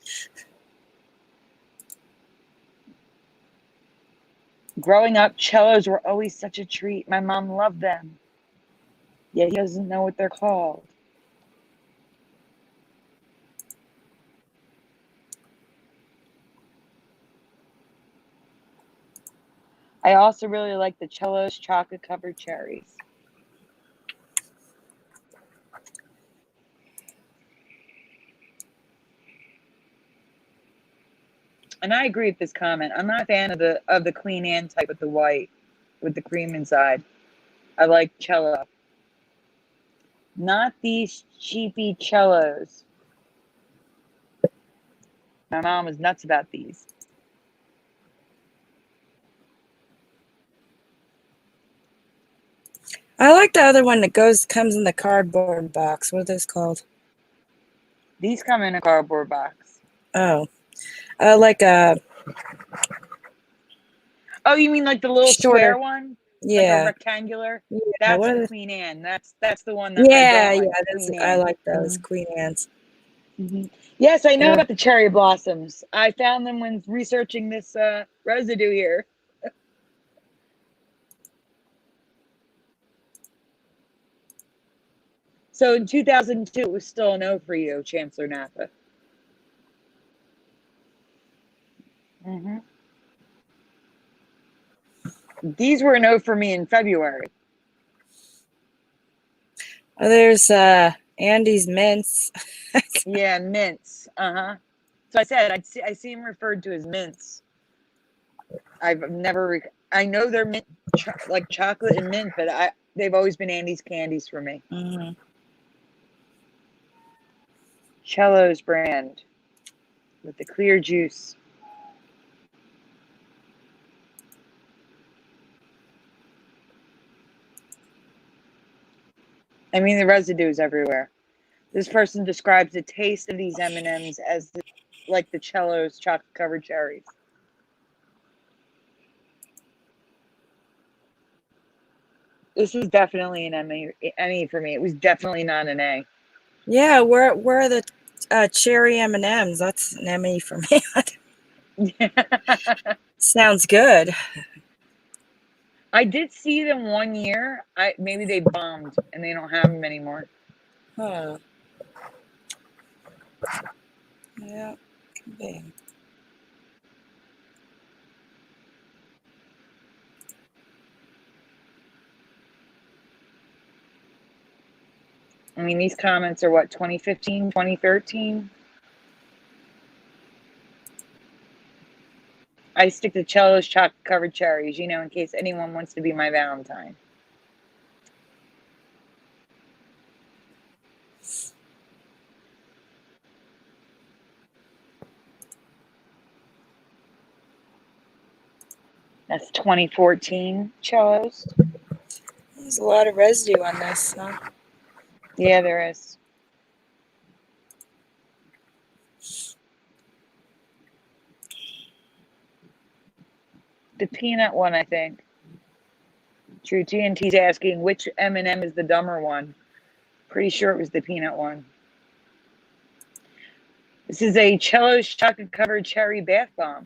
Growing up, cellos were always such a treat. My mom loved them. Yet he doesn't know what they're called. I also really like the cellos chocolate covered cherries. And I agree with this comment. I'm not a fan of the Queen Anne type with the white, with the cream inside. I like cello. Not these cheapy cellos. My mom was nuts about these. I like the other one that comes in the cardboard box. What are those called? These come in a cardboard box. Oh, like a. Oh, you mean like the little Shorter. square one? Yeah. Like a rectangular? Yeah. That's the Queen Anne. That's the one that I don't like. I like those Queen Annes. Mm-hmm. Yes, I know about the cherry blossoms. I found them when researching this residue here. So in 2002, it was still a no for you, Chancellor Napa. These were a no for me in February. Oh, there's Andy's mints. Yeah, mints. So I said I see them referred to as mints. I've never. I know they're mint, like chocolate and mint, but they've always been Andy's candies for me. Mm-hmm. Cello's brand with the clear juice. I mean, the residue is everywhere. This person describes the taste of these M&Ms as like the Cello's chocolate-covered cherries. This is definitely an ME for me. It was definitely not an A. Yeah, where are the cherry M&Ms? That's an ME for me. Sounds good. I did see them one year. Maybe they bombed and they don't have them anymore. Huh. Yeah, could be. I mean, these comments are what, 2015, 2013? I stick to Cello's chocolate-covered cherries, in case anyone wants to be my Valentine. That's 2014 Cellos. There's a lot of residue on this, huh? Yeah, there is. The peanut one, I think. True TNT's asking which M&M is the dumber one. Pretty sure it was the peanut one. This is a Cello's chocolate-covered cherry bath bomb.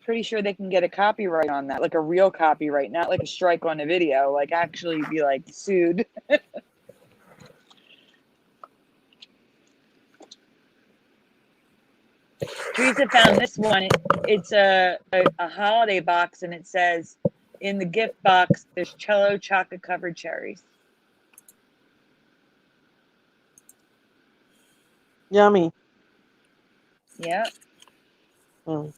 Pretty sure they can get a copyright on that, like a real copyright, not like a strike on a video, like actually be like sued. Teresa found this one. It's a holiday box, and it says in the gift box there's Cello chocolate covered cherries. Yummy. Yeah. Mm.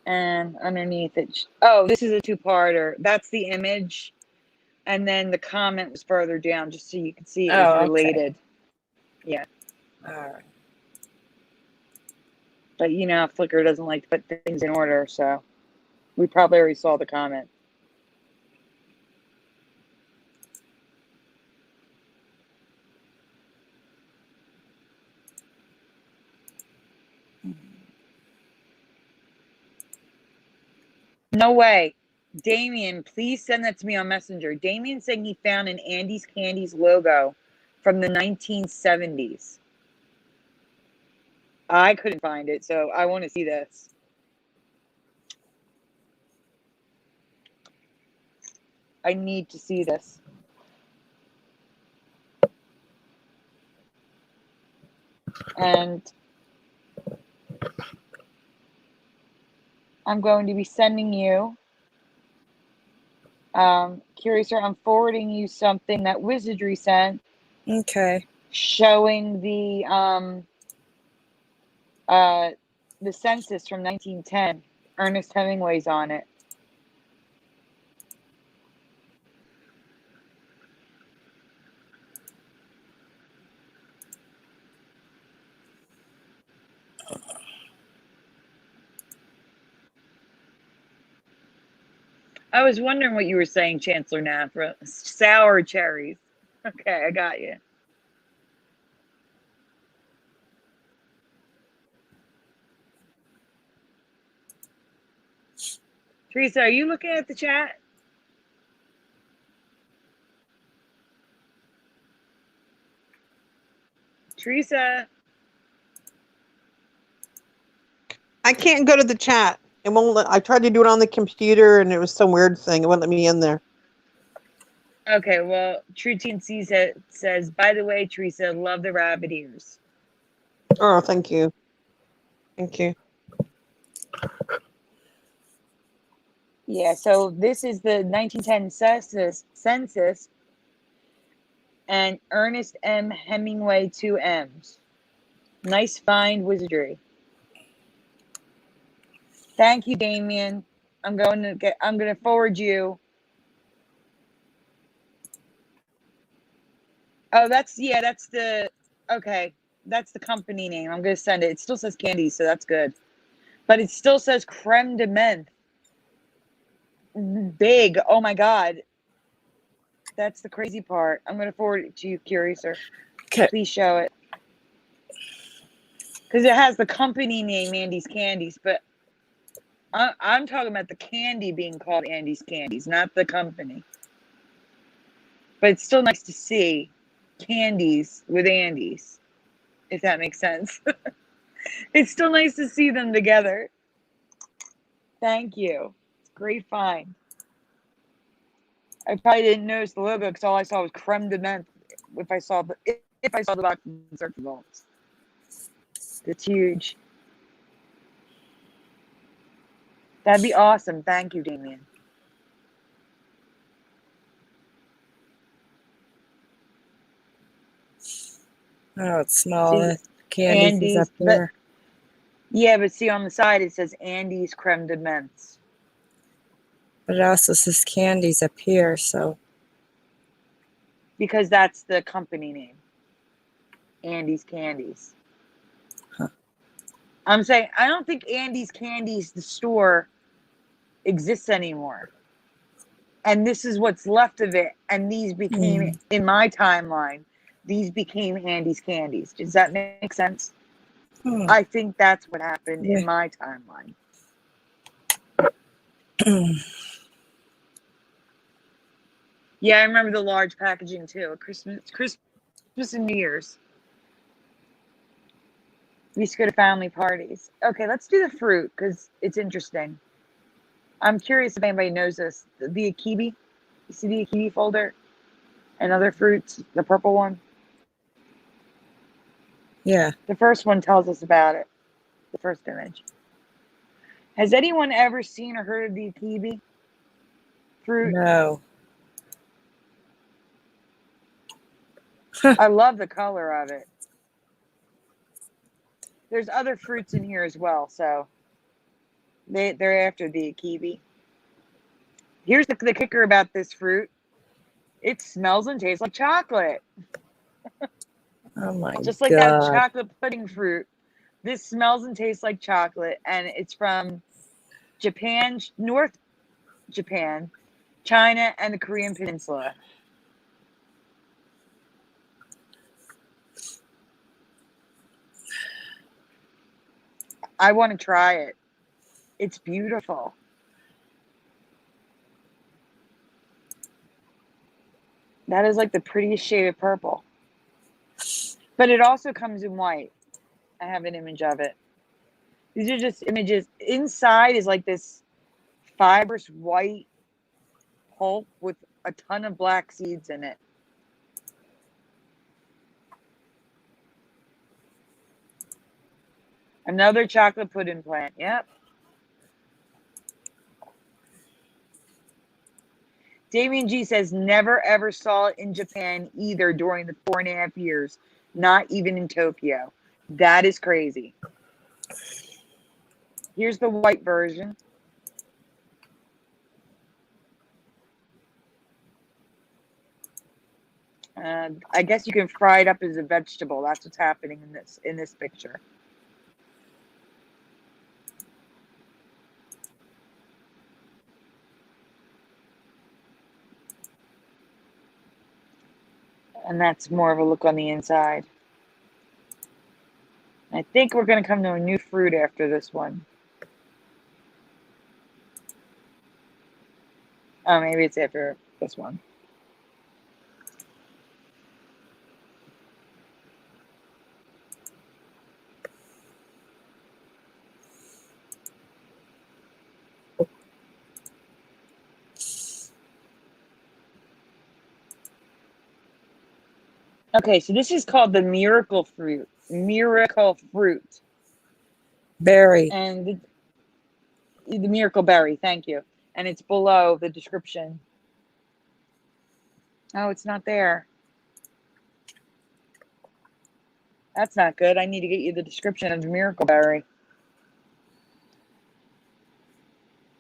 And underneath it, oh, this is a two-parter. That's the image, and then the comment was further down, just so you can see it was related. Okay. Yeah. All right. But Flickr doesn't like to put things in order, so we probably already saw the comment. No way. Damien, please send that to me on Messenger. Damien saying he found an Andy's Candies logo from the 1970s. I couldn't find it, so I want to see this. I need to see this. And I'm going to be sending you, Curiouser, I'm forwarding you something that Wizardry sent. Okay. Showing the census from 1910. Ernest Hemingway's on it. I was wondering what you were saying, Chancellor Nafra. Sour cherries. Okay, I got you. Teresa, are you looking at the chat? Teresa. I can't go to the chat. It won't let. I tried to do it on the computer, and it was some weird thing. It wouldn't let me in there. Okay, well, True TNC says, by the way, Teresa, love the rabbit ears. Oh, thank you. Thank you. Yeah, so this is the 1910 census, and Ernest M. Hemingway, 2 M's. Nice find, wizardry. Thank you, Damien. I'm going to forward you. Oh, that's the company name. I'm going to send it. It still says candy, so that's good. But it still says creme de menthe. Big. Oh my God. That's the crazy part. I'm going to forward it to you, Curiouser. Okay. Please show it. Because it has the company name, Andy's Candies, but I'm talking about the candy being called Andy's Candies, not the company. But it's still nice to see candies with Andy's, if that makes sense. It's still nice to see them together. Thank you. It's a great find. I probably didn't notice the logo because all I saw was creme de menthe. If I saw the box in search results, it's huge. That'd be awesome. Thank you, Damien. Oh, it's small. See, The candies is Andy's, up there. but see on the side it says Andy's creme de menthe. But it also says candies up here, so. Because that's the company name. Andy's Candies. Huh. I'm saying I don't think Andy's Candies, the store, exists anymore. And this is what's left of it. And these became, in my timeline, these became Andy's Candies. Does that make sense? I think that's what happened in my timeline. Yeah, I remember the large packaging too. Christmas and New Year's. We used to go to family parties. Okay, let's do the fruit because it's interesting. I'm curious if anybody knows this. The akibi. You see the akibi folder? And other fruits, the purple one? Yeah. The first one tells us about it. The first image. Has anyone ever seen or heard of the akibi fruit? No. I love the color of it. There's other fruits in here as well, so they're after the akibi. Here's the kicker about this fruit. It smells and tastes like chocolate. Oh my Just like that God. chocolate pudding fruit. This smells and tastes like chocolate, and it's from Japan, North Japan, China, and the Korean Peninsula. I want to try it. It's beautiful. That is like the prettiest shade of purple. But it also comes in white. I have an image of it. These are just images. Inside is like this fibrous white pulp with a ton of black seeds in it. Another chocolate pudding plant. Yep. Damien G says never ever saw it in Japan either during the 4.5 years. Not even in Tokyo. That is crazy. Here's the white version. I guess you can fry it up as a vegetable. That's what's happening in this picture. And that's more of a look on the inside. I think we're going to come to a new fruit after this one. Oh, maybe it's after this one. Okay, so this is called the miracle fruit. Miracle fruit. Berry. And the miracle berry, thank you. And it's below the description. Oh, it's not there. That's not good. I need to get you the description of the miracle berry.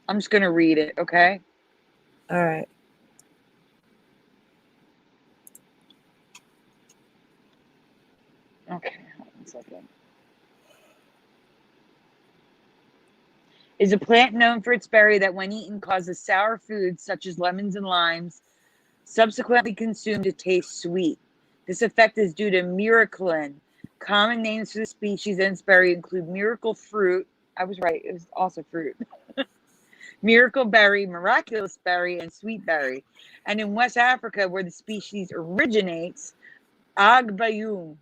I'm just going to read it, okay? All right. Okay, hold on a second. Is a plant known for its berry that when eaten causes sour foods such as lemons and limes, subsequently consumed to taste sweet. This effect is due to miraclin. Common names for the species and its berry include miracle fruit. I was right, it was also fruit. Miracle berry, miraculous berry, and sweet berry. And in West Africa, where the species originates, agbayum.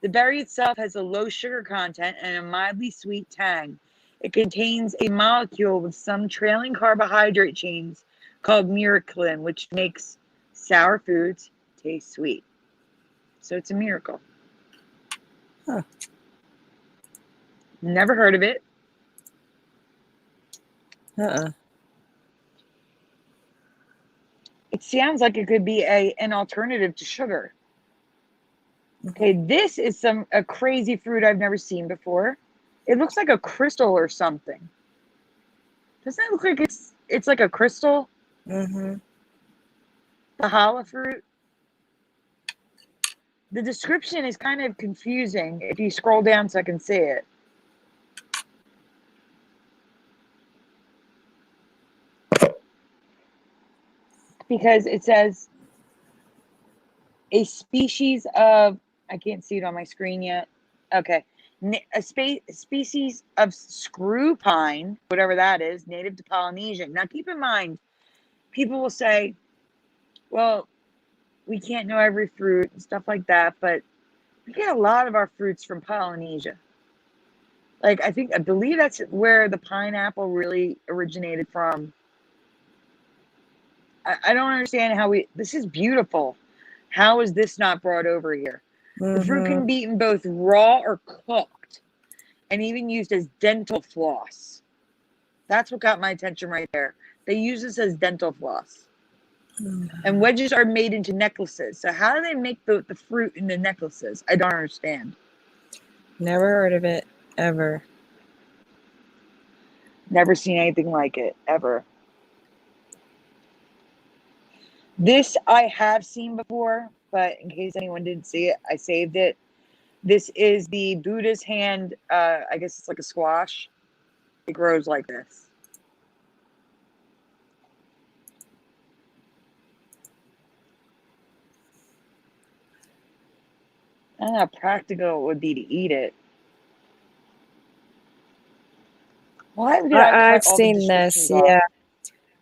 The berry itself has a low sugar content and a mildly sweet tang. It contains a molecule with some trailing carbohydrate chains called miraclin, which makes sour foods taste sweet. So it's a miracle. Huh. Never heard of it. It sounds like it could be an alternative to sugar. Okay, this is a crazy fruit I've never seen before. It looks like a crystal or something. Doesn't it look like it's like a crystal? Mm-hmm. The challah fruit. The description is kind of confusing if you scroll down so I can see it. Because it says a species of, I can't see it on my screen yet. Okay. A species of screw pine, whatever that is, native to Polynesia. Now keep in mind, people will say, well, we can't know every fruit and stuff like that, but we get a lot of our fruits from Polynesia. Like, I believe that's where the pineapple really originated from. I don't understand how this is beautiful. How is this not brought over here? Mm-hmm. The fruit can be eaten both raw or cooked and even used as dental floss. That's what got my attention right there. They use this as dental floss. And wedges are made into necklaces. So how do they make the fruit into necklaces? I don't understand. Never heard of it, ever. Never seen anything like it, ever. This I have seen before, but in case anyone didn't see it, I saved it. This is the Buddha's hand. I guess it's like a squash. It grows like this. I don't know how practical it would be to eat it. Why did I I've cut all the seen this. descriptions off? Yeah,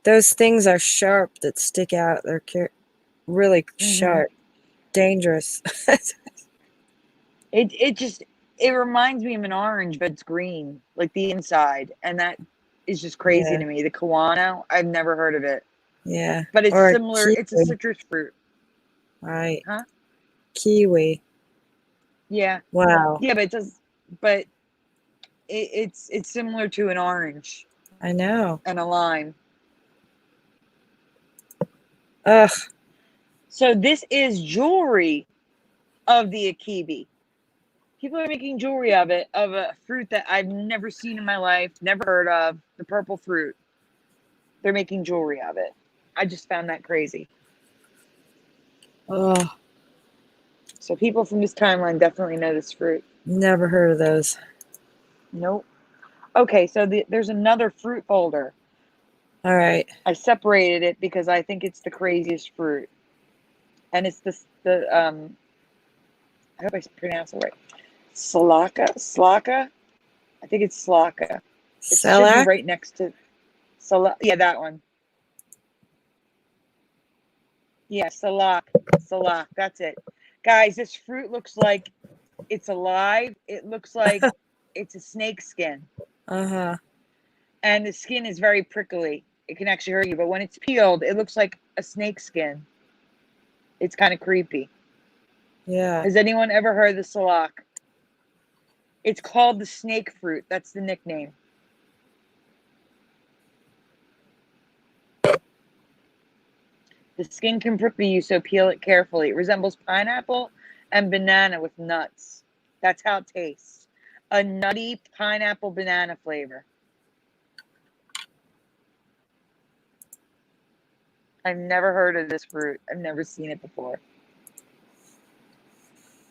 those things are sharp that stick out. They're really sharp, dangerous. It reminds me of an orange, but it's green, like the inside, and that is just crazy to me. The Kawano, I've never heard of it. Yeah, But it's or similar. kiwi. It's a citrus fruit. Right. Huh? Kiwi. Yeah. Wow. Yeah, but it does. But it's similar to an orange. I know. And a lime. Ugh. So this is jewelry of the akibi. People are making jewelry of it, of a fruit that I've never seen in my life, never heard of, the purple fruit. They're making jewelry of it. I just found that crazy. Oh. So people from this timeline definitely know this fruit. Never heard of those. Nope. Okay, so there's another fruit folder. All right. I separated it because I think it's the craziest fruit. And it's I hope I pronounced it right. Slaka? I think it's Slaka. It should be right next to yeah, that one. Yeah, Salak, that's it. Guys, this fruit looks like it's alive. It looks like it's a snake skin. Uh-huh. And the skin is very prickly. It can actually hurt you, but when it's peeled, it looks like a snake skin. It's kind of creepy. Yeah. Has anyone ever heard of the salak? It's called the snake fruit. That's the nickname. The skin can prickle you, so peel it carefully. It resembles pineapple and banana with nuts. That's how it tastes. A nutty pineapple banana flavor. I've never heard of this fruit. I've never seen it before.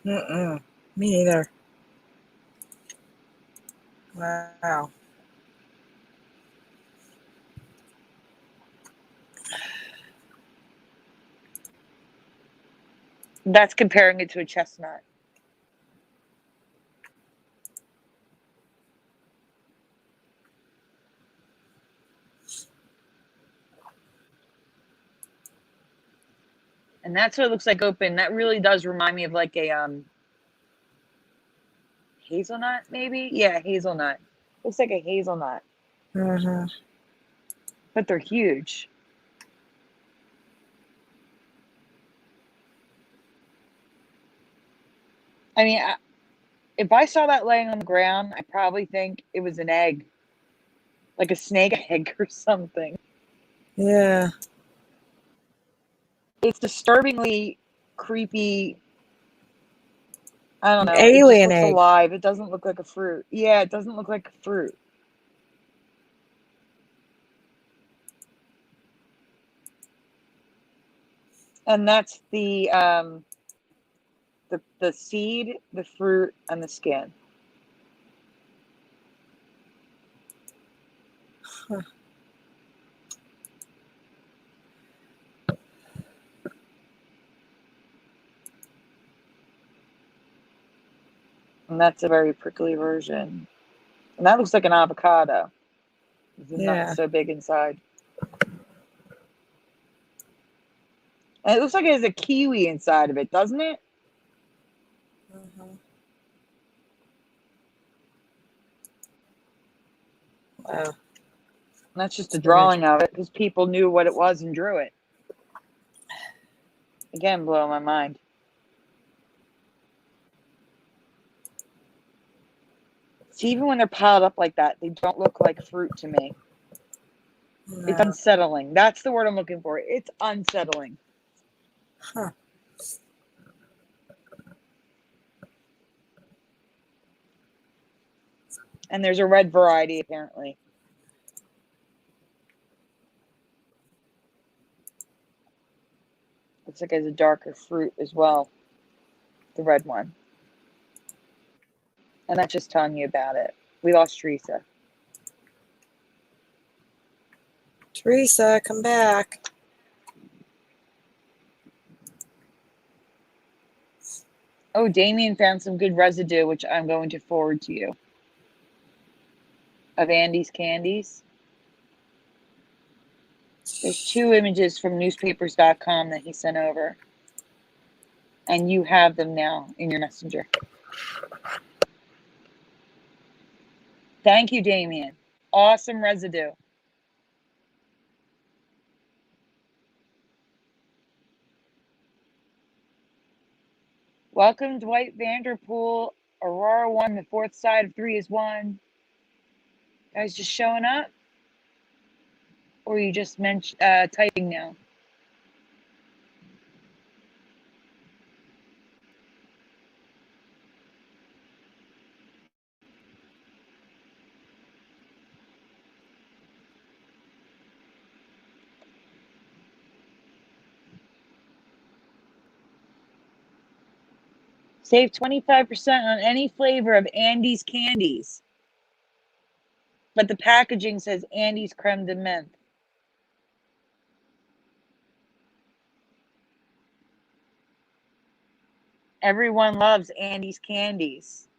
Mm-mm. Me neither. Wow. That's comparing it to a chestnut. And that's what it looks like open. That really does remind me of like a hazelnut, maybe? Yeah, hazelnut. Looks like a hazelnut. Mm-hmm. But they're huge. I mean, if I saw that laying on the ground, I probably think it was an egg. Like a snake egg or something. Yeah. It's disturbingly creepy. I don't An know. It just alien looks egg. alive. It doesn't look like a fruit. Yeah, it doesn't look like a fruit. And that's the seed, the fruit, and the skin. Huh. And that's a very prickly version. And that looks like an avocado. The nut Yeah. is so big inside. And it looks like it has a kiwi inside of it, doesn't it? Mm-hmm. Wow. And that's just a It's weird. drawing of it because people knew what it was and drew it. Again, blow my mind. See, even when they're piled up like that, they don't look like fruit to me. It's No. unsettling. That's the word I'm looking for. It's unsettling. Huh. And there's a red variety, apparently. Looks like it's a darker fruit as well. The red one. And that's just telling you about it. We lost Teresa. Teresa, come back. Oh, Damien found some good residue, which I'm going to forward to you. Of Andy's candies. There's 2 images from newspapers.com that he sent over. And you have them now in your messenger. Thank you, Damien. Awesome residue. Welcome, Dwight Vanderpool. Aurora 1, the 4th side of 3 is 1. Guys just showing up? Or are you just typing now? Save 25% on any flavor of Andy's candies. But the packaging says Andy's creme de menthe. Everyone loves Andy's candies.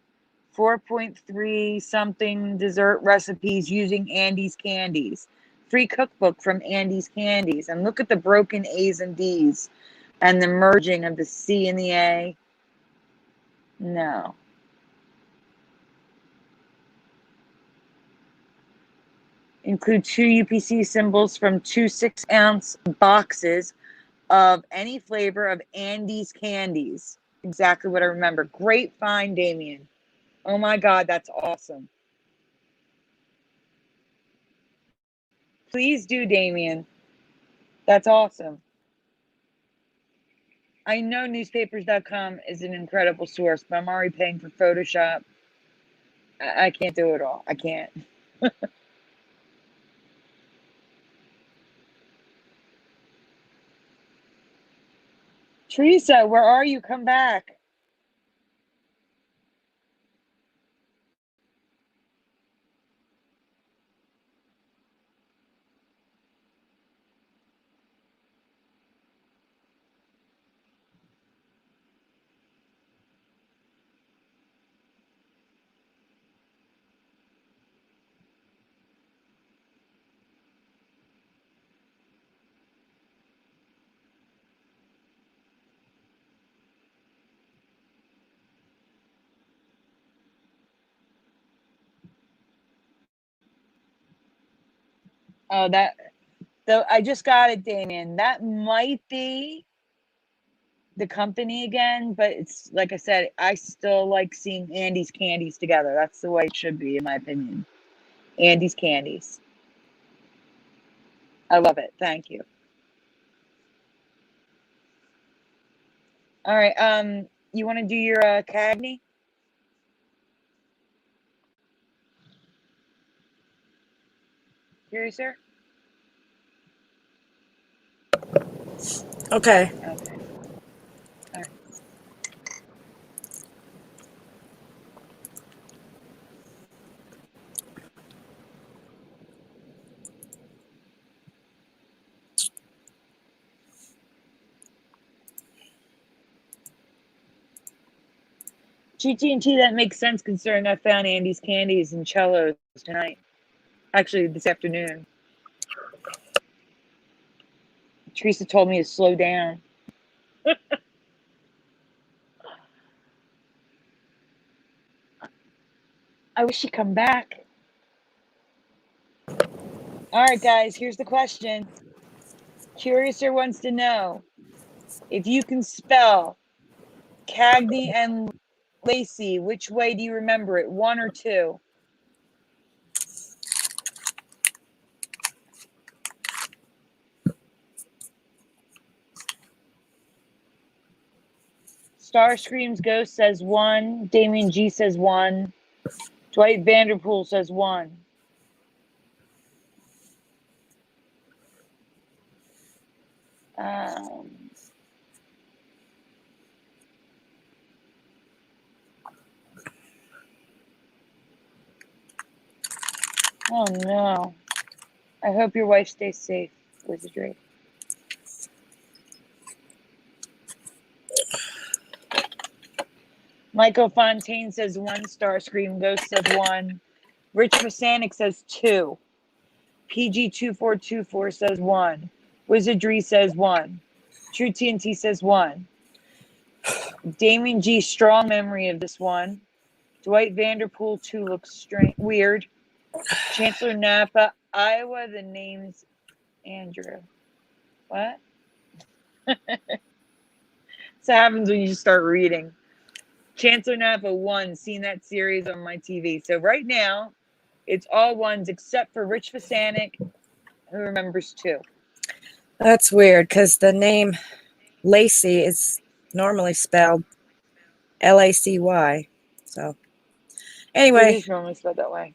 4.3 something dessert recipes using Andy's candies. Free cookbook from Andy's candies. And look at the broken A's and D's and the merging of the C and the A. No. Include 2 UPC symbols from 2 6-ounce boxes of any flavor of Andy's candies. exactly what I remember. Great find, Damien. Oh my God, that's awesome. Please do, Damien. That's awesome. I know newspapers.com is an incredible source, but I'm already paying for Photoshop. I can't do it all. I can't. Teresa, where are you? Come back. Oh, I just got it, Damien. That might be the company again, but it's like I said, I still like seeing Andy's candies together. That's the way it should be, in my opinion. Andy's candies. I love it. Thank you. All right. You want to do your Cagney? Curious, sir? Okay. Okay. All right. GT&T, that makes sense considering I found Andy's candies and cellos tonight. Actually, this afternoon. Teresa told me to slow down. I wish she'd come back. All right, guys, here's the question. Curiouser wants to know if you can spell Cagney and Lacey, which way do you remember it? 1 or 2? Star Screams Ghost says 1. Damien G says 1. Dwight Vanderpool says 1. Oh no. I hope your wife stays safe, Wizardry. Michael Fontaine says 1. Starscream Ghost says 1. Rich Masanic says 2. PG2424 says 1. Wizardry says 1. True TNT says 1. Damien G, strong memory of this one. Dwight Vanderpool 2 looks strange, weird. Chancellor Napa, Iowa, the name's Andrew. What? This happens when you start reading. Chancellor Napa 1, seen that series on my TV. So right now, it's all 1s except for Rich Vasanic, who remembers 2. That's weird because the name Lacey is normally spelled Lacy. So It anyway, is normally spelled that way.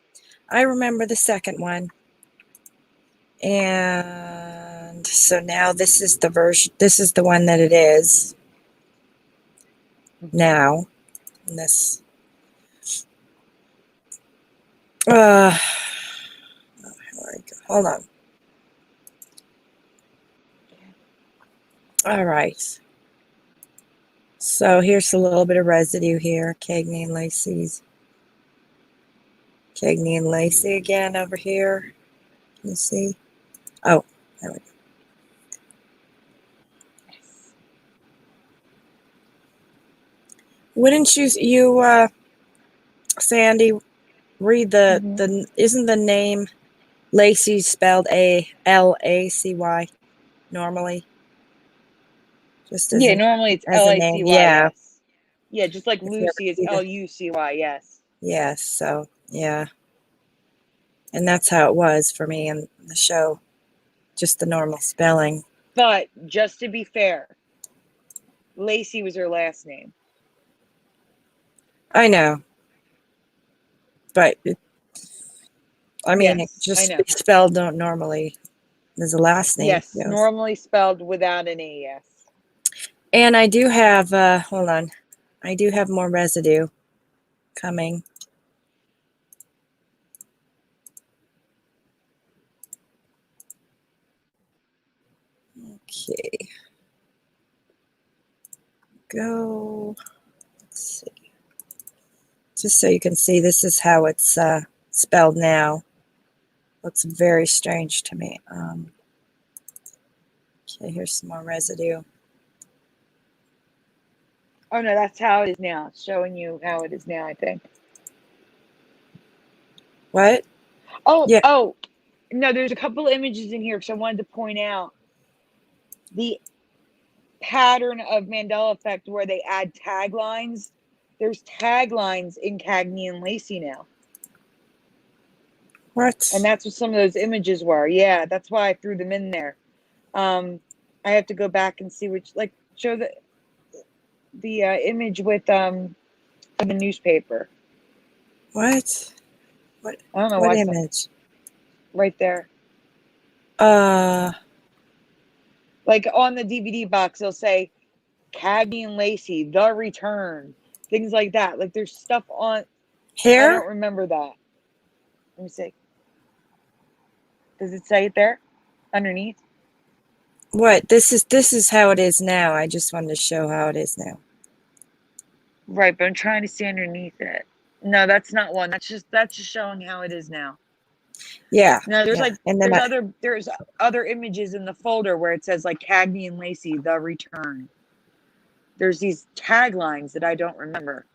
I remember the second one. And so now this is the version, this is the one that it is now. And this, hold on. All right. So here's a little bit of residue here. Cagney and Lacey's. Cagney and Lacey again over here. Can you see? Oh, there we go. Wouldn't you, Sandy, read the isn't the name Lacey spelled Lacy normally? Just as Yeah, normally it's as a name. Lacy. Yeah. Yes. Yeah, just like If you ever Lucy is see the- Lucy. Yes. Yes, so yeah. And that's how it was for me in the show. Just the normal spelling. But just to be fair, Lacey was her last name. I know. But I mean, Yes, it just I know. spelled don't normally as a last name. Yes, normally spelled without an E, yes. And I do have, hold on. I do have more residue coming. Okay. Go. Let's see. Just so you can see, this is how it's spelled now. Looks very strange to me. Okay, here's some more residue. Oh no, that's how it is now. It's showing you how it is now, I think. What? Oh, Yeah. oh, no, there's a couple images in here because I wanted to point out the pattern of Mandela Effect where they add taglines. There's taglines in Cagney and Lacey now. What? And that's what some of those images were. Yeah, that's why I threw them in there. I have to go back and see which, like, show the image with from the newspaper. What? What? I don't know What why. image? Right there. Like on the DVD box, they'll say Cagney and Lacey, The Return, things like that. Like there's stuff on. I Here? don't remember that. Let me see. Does it say it there underneath? What? This is how it is now. I just wanted to show how it is now. Right, but I'm trying to see underneath it. No, that's not one. That's just showing how it is now. Yeah. No, there's yeah. like And then there's other images in the folder where it says like Cagney and Lacey, The Return. There's these taglines that I don't remember.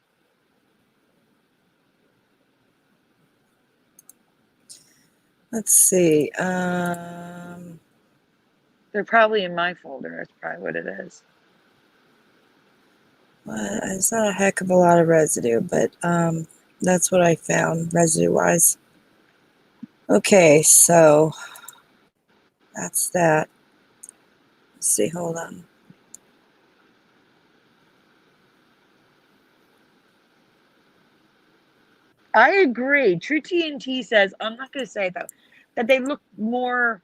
let's see. They're probably in my folder. That's probably what it is. Well, it's not a heck of a lot of residue, but that's what I found residue-wise. Okay, so that's that. Let's see, hold on. I agree. True TNT says, I'm not going to say it though, that they look more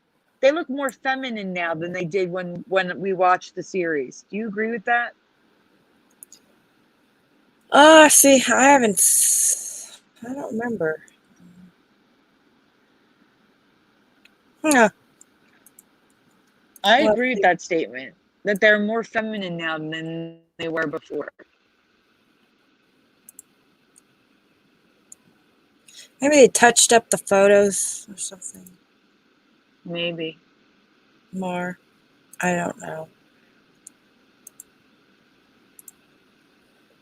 feminine now than they did when we watched the series. Do you agree with that? See, I don't remember. Huh. I Well, agree with that statement, that they're more feminine now than they were before. maybe they touched up the photos or something Maybe. more. I don't know.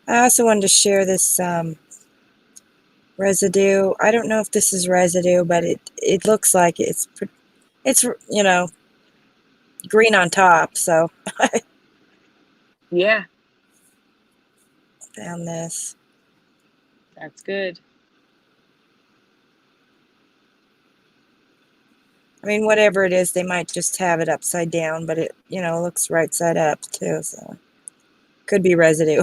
I also wanted to share this residue. I don't know if this is residue, but it looks like it's green on top. So Yeah, found this. that's good. I mean, whatever it is, they might just have it upside down, but it looks right side up too. So could be residue.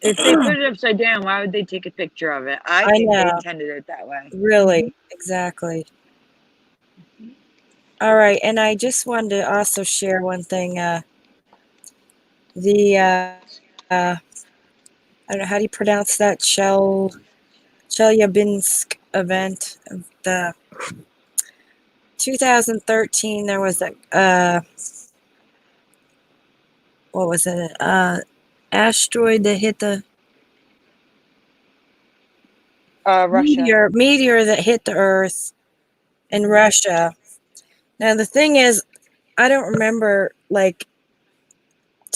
If they put it upside down, why would they take a picture of it? I I think they know. intended it that way. Really, exactly. All right, and I just wanted to also share one thing. I don't know, how do you pronounce that? Chelyabinsk event of the 2013. There was a what was it? Asteroid that hit the Russia. meteor that hit the Earth in Russia. Now the thing is, I don't remember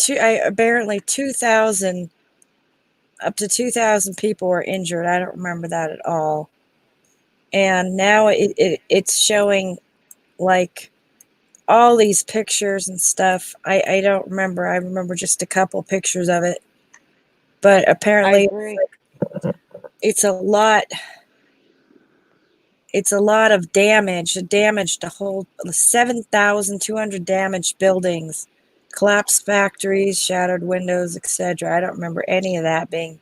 apparently 2,000 up to 2,000 people were injured. I don't remember that at all. And now it's showing like all these pictures and stuff. I don't remember. I remember just a couple pictures of it. but I apparently agree. it's a lot. It's a lot of damage. It damaged a whole 7,200 damaged buildings, collapsed factories, shattered windows, etc. I don't remember any of that being,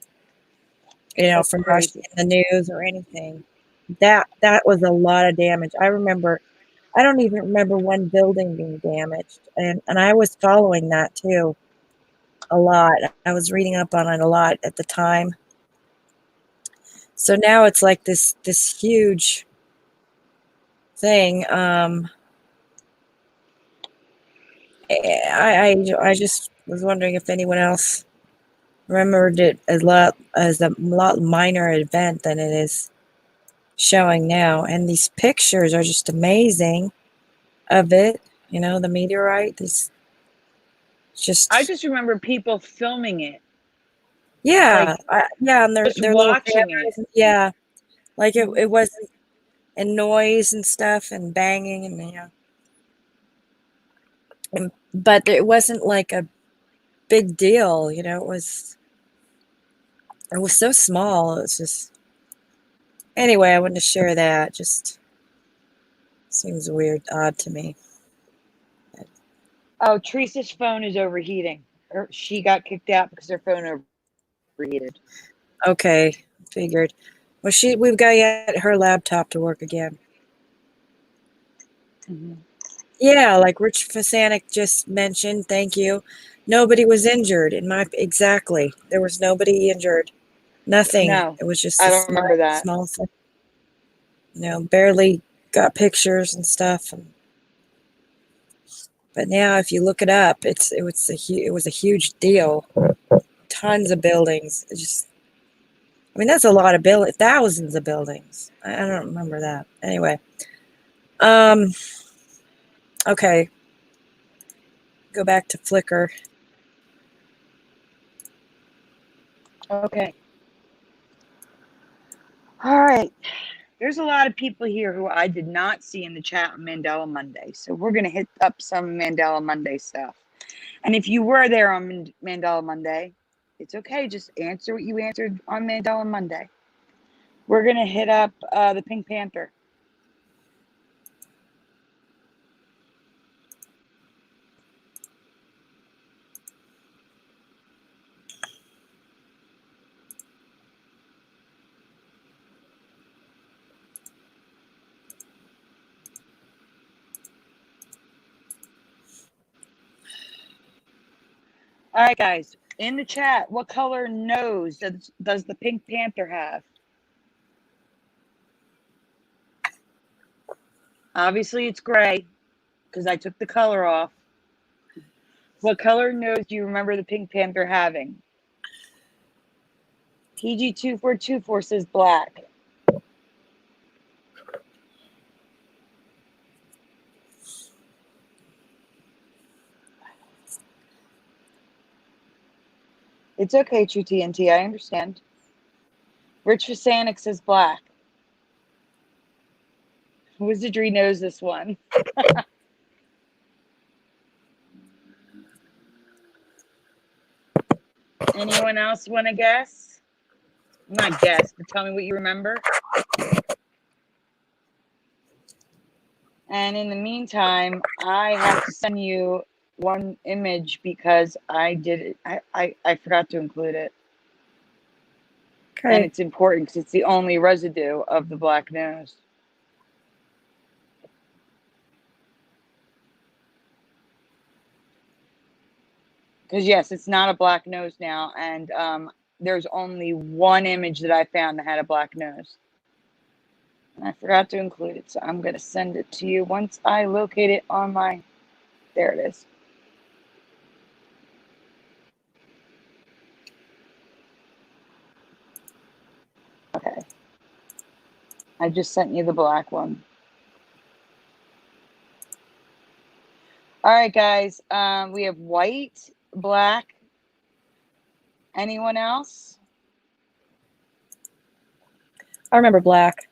That's from Russia crazy. in the news or anything. That was a lot of damage. I remember. I don't even remember one building being damaged, and I was following that too a lot. I was reading up on it a lot at the time. So now it's like this huge thing. I just was wondering if anyone else remembered it as a lot minor event than it is showing now. And these pictures are just amazing of it. The meteorite. This I just just remember people filming it, yeah, like yeah, and just their little watching it. cameras. Yeah, like it Mhm. wasn't and noise and stuff and banging and but it wasn't like a big deal. It was so small. It's just anyway. I wanted to share that. Just seems odd to me. Oh, Teresa's phone is overheating. She got kicked out because her phone overheated. Okay, figured. Well, we've got to get her laptop to work again. Mm-hmm. Yeah, like Rich Fasanik just mentioned. Thank you. Nobody was injured. Exactly. There was nobody injured. Nothing. No, It was just I a don't remember that. small thing. Barely got pictures and stuff. But now, if you look it up, it was a huge deal. Tons of buildings. That's a lot of thousands of buildings. I don't remember that. Anyway, okay, go back to Flickr. Okay. All right. There's a lot of people here who I did not see in the chat on Mandela Monday. So we're going to hit up some Mandela Monday stuff. And if you were there on Mandela Monday, it's okay. Just answer what you answered on Mandela Monday. We're going to hit up the Pink Panther. All right, guys. In the chat, what color nose does the Pink Panther have? Obviously, it's gray because I took the color off. What color nose do you remember the Pink Panther having? PG2424 says black. It's okay, True TNT. I understand. Rich Fasanik says black. Wizardry knows this one. Anyone else want to guess? Not guess, but tell me what you remember. And in the meantime, I have to send you one image because I did it. I forgot to include it. And Okay. it's important because it's the only residue of the black nose. Because yes, it's not a black nose now, and there's only one image that I found that had a black nose. And I forgot to include it, so I'm going to send it to you once I locate it on my... There it is. Okay. I just sent you the black one. All right, guys. We have white, black. Anyone else? I remember black.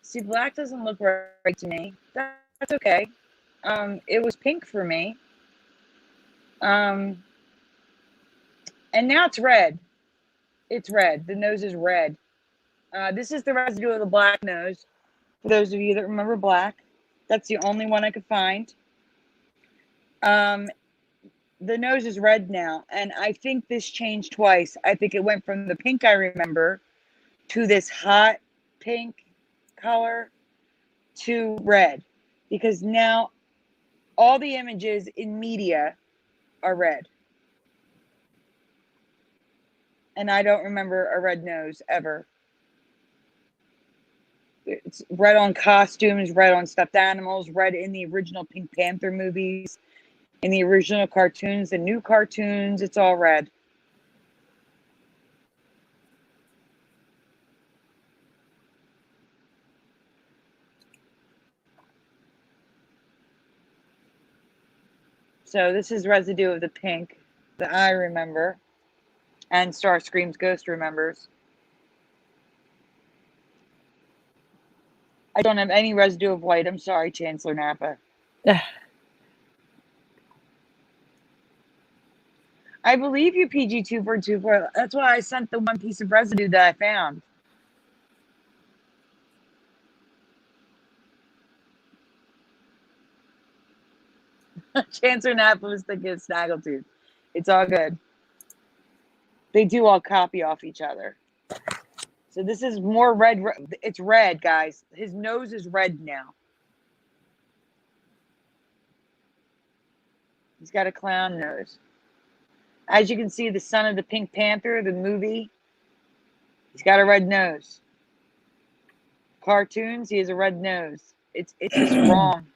See, black doesn't look right to me. That's okay. It was pink for me. And now it's red. It's red. The nose is red. This is the residue of the black nose. For those of you that remember black, that's the only one I could find. The nose is red now, and I think this changed twice. I think it went from the pink I remember to this hot pink color to red, because now all the images in media are red. And I don't remember a red nose ever. It's red on costumes, red on stuffed animals, red in the original Pink Panther movies, in the original cartoons, the new cartoons, it's all red. So this is residue of the pink that I remember, and Starscream's Ghost remembers. I don't have any residue of white. I'm sorry, Chancellor Napa. I believe you, PG2424. That's why I sent the one piece of residue that I found. Chancellor Napa was thinking of Snaggletooth. It's all good. They do all copy off each other. So this is more red. It's red, guys. His nose is red now. He's got a clown nose. As you can see, the son of the Pink Panther, the movie, he's got a red nose. Cartoons, he has a red nose. It's just wrong.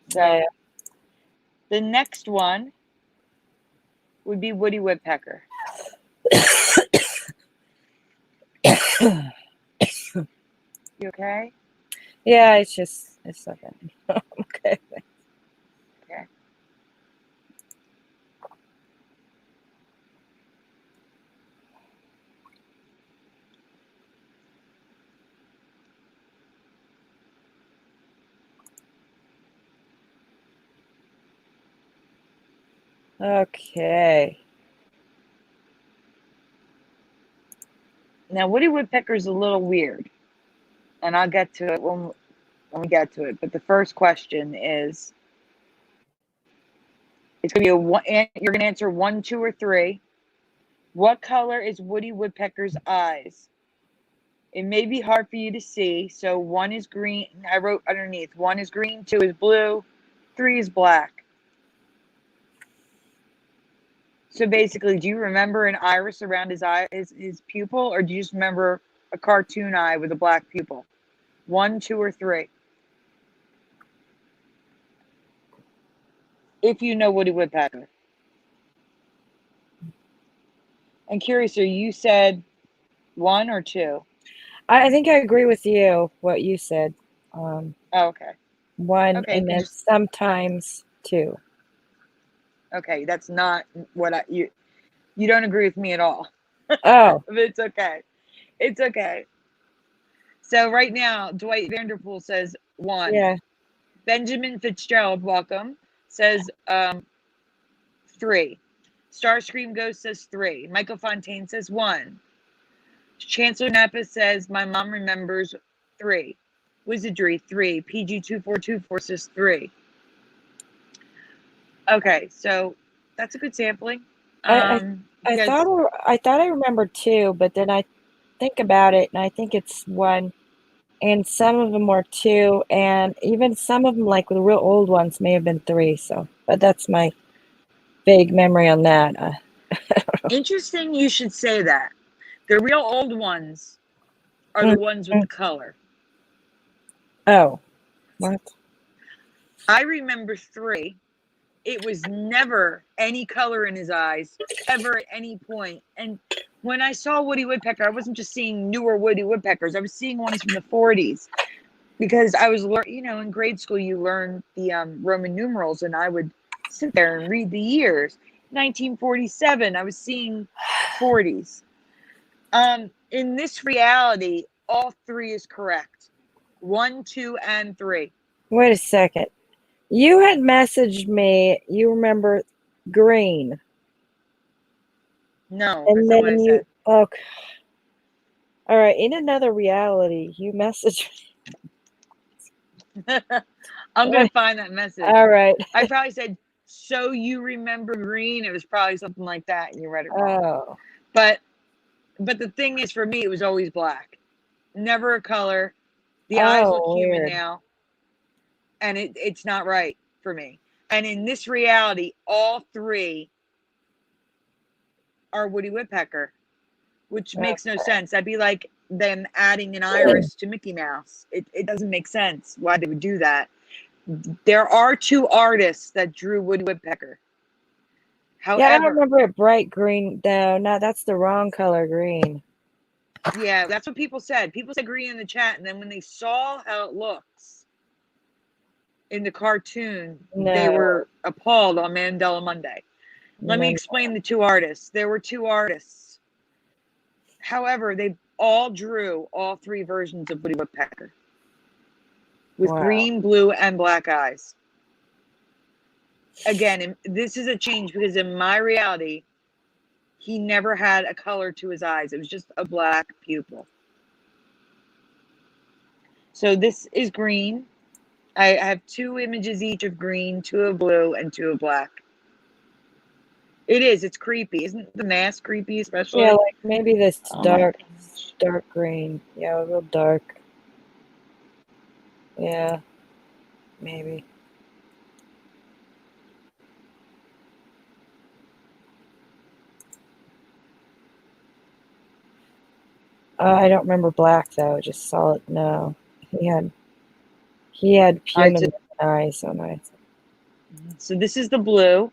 So the next one would be Woody Woodpecker. You okay? Yeah, it's okay. Okay. Okay. Okay. Now, Woody Woodpecker's a little weird, and I'll get to it when we get to it. But the first question is, it's going to be you're going to answer 1, 2, or 3. What color is Woody Woodpecker's eyes? It may be hard for you to see, so 1 is green. I wrote underneath, 1 is green, 2 is blue, 3 is black. So basically, do you remember an iris around his eye, his pupil, or do you just remember a cartoon eye with a black pupil? 1, 2, or 3? If you know Woody Woodpecker. And Curious, you said 1 or 2? I think I agree with you, what you said. Oh, okay. 1, Okay, and then sometimes 2. Okay, that's not what you don't agree with me at all. Oh. But it's okay. It's okay. So right now, Dwight Vanderpool says 1. Yeah. Benjamin Fitzgerald, welcome, says 3. Starscream Ghost says 3. Michael Fontaine says 1. Chancellor Napa says, my mom remembers 3. Wizardry 3. PG2424 says 3. Okay, so that's a good sampling. I thought I remembered 2, but then I think about it, and I think it's 1. And some of them were 2, and even some of them, like the real old ones, may have been 3. So, but that's my vague memory on that. Interesting you should say that. The real old ones are the ones with the color. Oh, what? I remember 3. It was never any color in his eyes, ever at any point. And when I saw Woody Woodpecker, I wasn't just seeing newer Woody Woodpeckers. I was seeing ones from the 40s. Because I was, in grade school, you learn the Roman numerals, and I would sit there and read the years. 1947, I was seeing 40s. In this reality, all 3 is correct. 1, 2, and 3. Wait a second. You had messaged me, you remember green. No, And that's not what I then you, said. okay. All right, in another reality, you messaged I'm me. gonna find that message. All right. I probably said, "So you remember green?" It was probably something like that, and you read it wrong. Oh. But the thing is, for me, it was always black, never a color. The eyes look Oh, human weird. now, and it's not right for me. And in this reality, all three are Woody Woodpecker, which makes no sense. That'd be like them adding an iris to Mickey Mouse. It doesn't make sense why they would do that. There are two artists that drew Woody Woodpecker. Yeah, I don't However, remember it bright green. No, that's the wrong color green. yeah, that's what people said. People said green in the chat, and then when they saw how it looks in the cartoon, they No, were appalled on Mandela Monday. Let me no. explain the two artists. There were two artists. However, they all drew all three versions of Woody Woodpecker with Wow. green, blue, and black eyes. Again, this is a change because in my reality, he never had a color to his eyes. It was just a black pupil. So this is green. I have two images each of green, two of blue, and two of black. It's creepy. Isn't the mask creepy, especially? Yeah, like maybe this Oh dark green. Yeah, real dark. Yeah, maybe. I don't remember black though. Just saw it. No, he had human eyes. So nice. So this is the blue.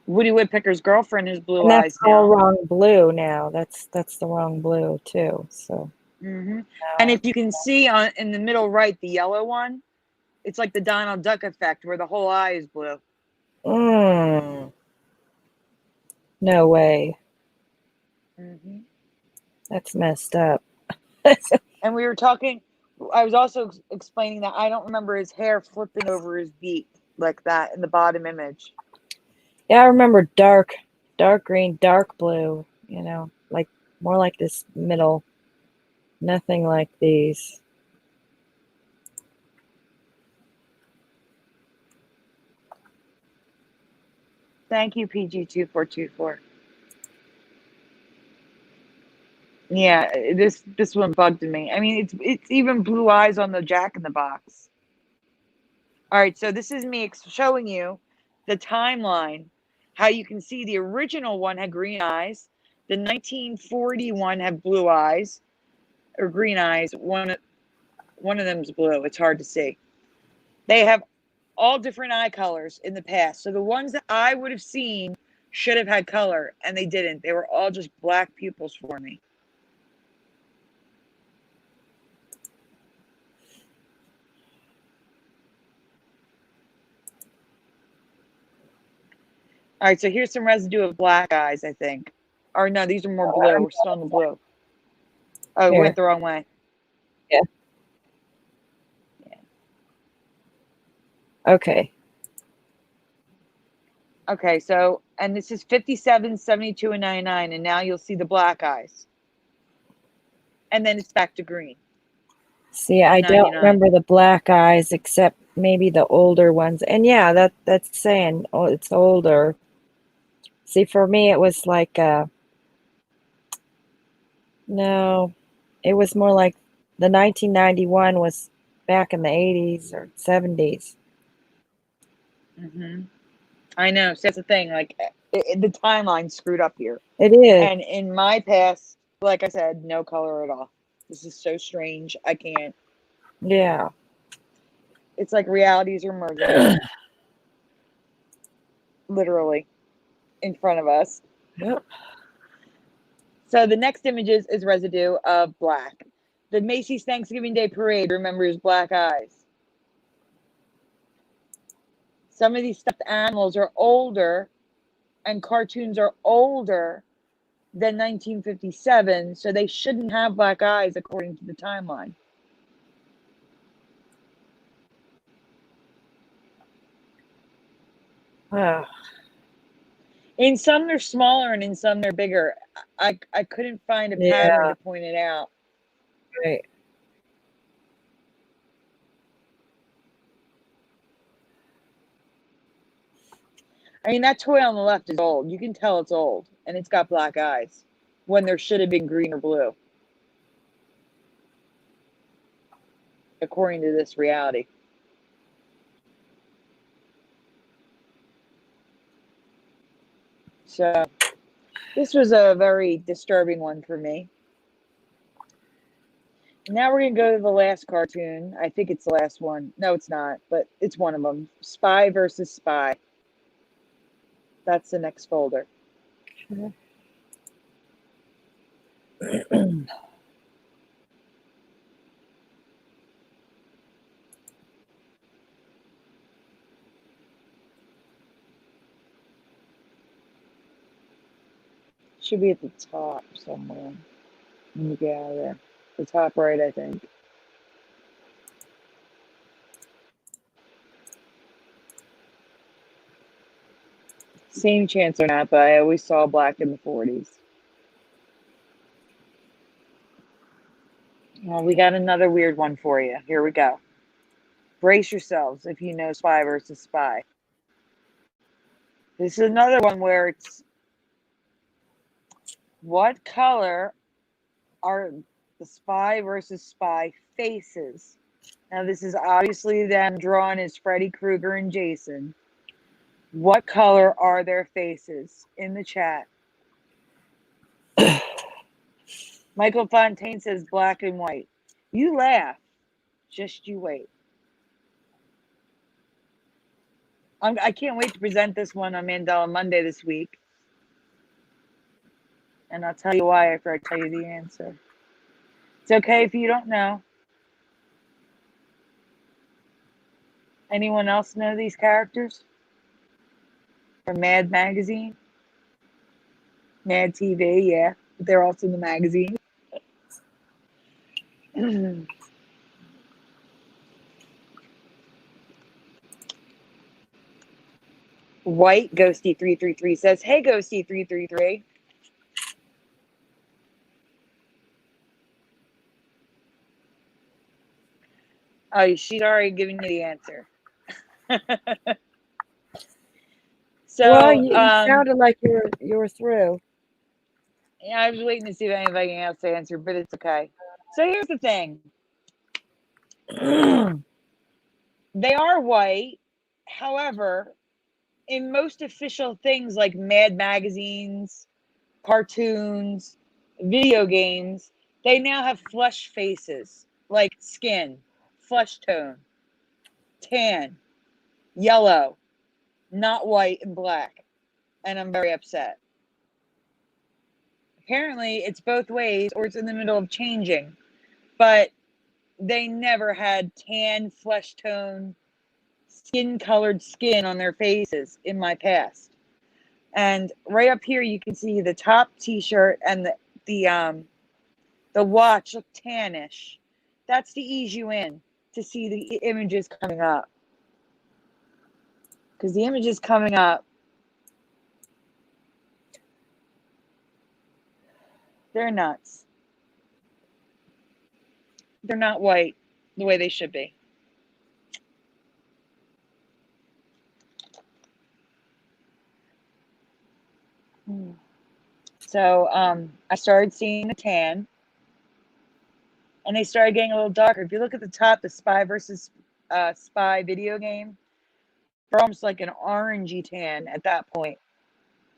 Woody Woodpecker's girlfriend has blue And that's eyes all now. wrong blue now. That's the wrong blue too. So. And if you can see in the middle right, the yellow one, it's like the Donald Duck effect where the whole eye is blue. No way. That's messed up. And we were talking, I was also explaining that I don't remember his hair flipping over his beak like that in the bottom image. Yeah, I remember dark green, dark blue, like more like this middle. Nothing like these. Thank you, PG2424. Yeah, this one bugged me. I mean, it's even blue eyes on the Jack in the Box. All right, so this is me showing you the timeline, how you can see the original one had green eyes, the 1941 had blue eyes, or green eyes. One of them's blue. It's hard to see. They have all different eye colors in the past. So the ones that I would have seen should have had color, and they didn't. They were all just black pupils for me. All right, so here's some residue of black eyes, I think. Or no, these are more blue. We're still in the blue. Oh, we went the wrong way. Yeah. Okay. Okay, so, and this is 57, 72, and 99, and now you'll see the black eyes. And then it's back to green. See, I don't remember the black eyes except maybe the older ones. And yeah, that's saying it's older. See, for me, it was like, no, it was more like the 1991 was back in the 80s or 70s. I know. So that's the thing. Like, the timeline screwed up here. It is. And in my past, like I said, no color at all. This is so strange. I can't. Yeah. It's like realities are merging. Literally. In front of us. Yep. So the next image is residue of black. The Macy's Thanksgiving Day Parade remembers black eyes. Some of these stuffed animals are older, and cartoons are older than 1957, so they shouldn't have black eyes according to the timeline. Oh, In some they're smaller and in some they're bigger. I couldn't find a pattern yeah, to point it out. right. I mean, that toy on the left is old. You can tell it's old, and it's got black eyes when there should have been green or blue, according to this reality. So this was a very disturbing one for me. Now we're going to go to the last cartoon. I think it's the last one. No, it's not, but it's one of them. Spy versus Spy. That's the next folder. Should be at the top somewhere. Let me get out of there. The top right, I think. Same chance or not, but I always saw black in the 40s. Well, we got another weird one for you. Here we go. Brace yourselves if you know Spy versus Spy. This is another one where it's what color are the Spy versus Spy faces? Now, this is obviously them drawn as Freddy Krueger and Jason. What color are their faces? In the chat. Michael Fontaine says black and white. You laugh. Just you wait. I can't wait to present this one on Mandela Monday this week. And I'll tell you why after I tell you the answer. It's okay if you don't know. Anyone else know these characters? From Mad Magazine? Mad TV, yeah. But they're also in the magazine. White Ghosty 333 says, "Hey Ghosty 333." Oh, she's already giving you the answer. So, Well, you sounded like you were through. yeah, I was waiting to see if anybody else answered, but it's okay. So here's the thing. They are white. However, in most official things like Mad magazines, cartoons, video games, they now have flesh faces, like skin, flesh tone, tan, yellow, not white and black. And I'm very upset. Apparently, it's both ways, or it's in the middle of changing. But they never had tan, flesh tone, skin-colored skin on their faces in my past. And right up here, you can see the top T-shirt and the watch look tannish. That's to ease you in to see the images coming up. Because the images coming up, they're nuts. They're not white the way they should be. So I started seeing the tan, and they started getting a little darker. If you look at the top, the Spy versus Spy video game, they're almost like an orangey tan at that point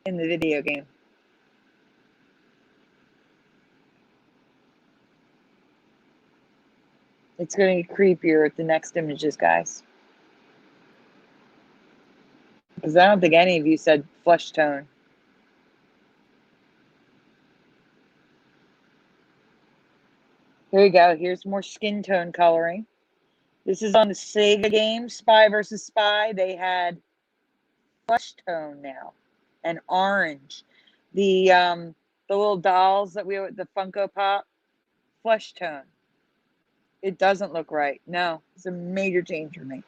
in the video game. It's going to get creepier at the next images, guys. Because I don't think any of you said flesh tone. Here we go. Here's more skin tone coloring. This is on the Sega game, Spy versus Spy. They had flesh tone now and orange. The little dolls that the Funko Pop, flesh tone. It doesn't look right. No, it's a major change for me.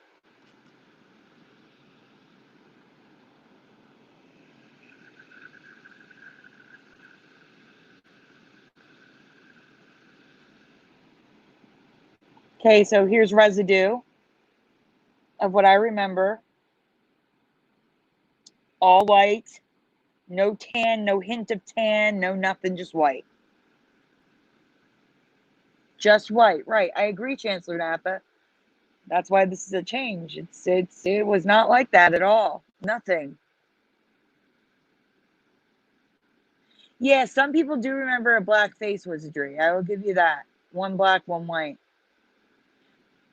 Okay, so here's residue of what I remember. All white, no tan, no hint of tan, no nothing, just white. Just white, right. I agree, Chancellor Napa. That's why this is a change. It was not like that at all. Nothing. Yeah, some people do remember a black face wizardry. I will give you that. One black, one white.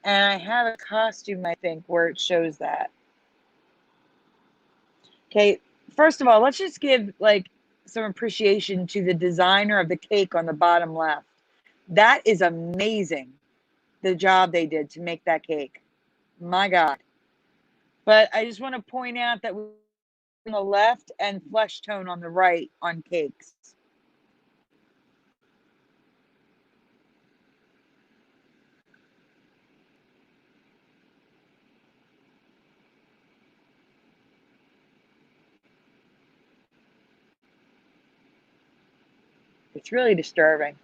And I have a costume, I think, where it shows that. Okay, first of all, let's just give like some appreciation to the designer of the cake on the bottom left. That is amazing, the job they did to make that cake. My God. But I just want to point out that we're on the left and flesh tone on the right on cakes. It's really disturbing.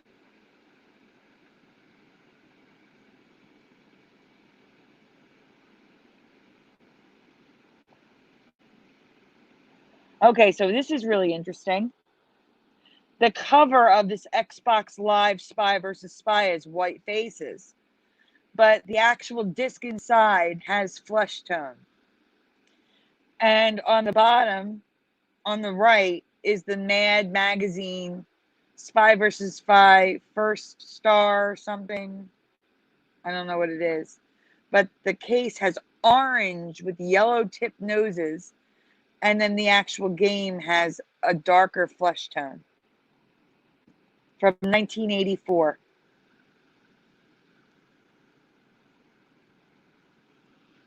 Okay, so this is really interesting. The cover of this Xbox Live Spy versus Spy is white faces, but the actual disc inside has flesh tone. And on the bottom, on the right, is the Mad Magazine Spy versus Spy first star something. I don't know what it is. But the case has orange with yellow tip noses, and then the actual game has a darker flesh tone from 1984.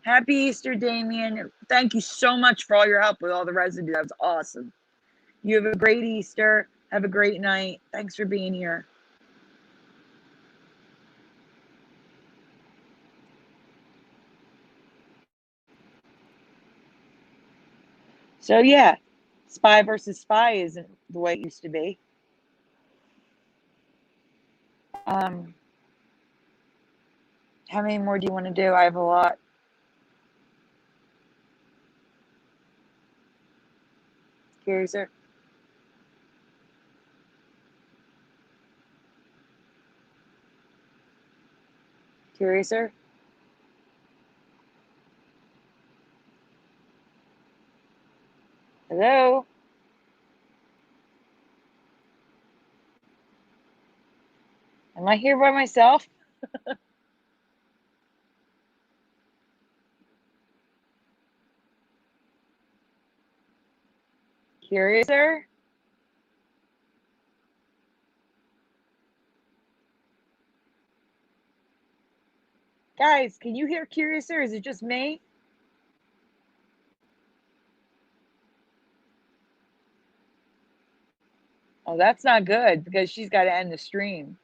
Happy Easter, Damien. Thank you so much for all your help with all the residue. That was awesome. You have a great Easter. Have a great night. Thanks for being here. So yeah, Spy versus Spy isn't the way it used to be. How many more do you want to do? I have a lot. Curiouser. Curiouser. Hello. Am I here by myself? Curiouser? Guys, can you hear Curiouser? Is it just me? Oh, that's not good because she's got to end the stream.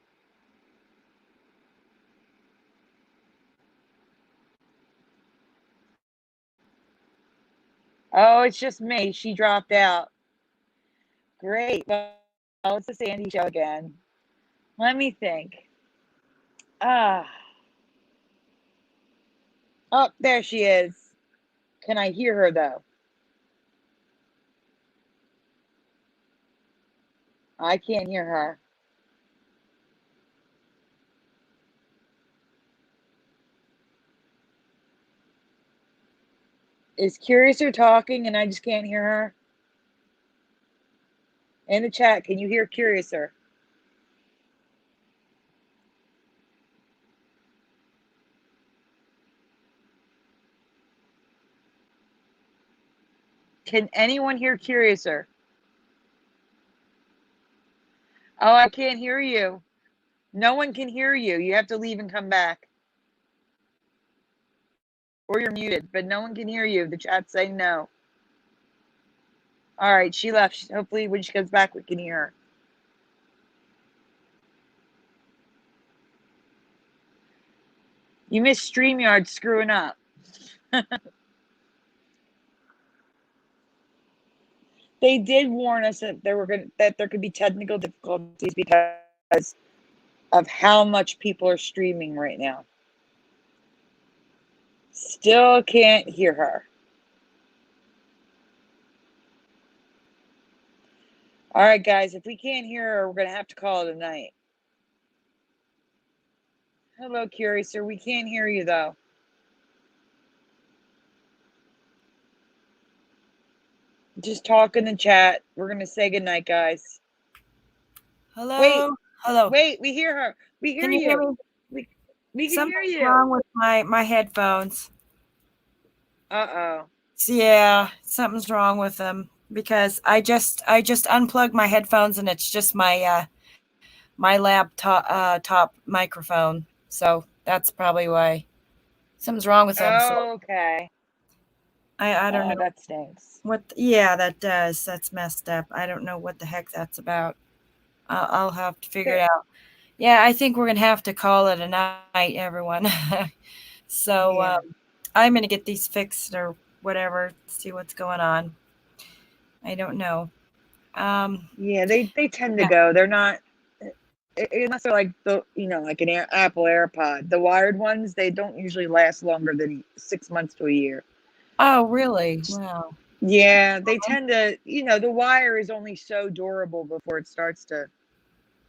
Oh, it's just me. She dropped out. Great. Well, it's the Sandy show again. Let me think. Ah. Oh, there she is. Can I hear her though? I can't hear her. Is Curiouser talking and I just can't hear her? In the chat, can you hear Curiouser? Can anyone hear Curiouser? Oh, I can't hear you. No one can hear you. You have to leave and come back. Or you're muted, but no one can hear you. The chat's saying no. All right, she left. Hopefully when she comes back, we can hear her. You missed StreamYard screwing up. They did warn us that there could be technical difficulties because of how much people are streaming right now. Still can't hear her. All right, guys, if we can't hear her, we're going to have to call it a night. Hello, Curious, sir. We can't hear you, though. Just talk in the chat. We're going to say goodnight, guys. Hello. Wait. Hello. Wait, we hear her. We hear Can you hear you. me? We can hear Something's you. wrong with my headphones. Uh-oh. Yeah, something's wrong with them because I just unplugged my headphones and it's just my my laptop top microphone. So that's probably why something's wrong with them. So Okay. I don't know That stinks. what. Yeah, that does. That's messed up. I don't know what the heck that's about. I'll have to figure it out. Yeah, I think we're gonna have to call it a night, everyone. So Yeah. I'm gonna get these fixed or whatever. See what's going on. I don't know. Yeah, they tend to Yeah. go. They're not, unless they're like like an Apple AirPod. The wired ones, they don't usually last longer than 6 months to a year. Oh, really? Wow. Yeah, they tend to, the wire is only so durable before it starts to,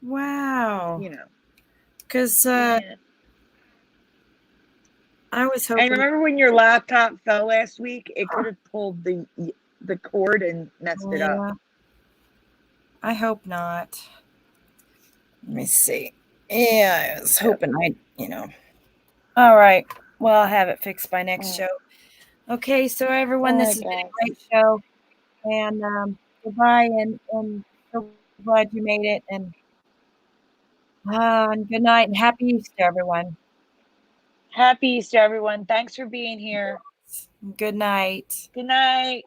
Wow. you know. Because Yeah. I was And hoping. remember when your laptop fell last week? It could have pulled the cord and messed it up. Yeah. I hope not. Let me see. Yeah, I was hoping All right. Well, I'll have it fixed by next show. Okay, so everyone, this has been a great show. And goodbye and so glad you made it. And good night and happy Easter, everyone. Happy Easter, everyone. Thanks for being here. Good night. Good night.